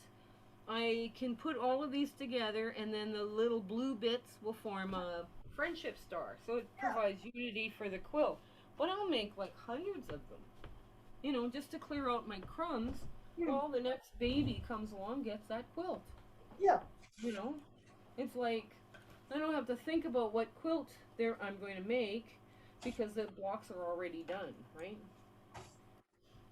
I can put all of these together, and then the little blue bits will form a friendship star. So it Yeah. provides unity for the quilt. But I'll make like hundreds of them, you know, just to clear out my crumbs. Well, the next baby comes along, gets that quilt. Yeah. You know, it's like I don't have to think about what quilt there I'm going to make because the blocks are already done, right?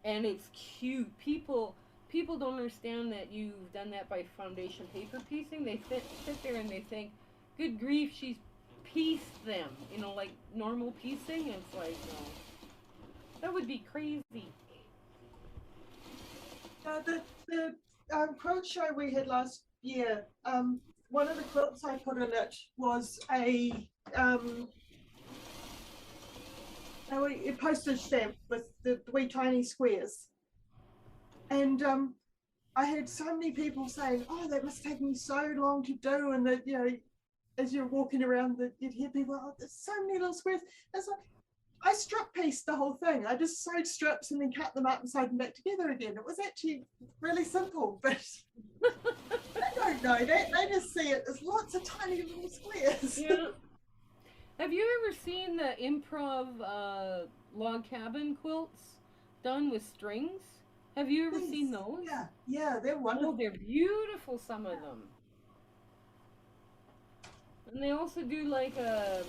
And it's cute. People don't understand that you've done that by foundation paper piecing. They sit there and they think, "Good grief, she's pieced them." You know, like normal piecing. It's like, no, that would be crazy. The quilt show we had last year, one of the quilts I put in it was a postage stamp with the wee tiny squares. And I had so many people saying, "Oh, that must take me so long to do," and that, you know, as you're walking around, you'd hear people, "Oh, there's so many little squares." It's like, I strip pieced the whole thing. I just sewed strips and then cut them up and sewed them back together again. It was actually really simple, but they don't know that. They just see it as lots of tiny little squares. Yeah. Have you ever seen the improv log cabin quilts done with strings? Have you ever seen those? Yeah, yeah, they're wonderful. Oh, they're beautiful, some of them. And they also do like a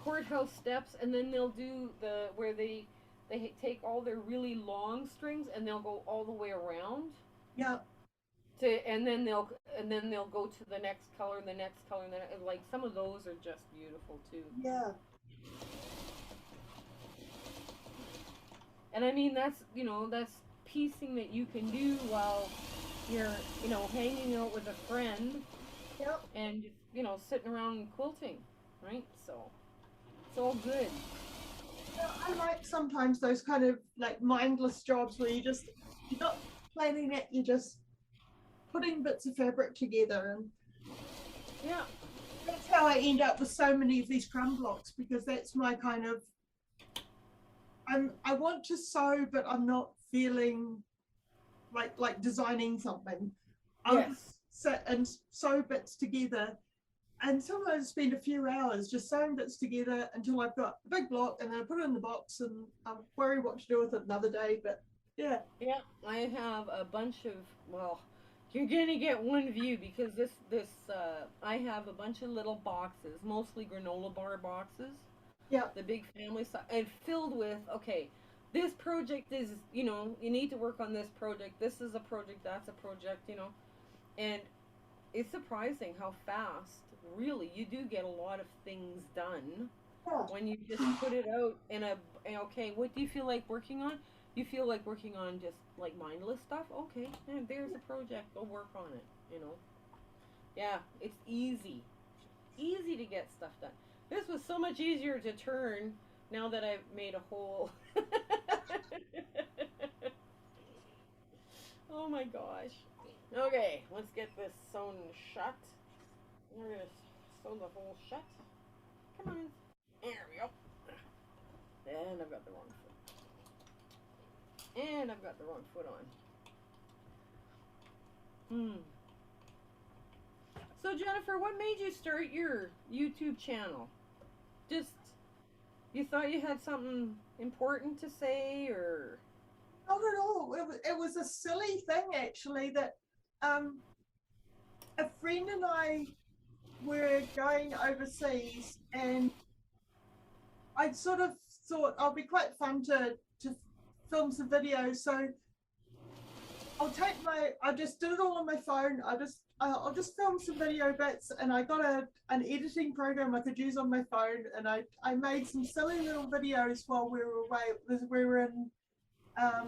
courthouse steps, and then they'll do the where they take all their really long strings and they'll go all the way around. Yeah. And then they'll go to the next color, and the next color, and then like some of those are just beautiful too. Yeah. And I mean, that's, that's piecing that you can do while you're, hanging out with a friend Yep. and, sitting around quilting, right? So, it's all good. Yeah, I like sometimes those kind of like mindless jobs where you're not planning it, you're just putting bits of fabric together, and Yeah. that's how I end up with so many of these crumb blocks, because that's my kind of I want to sew, but I'm not feeling like designing something. I'll Yes. just sit and sew bits together, and sometimes spend a few hours just sewing bits together until I've got a big block, and then I put it in the box and I'll worry what to do with it another day. But yeah. Yeah, I have a bunch of, well, you're gonna get one view because I have a bunch of little boxes, mostly granola bar boxes, Yeah. the big family size, and filled with, okay, this project is, you need to work on this project. This is a project, that's a project, and it's surprising how fast, really, you do get a lot of things done Yeah. when you just put it out okay, what do you feel like working on? You feel like working on just like mindless stuff? Okay, and there's a project, go work on it. Yeah, it's easy to get stuff done. This was so much easier to turn now that I've made a hole. Oh my gosh. Okay, let's get this sewn shut. We're gonna sew the hole shut. Come on. There we go. And I've got the wrong foot. And I've got the wrong foot on. So Jennifer, what made you start your YouTube channel? Just, you thought you had something important to say, or? Not at all. It was a silly thing, actually, that a friend and I were going overseas, and I sort of thought I'll be quite fun to film some videos. So I just did it all on my phone. I'll just film some video bits, and I got an editing program I could use on my phone, and I made some silly little videos while we were away. We were in, I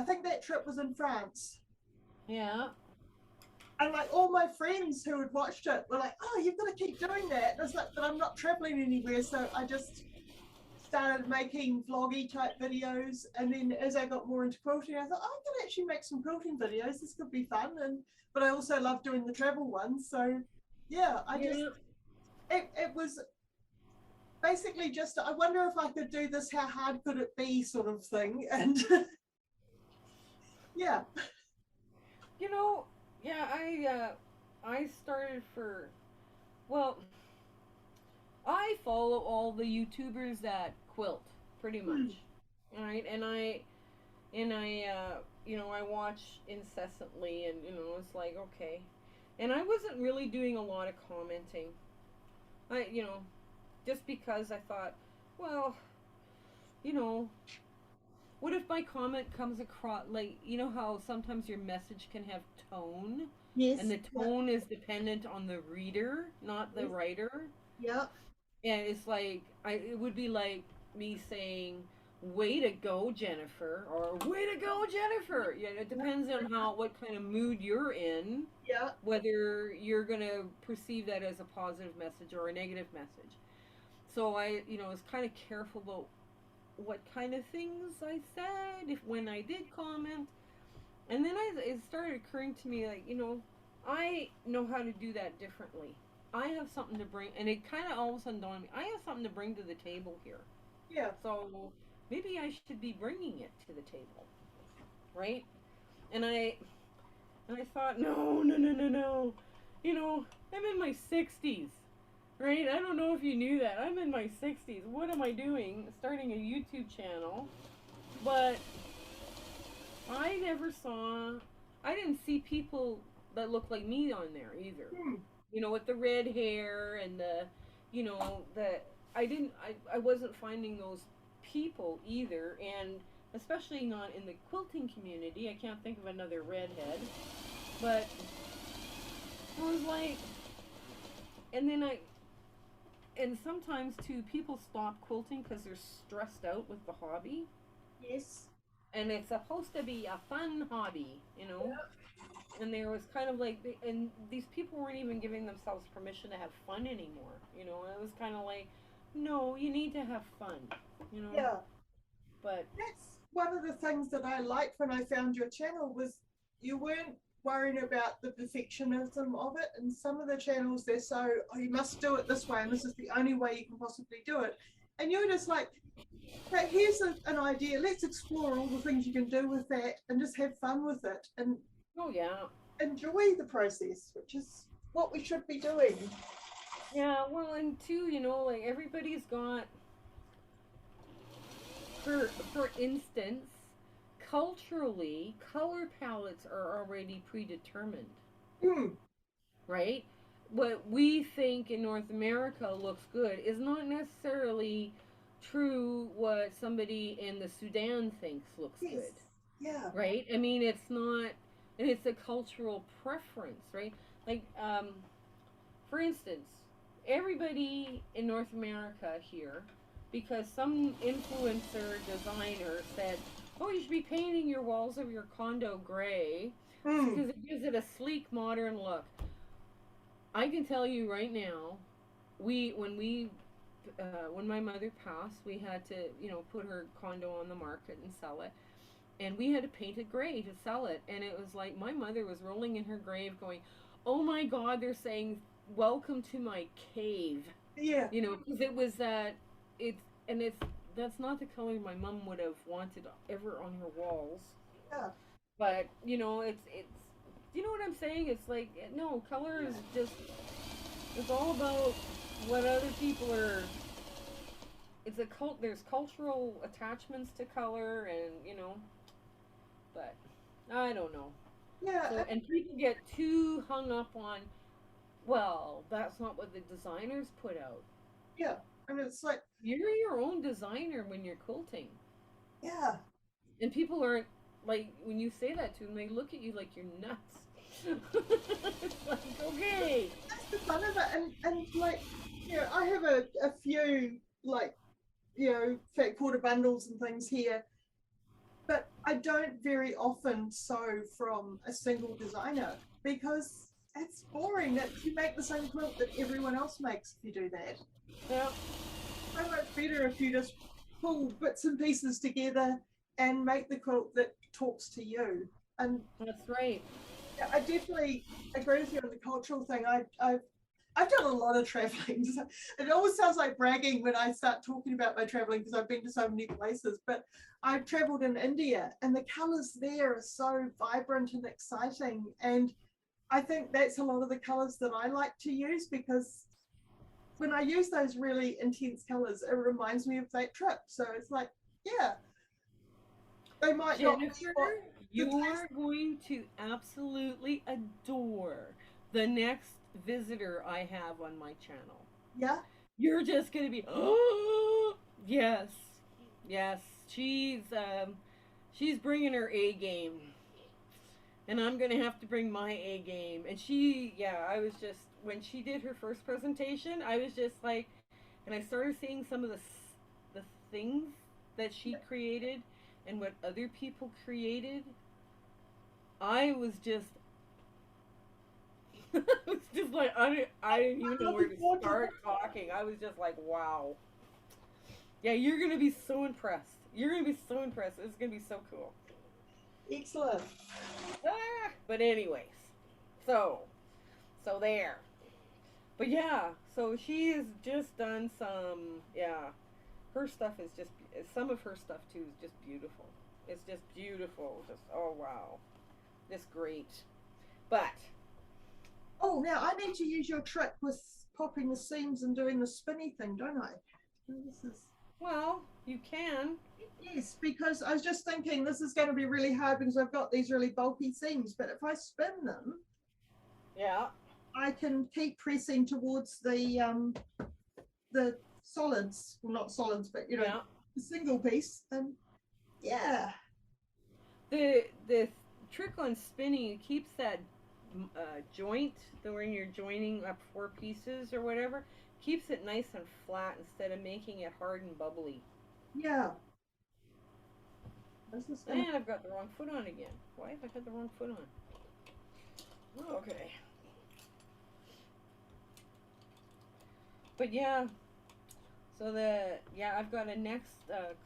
think that trip was in France. Yeah. And like all my friends who had watched it were like, "Oh, you've got to keep doing that." And it's like, but I'm not traveling anywhere, so I just started making vloggy type videos. And then as I got more into quilting, I thought, oh, I can actually make some quilting videos. This could be fun. But I also love doing the travel ones. So yeah, it was basically just, I wonder if I could do this, how hard could it be, sort of thing. And yeah. Yeah, I started well, I follow all the YouTubers that quilt, pretty much. Right? I watch incessantly, and, it's like, okay. And I wasn't really doing a lot of commenting. Just because I thought, well, you know, what if my comment comes across, like, how sometimes your message can have tone? Yes. And the tone is dependent on the reader, not the writer. Yeah. And it's like, it would be like me saying, way to go, Jennifer, or way to go, Jennifer. Yeah, it depends on what kind of mood you're in. Yeah. Whether you're going to perceive that as a positive message or a negative message. So I, was kind of careful about what kind of things I said when I did comment. And then it started occurring to me, like, I know how to do that differently. I have something to bring, and it kind of all of a sudden dawned on me, I have something to bring to the table here. Yeah. So maybe I should be bringing it to the table, right? And I thought, no. I'm in my 60s, right? I don't know if you knew that. I'm in my 60s. What am I doing? Starting a YouTube channel. But I didn't see people that look like me on there either. With the red hair and I wasn't finding those people either, and especially not in the quilting community. I can't think of another redhead, but I was like, and then and sometimes too, people stop quilting because they're stressed out with the hobby, Yes. and it's supposed to be a fun hobby, you know. And there was kind of like, and these people weren't even giving themselves permission to have fun anymore, you know. It was kind of like, no, you need to have fun, you know. Yeah. But That's one of the things that I liked when I found your channel was you weren't worrying about the perfectionism of it. And some of the channels, they're so, oh, you must do it this way, and this is the only way you can possibly do it. And you're just like, hey, here's an idea. Let's explore all the things you can do with that and just have fun with it and oh yeah, enjoy the process, which is what we should be doing. yeah. Well, and two, you know, like everybody's got, for instance, culturally, color palettes are already predetermined, Hmm. right? What we think in North America looks good is not necessarily true what somebody in the Sudan thinks looks Yes. good, Yeah. right? I mean, it's not, and it's a cultural preference, right? Like, for instance, everybody in North America here, because some influencer designer said, "Oh, you should be painting your walls of your condo gray Hmm. because it gives it a sleek, modern look." I can tell you right now, when my mother passed, we had to, you know, put her condo on the market and sell it, and we had to paint it gray to sell it, and it was like my mother was rolling in her grave, going, "Oh my God, they're saying welcome to my cave," Yeah. you know, because it was that it's and it's that's not the color my mom would have wanted ever on her walls, Yeah. but you know, it's you know what I'm saying? It's like no, color is just it's all about what other people are. It's a cult. There's cultural attachments to color, and you know, but I don't know. Yeah. So and people get too hung up on. Well, that's not what the designers put out. Yeah. And it's like, You're your own designer when you're quilting, yeah. and people aren't like when you say that to them, they look at you like you're nuts. It's like okay, That's the fun of it. And like, I have a few like, fat quarter bundles and things here, but I don't very often sew from a single designer because it's boring that you make the same quilt that everyone else makes if you do that. yeah, So much better if you just pull bits and pieces together and make the quilt that talks to you. And that's right. yeah, I definitely agree with you on the cultural thing. I've done a lot of traveling. It always sounds like bragging when I start talking about my traveling because I've been to so many places. But I've traveled in India, and the colors there are so vibrant and exciting. And I think that's a lot of the colors that I like to use because when I use those really intense colors, it reminds me of that trip. So it's like, yeah, they might not be Jennifer, what the taste. you're going to absolutely adore the next visitor I have on my channel. Yeah. You're just going to be, oh, yes, yes. She's bringing her A game, and I'm going to have to bring my A game. And yeah, I was just when she did her first presentation, I was just like, and I started seeing some of the things that she created and what other people created. I was just I was just like I didn't even know where to start talking. I was just like, wow. Yeah, you're gonna be so impressed. You're gonna be so impressed. It's gonna be so cool. Excellent. But anyways, so there. But yeah, so she has just done some. Yeah, her stuff is just some of her stuff too is just beautiful. It's just beautiful. Just oh wow, just great. But Oh, now I need to use your trick with popping the seams and doing the spinny thing, don't I? This is well, you can. yes, because I was just thinking this is going to be really hard because I've got these really bulky seams, but if I spin them, Yeah. I can keep pressing towards the solids, well not solids, but Yeah. the single piece, and yeah. The trick on spinning keeps that joint, the when you're joining up four pieces or whatever, keeps it nice and flat instead of making it hard and bubbly. Yeah. This is gonna... And I've got the wrong foot on again. Why have I got the wrong foot on? Okay. But yeah, so I've got a next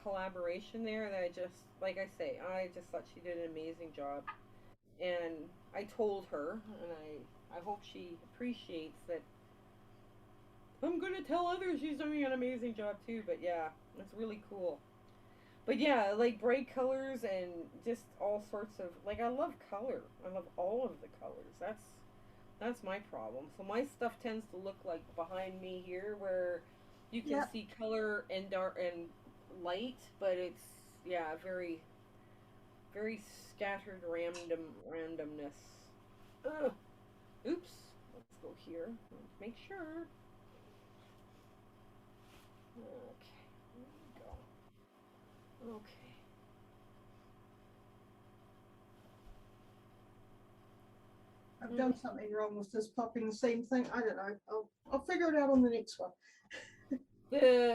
collaboration there that I just, like I say, I just thought she did an amazing job. And I told her, and I hope she appreciates that I'm going to tell others she's doing an amazing job too. But yeah, it's really cool. But yeah, like bright colors and just all sorts of, like, I love color. I love all of the colors. That's my problem. So my stuff tends to look like behind me here, where you can see color and dark and light, but it's, yeah, very, very scattered randomness. Ugh. Oops. Let's go here. Let's make sure. Okay. There we go. Okay. I've done something wrong with this popping the same thing. I don't know. I'll figure it out on the next one.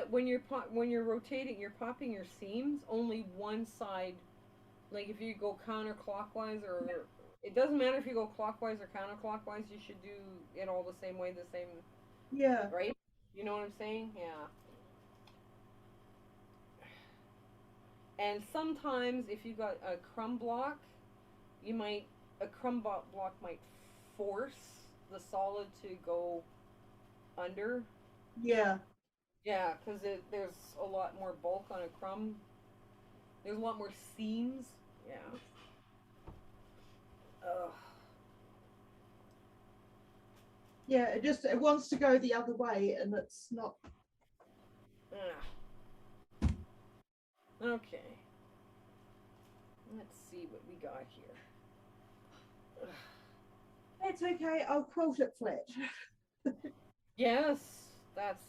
When you're rotating, you're popping your seams. Only one side, like if you go counterclockwise, or it doesn't matter if you go clockwise or counterclockwise. You should do it all the same way, the same. Yeah. Right. You know what I'm saying? Yeah. And sometimes if you got a crumb block, a crumb block might force the solid to go under. Yeah. Yeah, because there's a lot more bulk on a crumb. There's a lot more seams. Yeah. Ugh. Yeah, it wants to go the other way, and it's not. Okay. Let's see what we got here. That's okay. I'll quilt it flat. Yes, that's.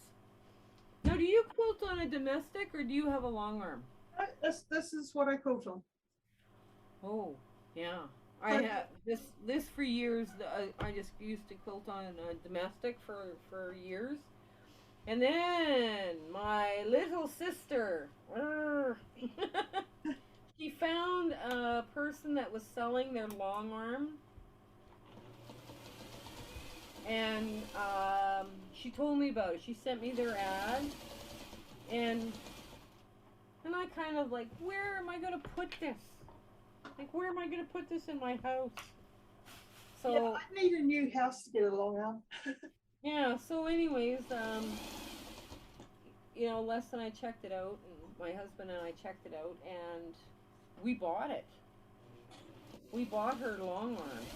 Now, do you quilt on a domestic or do you have a long arm? This is what I quilt on. Oh, yeah. I have this for years. I just used to quilt on a domestic for years, and then my little sister, she found a person that was selling their long arm, and she told me about it. She sent me their ad, and I kind of like, where am I gonna put this? Like, where am I going to put this in my house? So yeah, I need a new house to get a long arm. Yeah, so anyways, you know, Les and I checked it out, and my husband and I checked it out, and we bought it. We bought her long arm.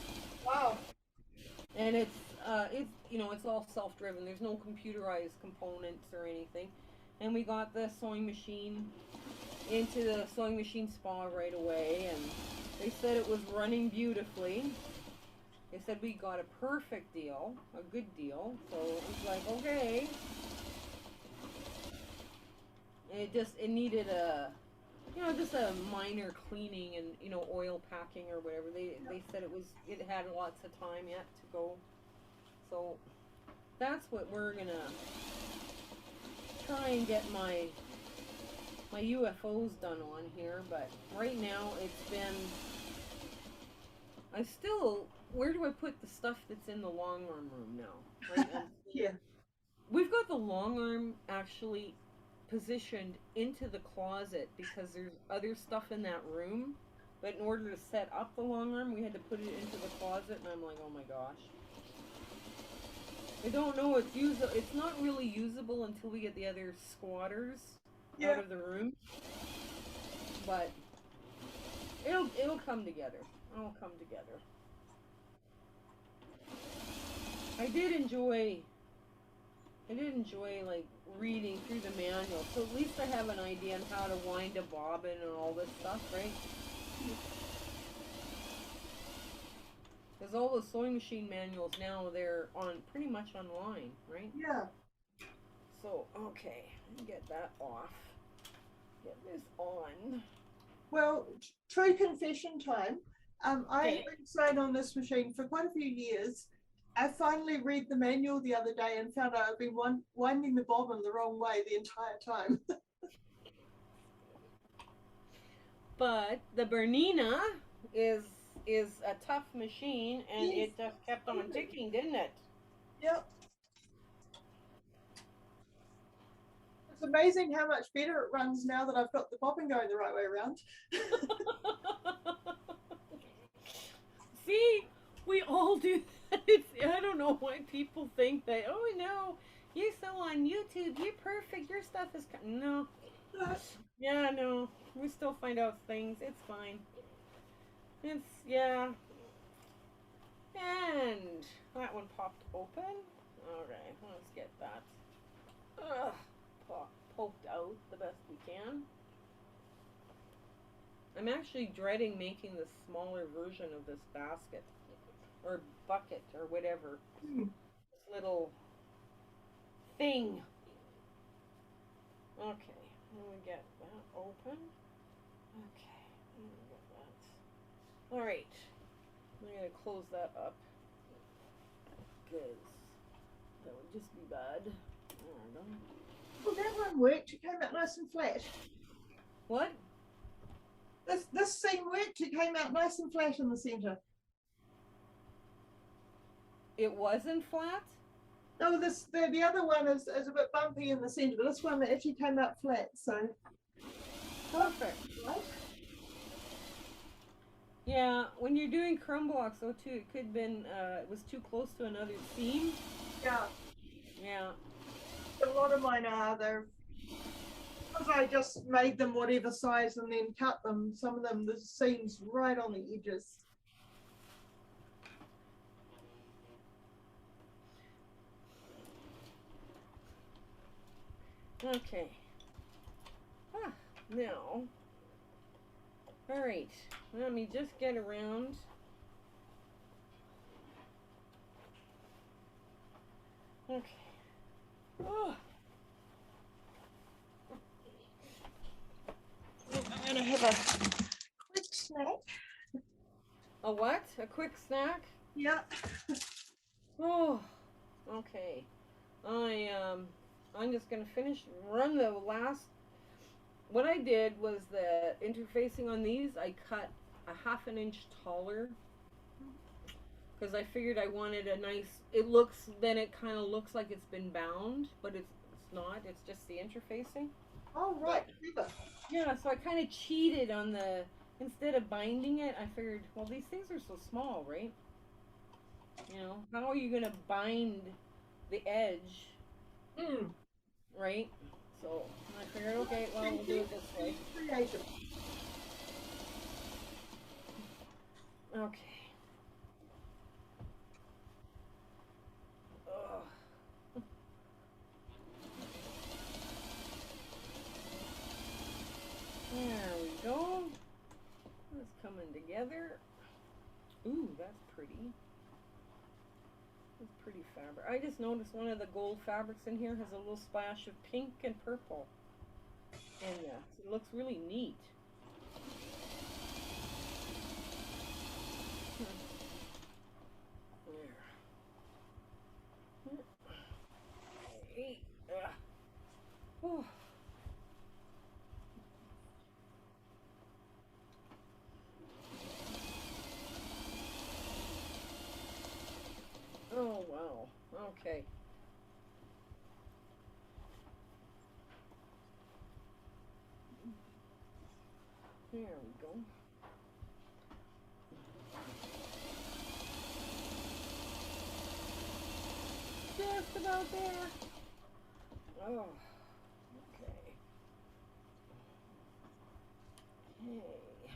Wow. And it's you know, it's all self-driven. There's no computerized components or anything. And we got the sewing machine into the sewing machine spa right away, and they said it was running beautifully. They said we got a perfect deal, a good deal. So it was like, okay. And it needed a, you know, just a minor cleaning and, you know, oil packing or whatever. They said it had lots of time yet to go. So that's what we're gonna try and get my UFOs done on here. But right now it's been, where do I put the stuff that's in the long arm room now? Right? Yeah. We've got the long arm actually positioned into the closet because there's other stuff in that room. But in order to set up the long arm, we had to put it into the closet, and I'm like, oh my gosh. I don't know. It's not really usable until we get the other squatters out of the room. But it'll come together. It'll come together. I did enjoy like reading through the manual, so at least I have an idea on how to wind a bobbin and all this stuff, right? Because all the sewing machine manuals now, they're pretty much online, right? Yeah. So, okay, get that off. Get this on. Well, true confession time. I have been sewing on this machine for quite a few years, I finally read the manual the other day and found out I've been winding the bobbin the wrong way the entire time. But the Bernina is a tough machine, and Yes. it just kept on ticking, didn't it? Yep. It's amazing how much better it runs now that I've got the bobbin going the right way around. See, we all do that. I don't know why people think that, oh no, you're so on YouTube, you're perfect, your stuff is... No. Yeah, no. We still find out things. It's fine. It's, yeah. And that one popped open. Alright, let's get that poked out the best we can. I'm actually dreading making the smaller version of this basket. Or bucket, or whatever. This little thing. Okay, let me get that open. Okay, let me get that. Alright, I'm going to close that up, because that would just be bad. Well, that one worked. It came out nice and flat. What? This seam worked. It came out nice and flat in the centre. It wasn't flat? No, the other one is a bit bumpy in the centre, but this one actually came out flat, so perfect. Right? Yeah, when you're doing crumb blocks though too, it could have been it was too close to another seam. Yeah. Yeah. A lot of mine are, they're because I just made them whatever size and then cut them. Some of them the seams right on the edges. Okay. Ah, now. Alright, let me just get around. Okay. Oh. I'm going to have a quick snack. A what? A quick snack? Yeah. Oh, okay. I'm just gonna run the last. What I did was the interfacing on these. I cut a ½ inch taller because I figured I wanted a nice. It looks then it kind of looks like it's been bound, but it's not. It's just the interfacing. Oh right. Yeah, so I kind of cheated on the. Instead of binding it, I figured, well, these things are so small, right? You know, how are you gonna bind the edge? Right? So I figured, okay, well, we'll do it this way. Okay. Ugh. There we go. It's coming together. Ooh, that's pretty. That's pretty fabric. I just noticed one of the gold fabrics in here has a little splash of pink and purple in there. It looks really neat. There. Okay. Oh. Oh, wow. Okay. There we go. Just about there. Oh, okay. Okay.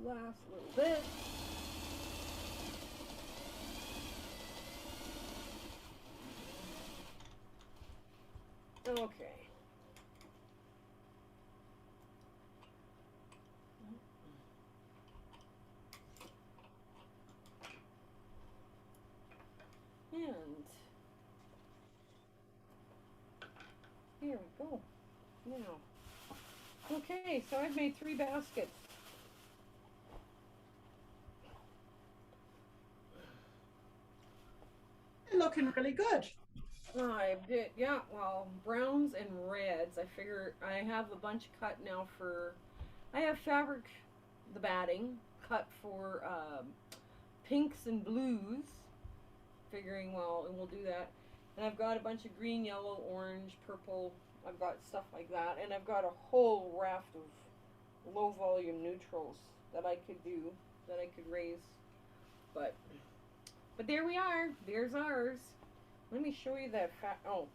Last little bit. Okay. And here we go. Now, okay, so I've made 3 baskets. looking really good. I did, yeah. Well, browns and reds. I figure I have a bunch cut now for. I have fabric, the batting cut for pinks and blues. Figuring, well, and we'll do that. And I've got a bunch of green, yellow, orange, purple. I've got stuff like that, and I've got a whole raft of low volume neutrals that I could do, that I could raise. But there we are. There's ours. Let me show you that oh,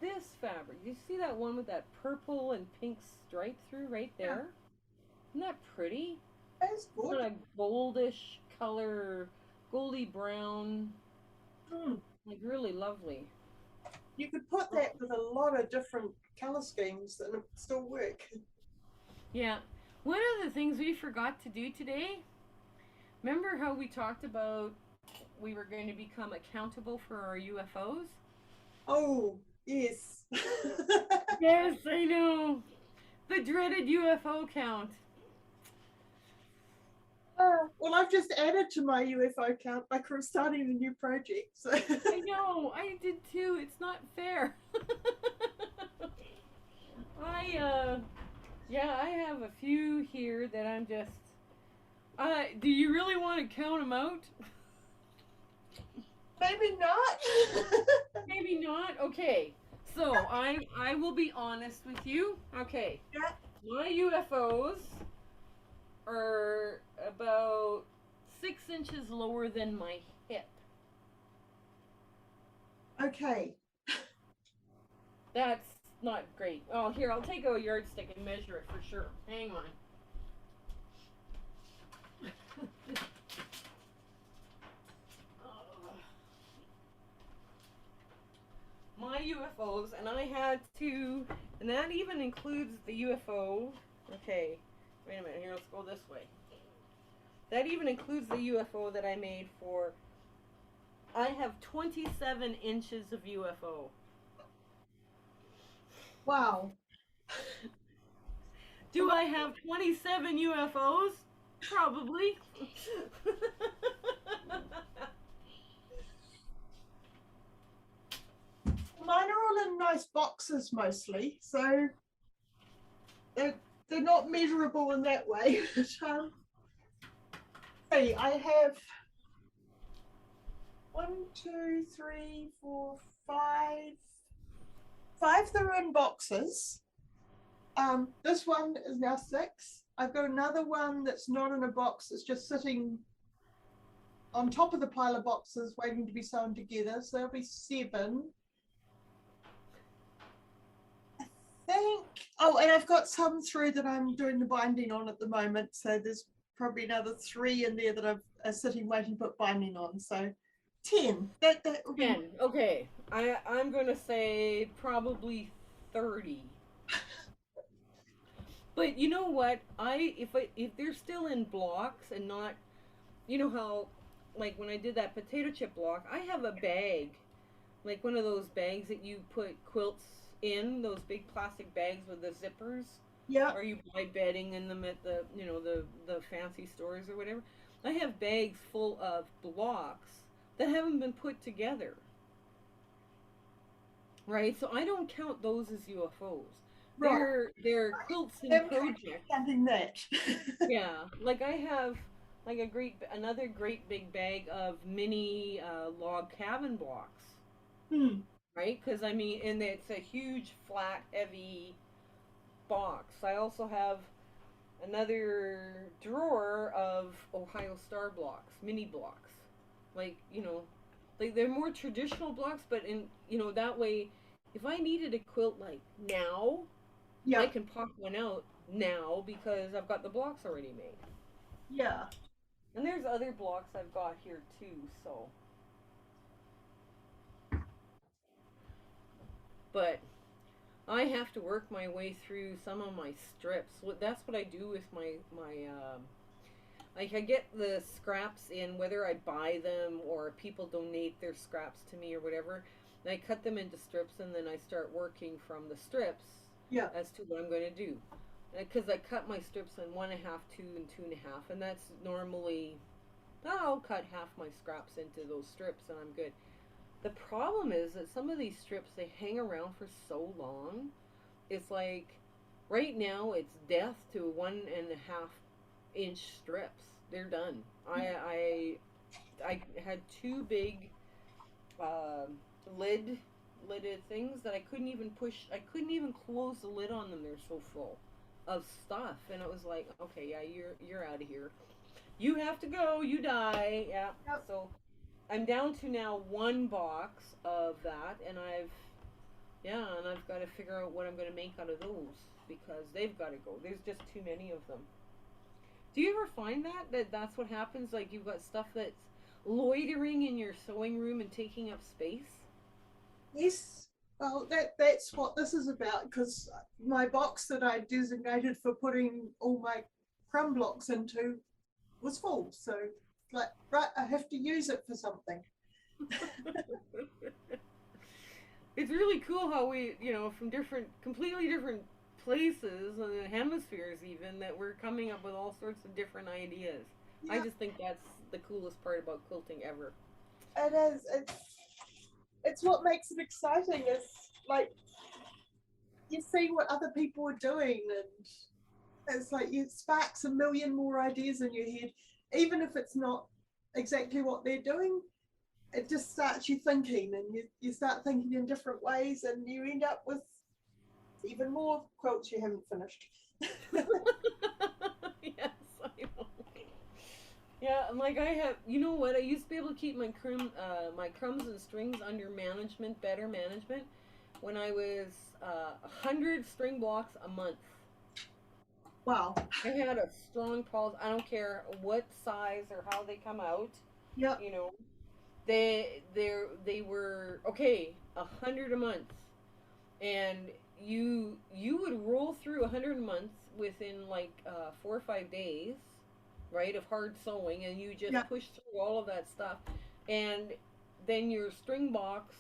this fabric. You see that one with that purple and pink stripe through right there? Isn't that pretty? That's good. It's a goldish color, goldy brown. Like really lovely. You could put that with a lot of different color schemes and it would still work. Yeah. One of the things we forgot to do today, remember how we talked about we were going to become accountable for our UFOs? Oh, yes. Yes, I know. The dreaded UFO count. Well, I've just added to my UFO count by starting a new project. So. I know, I did too. It's not fair. I have a few here that I'm just. Do you really want to count them out? Maybe not. Maybe not. Okay. So I will be honest with you. Okay. Yeah. My UFOs are about 6 inches lower than my hip. Okay. That's not great. Oh, here, I'll take a yardstick and measure it for sure. Hang on. My UFOs, and I had to, and that even includes the UFO. Okay, wait a minute, here, let's go this way. That even includes the UFO that I made for, I have 27 inches of UFO. Wow. Do I have 27 UFOs? Probably. Mine are all in nice boxes mostly, so they're not measurable in that way. Hey, I have 1, 2, 3, 4, 5 that are in boxes. This one is now 6. I've got another one that's not in a box. It's just sitting on top of the pile of boxes waiting to be sewn together. So there'll be 7. And I've got some through that I'm doing the binding on at the moment. So there's probably another 3 in there that are sitting waiting to put binding on. So 10. That will be 10. Okay. I'm going to say probably 30. But you know what? If they're still in blocks and not, you know how, like when I did that potato chip block, I have a bag, like one of those bags that you put quilts in, those big plastic bags with the zippers. Yeah. Or you buy bedding in them at the, you know, the fancy stores or whatever. I have bags full of blocks that haven't been put together. Right? So I don't count those as UFOs. Right. They're quilts in project. Counting that. Yeah, like I have like another great big bag of mini log cabin blocks. Right? Because I mean, and it's a huge, flat, heavy box. I also have another drawer of Ohio Star blocks, mini blocks. Like, you know, like they're more traditional blocks, but in, you know, that way, if I needed a quilt like now, yeah, I can pop one out now because I've got the blocks already made. Yeah. And there's other blocks I've got here too, so. But I have to work my way through some of my strips. That's what I do with my like I get the scraps in, whether I buy them or people donate their scraps to me or whatever. And I cut them into strips and then I start working from the strips. Yeah. As to what I'm going to do. Because I cut my strips in 1.5, 2, and 2.5, and that's normally, I'll cut half my scraps into those strips and I'm good. The problem is that some of these strips, they hang around for so long. It's like right now it's death to 1.5 inch strips. They're done. I had two big uh, lid lidded things that I couldn't even push. I couldn't even close the lid on them. They're so full of stuff, and it was like, okay, yeah, you're out of here. You have to go. You die. Yeah. Yep. So I'm down to now one box of that, and I've got to figure out what I'm going to make out of those because they've got to go. There's just too many of them. Do you ever find that that's what happens? Like you've got stuff that's loitering in your sewing room and taking up space. Yes. Well, that's what this is about, because my box that I designated for putting all my crumb blocks into was full. So, like, right, I have to use it for something. It's really cool how we, from completely different places and hemispheres, even that we're coming up with all sorts of different ideas. I Yeah, just think that's the coolest part about quilting ever. it is. It's what makes it exciting. Is like you see what other people are doing, and it's like it sparks a million more ideas in your head, even if it's not exactly what they're doing. It just starts you thinking, and you start thinking in different ways, and you end up with even more quilts you haven't finished. Yes, I know. Yeah, and like I have, you know what? I used to be able to keep my crumbs and strings under management, better management, when I was 100 string blocks a month. Wow. I had a strong pulse. I don't care what size or how they come out. Yep. You know, they were okay, 100 a month, and you would roll through 100 a month within like 4 or 5 days, right, of hard sewing, and you just Yep. push through all of that stuff, and then your string box,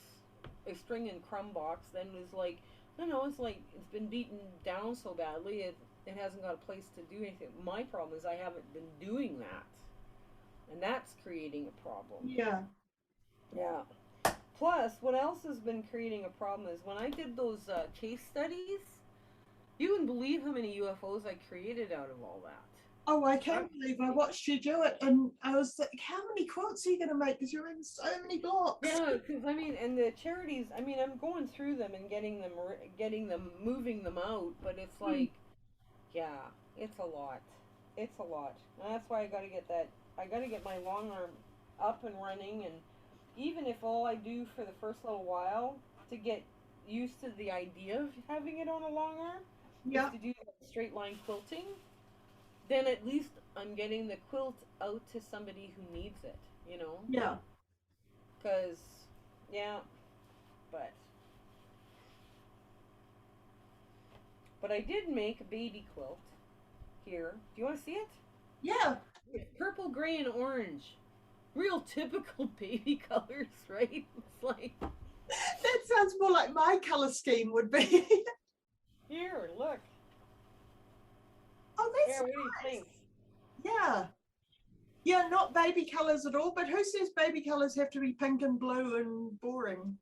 a string and crumb box, then was like, I don't know, it's like it's been beaten down so badly it hasn't got a place to do anything. My problem is I haven't been doing that, and that's creating a problem. Yeah. Yeah. Plus, what else has been creating a problem is when I did those case studies, you wouldn't believe how many UFOs I created out of all that. Oh, I can't believe I watched you do it, and I was like, "How many quilts are you going to make? Because you're in so many blocks." Yeah, because I mean, and the charities, I mean, I'm going through them and getting them, moving them out, but it's Mm. like, yeah, it's a lot. It's a lot. And that's why I got to get that, I got to get my long arm up and running, and even if all I do for the first little while to get used to the idea of having it on a long arm is Yeah. to do straight line quilting, then at least I'm getting the quilt out to somebody who needs it, you know? Yeah. Because, yeah, but I did make a baby quilt here. Do you want to see it? Yeah. It's purple, gray, and orange. Real typical baby colors, right? It's like, That sounds more like my color scheme would be. here, look. Oh, Yeah, that's what do you nice. think? Yeah. Yeah, not baby colors at all. But who says baby colors have to be pink and blue and boring?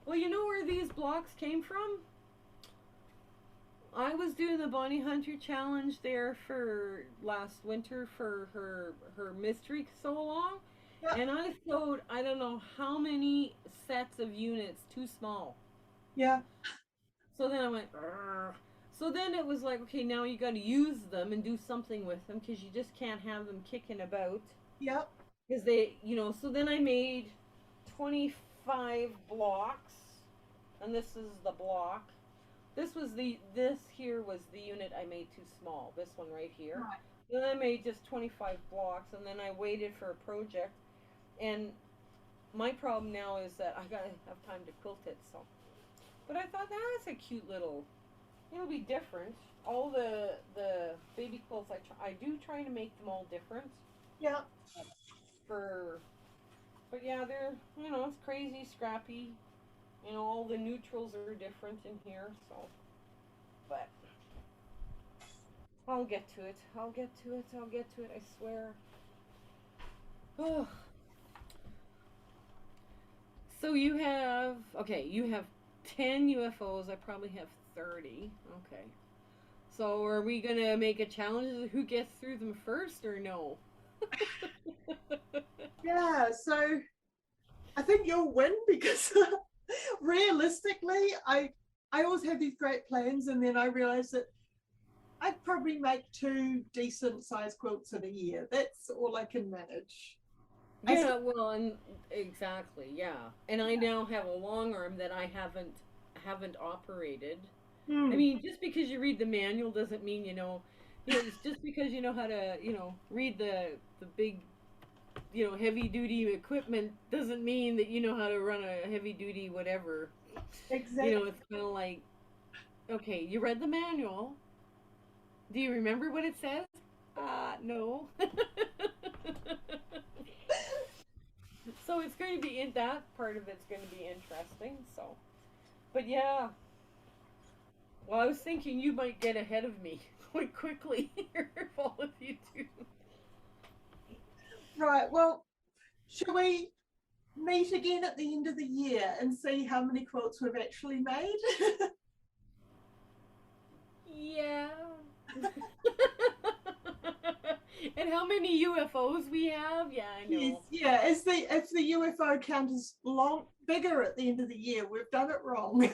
Well, you know where these blocks came from? I was doing the Bonnie Hunter challenge there for last winter for her mystery sew along, Yeah. and I sewed I don't know how many sets of units too small. Yeah. So then I went. Argh. So then it was like, okay, now you got to use them and do something with them because you just can't have them kicking about Yep. because they, So then I made 25 blocks, and this is the block. This here was the unit I made too small. This one right here. Right. Then I made just 25 blocks, and then I waited for a project. And my problem now is that I gotta have time to quilt it. So, but I thought that's a cute little. It'll be different. All the baby quilts I do try to make them all different. Yeah. For, but yeah, they're it's crazy scrappy. All the neutrals are different in here. So, but I'll get to it. I'll get to it. I'll get to it. I swear. Oh. So you have, okay, you have 10 UFOs. I probably have 30. Okay. So are we going to make a challenge of who gets through them first or no? Yeah, so I think you'll win because realistically, I always have these great plans, and then I realize that I'd probably make two decent sized quilts in a year. That's all I can manage. I Yeah, well, and exactly, yeah. And I now have a long arm that I haven't operated. I hmm, mean, just because you read the manual doesn't mean it's just because you know how to, read the big, heavy duty equipment doesn't mean that you know how to run a heavy duty whatever. exactly. It's kind of like, okay, you read the manual. Do you remember what it says? No. So it's going to be in that part of it's going to be interesting. So, but yeah, well, I was thinking you might get ahead of me quite quickly here if all of you do. Right. Well, shall we meet again at the end of the year and see how many quilts we've actually made? Yeah. And how many UFOs we have? Yeah, I Yes, know. yeah. If the UFO count is long bigger at the end of the year, we've done it wrong.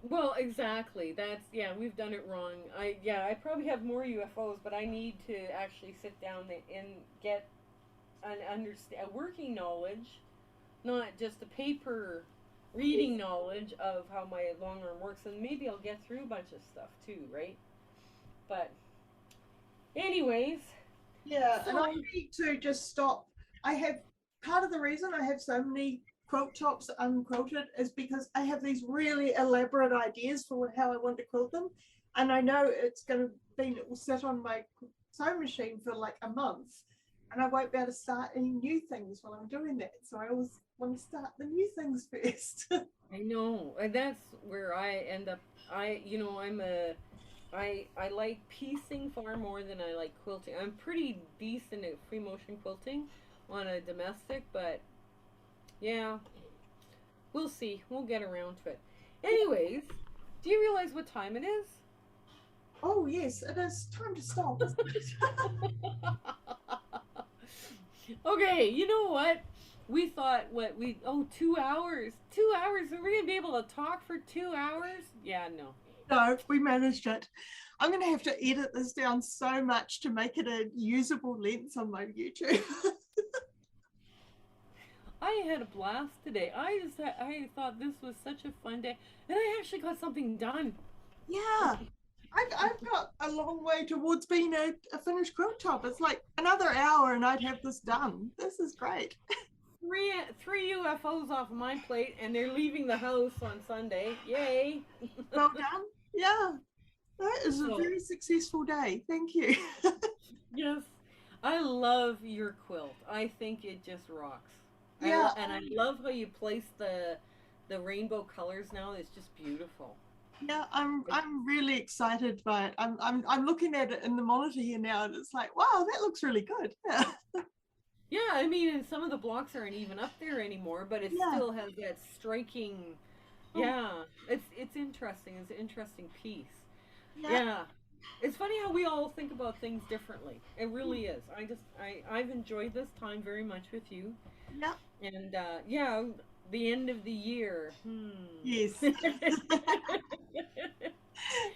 Well, exactly. That's yeah, we've done it wrong. I probably have more UFOs, but I need to actually sit down and get an understand a working knowledge, not just a paper Yes. reading knowledge of how my long arm works, and maybe I'll get through a bunch of stuff too, right? But anyways, Yeah, and I so need to just stop. I have part of the reason I have so many quilt tops unquilted is because I have these really elaborate ideas for how I want to quilt them, and I know it's going to be it will sit on my sewing machine for like a month, and I won't be able to start any new things while I'm doing that. So I always want to start the new things first. I know, and that's where I end up. I like piecing far more than I like quilting. I'm pretty decent at free motion quilting on a domestic, but yeah, we'll see. We'll get around to it. Anyways, do you realize what time it is? Oh yes, it is time to stop, isn't it? Okay, you know what? We thought what we 2 hours. 2 hours. Are we gonna be able to talk for 2 hours? Yeah, no. No, we managed it. I'm going to have to edit this down so much to make it a usable length on my YouTube. I had a blast today. I thought this was such a fun day, and I actually got something done. Yeah, I've got a long way towards being a finished quilt top. It's like another hour and I'd have this done. This is great. Three UFOs off of my plate, and they're leaving the house on Sunday. Yay! Well done. Yeah, that is a So very successful day. Thank you. yes, I love your quilt. I think it just rocks. Yeah, And I love how you place the rainbow colors now. It's just beautiful. yeah, I'm really excited by it. I'm looking at it in the monitor here now, and it's like, wow, that looks really good. Yeah, Yeah, I mean, and some of the blocks aren't even up there anymore, but it yeah. still has that striking. Oh, Yeah, it's interesting. It's an interesting piece. yeah. Yeah, it's funny how we all think about things differently. It really is. I've enjoyed this time very much with you, Yeah. and yeah, the end of the year. Yes.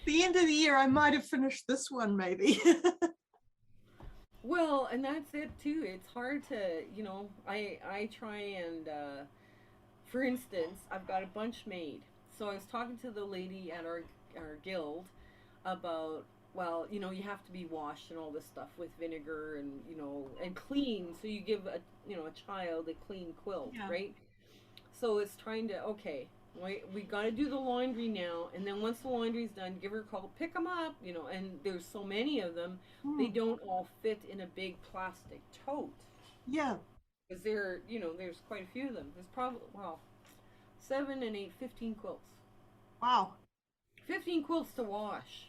The end of the year, I might have finished this one, maybe. Well, and that's it too. It's hard to, I try and for instance, I've got a bunch made. So I was talking to the lady at our guild about, well, you have to be washed and all this stuff with vinegar and and clean. So you give a child a clean quilt, Yeah. right? So it's trying to, okay, we got to do the laundry now, and then once the laundry's done, give her a call, pick them up, and there's so many of them, they Hmm. don't all fit in a big plastic tote. Yeah. Because there's quite a few of them. There's probably, well, 7 and 8, 15 quilts. Wow. 15 quilts to wash.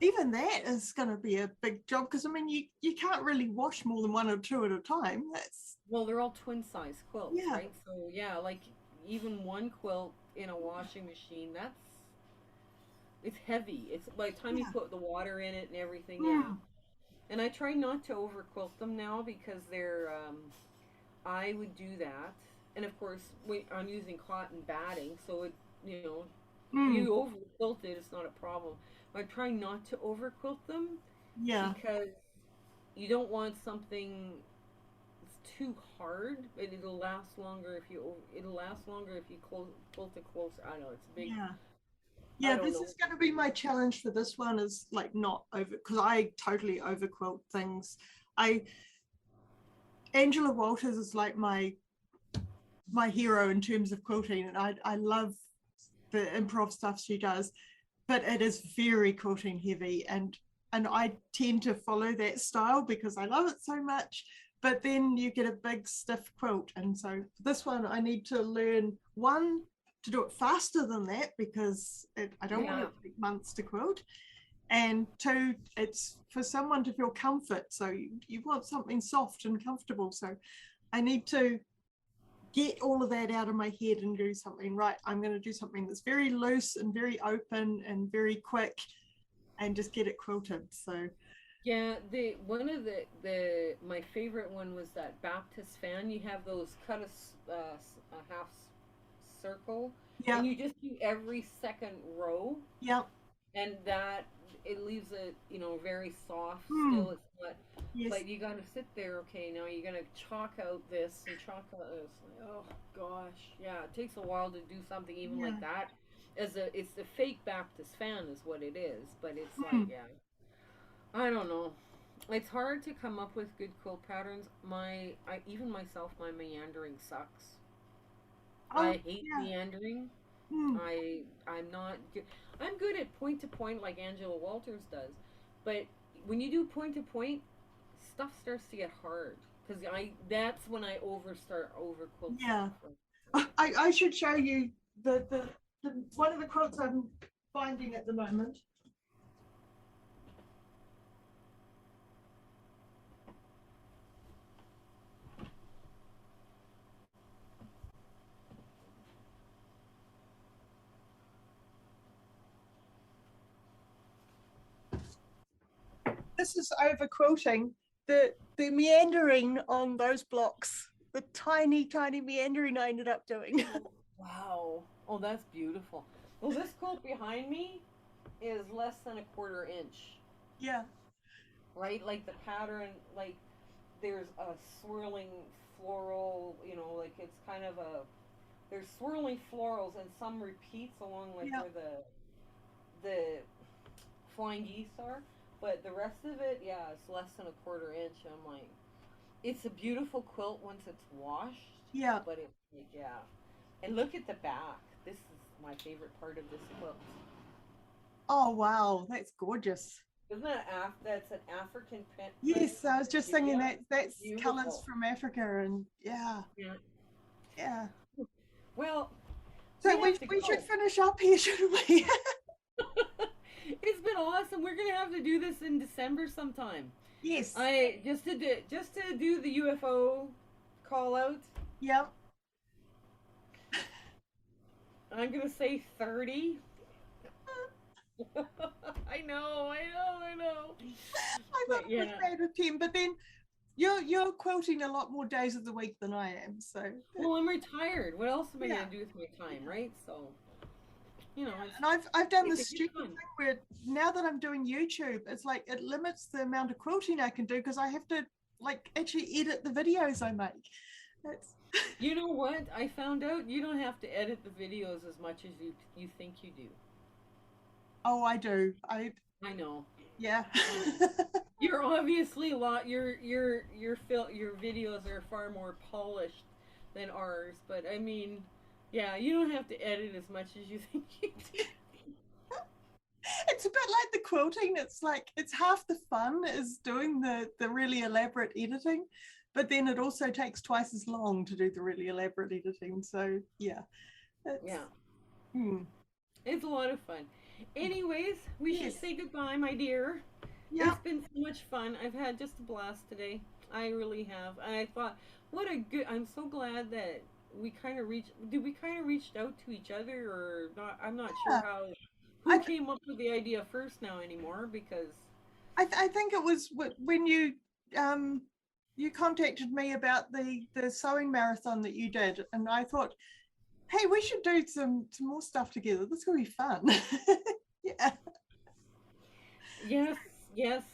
even that is going to be a big job because I mean you can't really wash more than one or two at a time. That's Well, they're all twin size quilts, yeah, right? So yeah, like even one quilt in a washing machine, that's it's heavy. It's by the time you yeah. put the water in it and everything, yeah. Mm, And I try not to over quilt them now because they're I would do that. And of course, I'm using cotton batting, so it, you know, mm, you over quilt it, it's not a problem. I try not to over quilt them yeah, because you don't want something that's too hard, but it'll last longer if you quilt it closer. I know it's a big. yeah. I Yeah, don't this know. is going to be my challenge for this one is like not over because I totally over quilt things. I Angela Walters is like my hero in terms of quilting, and I love the improv stuff she does, but it is very quilting heavy, and I tend to follow that style because I love it so much. But then you get a big stiff quilt, and so for this one I need to learn one to do it faster than that because I don't want Yeah. it to take months to quilt, and two, it's for someone to feel comfort. So you want something soft and comfortable. So I need to get all of that out of my head and do something right. I'm going to do something that's very loose and very open and very quick and just get it quilted. So Yeah, the one of the my favorite one was that Baptist fan. You have those cut a half circle, yeah, and you just do every second row, yeah, and that it leaves it very soft. hmm, Still, it's not. yes, But you got to sit there. Okay, now you're gonna chalk out this and chalk out this. Like, oh gosh, yeah, it takes a while to do something even yeah, like that. It's the fake Baptist fan is what it is, but it's hmm, like yeah. I don't know. It's hard to come up with good quilt patterns. Even myself, my meandering sucks. oh I hate yeah, meandering. hmm, I'm not good. I'm good at point to point like Angela Walters does, but when you do point to point, stuff starts to get hard because I that's when I over quilt yeah. stuff. Right? I should show you the one of the quilts I'm finding at the moment. This is over quilting. The meandering on those blocks, the tiny meandering I ended up doing. Wow. Oh, that's beautiful. Well, this quilt behind me is less than a quarter inch, Yeah, right? Like the pattern, like there's a swirling floral, like it's kind of a there's swirling florals and some repeats along like yeah. where the flying geese are, but the rest of it, yeah, it's less than a quarter inch. I'm like, it's a beautiful quilt once it's washed, Yeah. but it's like, yeah. And look at the back. This is my favorite part of this quilt. Oh wow, that's gorgeous. Isn't that that's an African print Yes, from I was just thinking Nigeria? that that's colors Beautiful. from Africa, and yeah, Yeah. yeah. Well, we So have to we should go. finish up here, shouldn't we? It's been awesome. We're gonna have to do this in December sometime. Yes. I just to do the UFO call out. Yep. I'm gonna say 30. I know. I thought But it was yeah. great with 10, but then you're quilting a lot more days of the week than I am. So Well, I'm retired. What else am I yeah. gonna do with my time, right? So And I've done it's a this good stupid fun. thing where now that I'm doing YouTube, it's like it limits the amount of quilting I can do because I have to like actually edit the videos I make. That's You know what? I found out you don't have to edit the videos as much as you think you do. oh I do. I I know. yeah. I know. You're obviously a lot. Your videos are far more polished than ours. But I mean, yeah, you don't have to edit as much as you think you do. It's a bit like the quilting. It's like it's half the fun is doing the really elaborate editing, but then it also takes twice as long to do the really elaborate editing. So yeah, it's Yeah, hmm. it's a lot of fun. Anyways, we should Yes. say goodbye, my dear. Yeah. It's been so much fun. I've had just a blast today. I really have. And I thought, what a good. I'm so glad that we kind of reached. Did we kind of reached out to each other or not? I'm not sure Yeah. how. I, Who came up with the idea first now anymore? Because I think it was when um you contacted me about the sewing marathon that you did, and I thought, hey, we should do some more stuff together. This could be fun. Yeah. yes,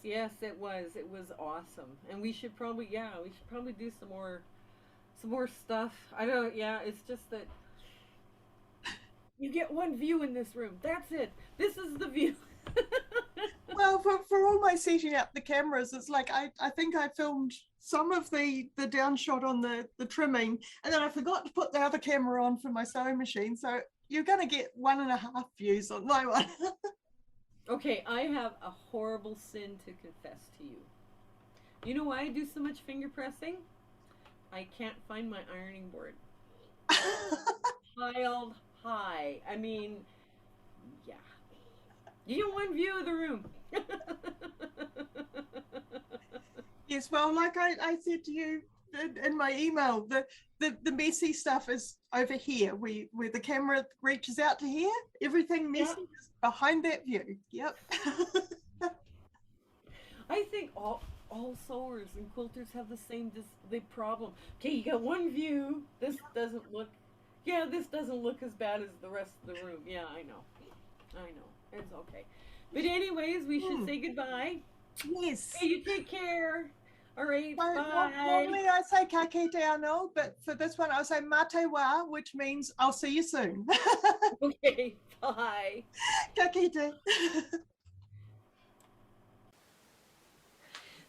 yes, it was. It was awesome, and we should probably we should probably do some more stuff. I don't. Yeah, it's just that you get one view in this room. That's it. This is the view. Well, for all my setting up the cameras, it's like I think I filmed some of the down shot on the trimming, and then I forgot to put the other camera on for my sewing machine. So you're going to get 1.5 views on my one. Okay, I have a horrible sin to confess to you. You know why I do so much finger pressing? I can't find my ironing board. Piled high. I mean, yeah. You get one view of the room. Yes, well, like I said to you in my email, the messy stuff is over here, where the camera reaches out to here. Everything Yeah. messy is behind that view. Yep. I think all sewers and quilters have the same the problem. Okay, you got one view. This doesn't look. Yeah, this doesn't look as bad as the rest of the room. Yeah, I know. I know. It's okay. But anyways, we should say goodbye. Yes. Hey, you take care. All right, So bye. normally I say ka kite anō, but for this one I'll say mate wa, which means I'll see you soon. Okay, bye. Ka kite.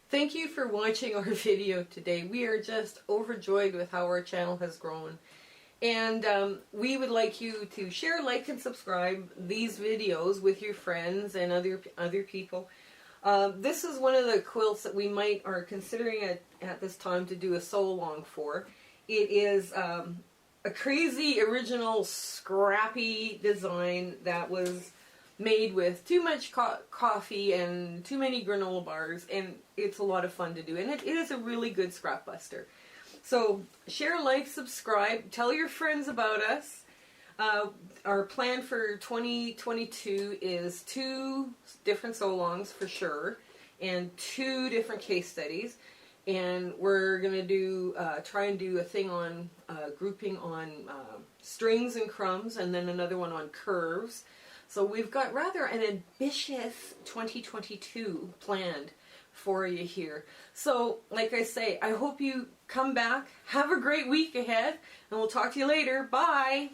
Thank you for watching our video today. We are just overjoyed with how our channel has grown. And we would like you to share, like, and subscribe these videos with your friends and other people. This is one of the quilts that we are considering at this time to do a sew along for. It is a crazy original scrappy design that was made with too much coffee and too many granola bars, and it's a lot of fun to do, and it is a really good scrap buster. So share, like, subscribe, tell your friends about us. Our plan for 2022 is 2 different sew-alongs for sure, and 2 different case studies. And we're going to do try and do a thing on grouping on strings and crumbs, and then another one on curves. So we've got rather an ambitious 2022 planned for you here. So, like I say, I hope you come back. Have a great week ahead, and we'll talk to you later. Bye!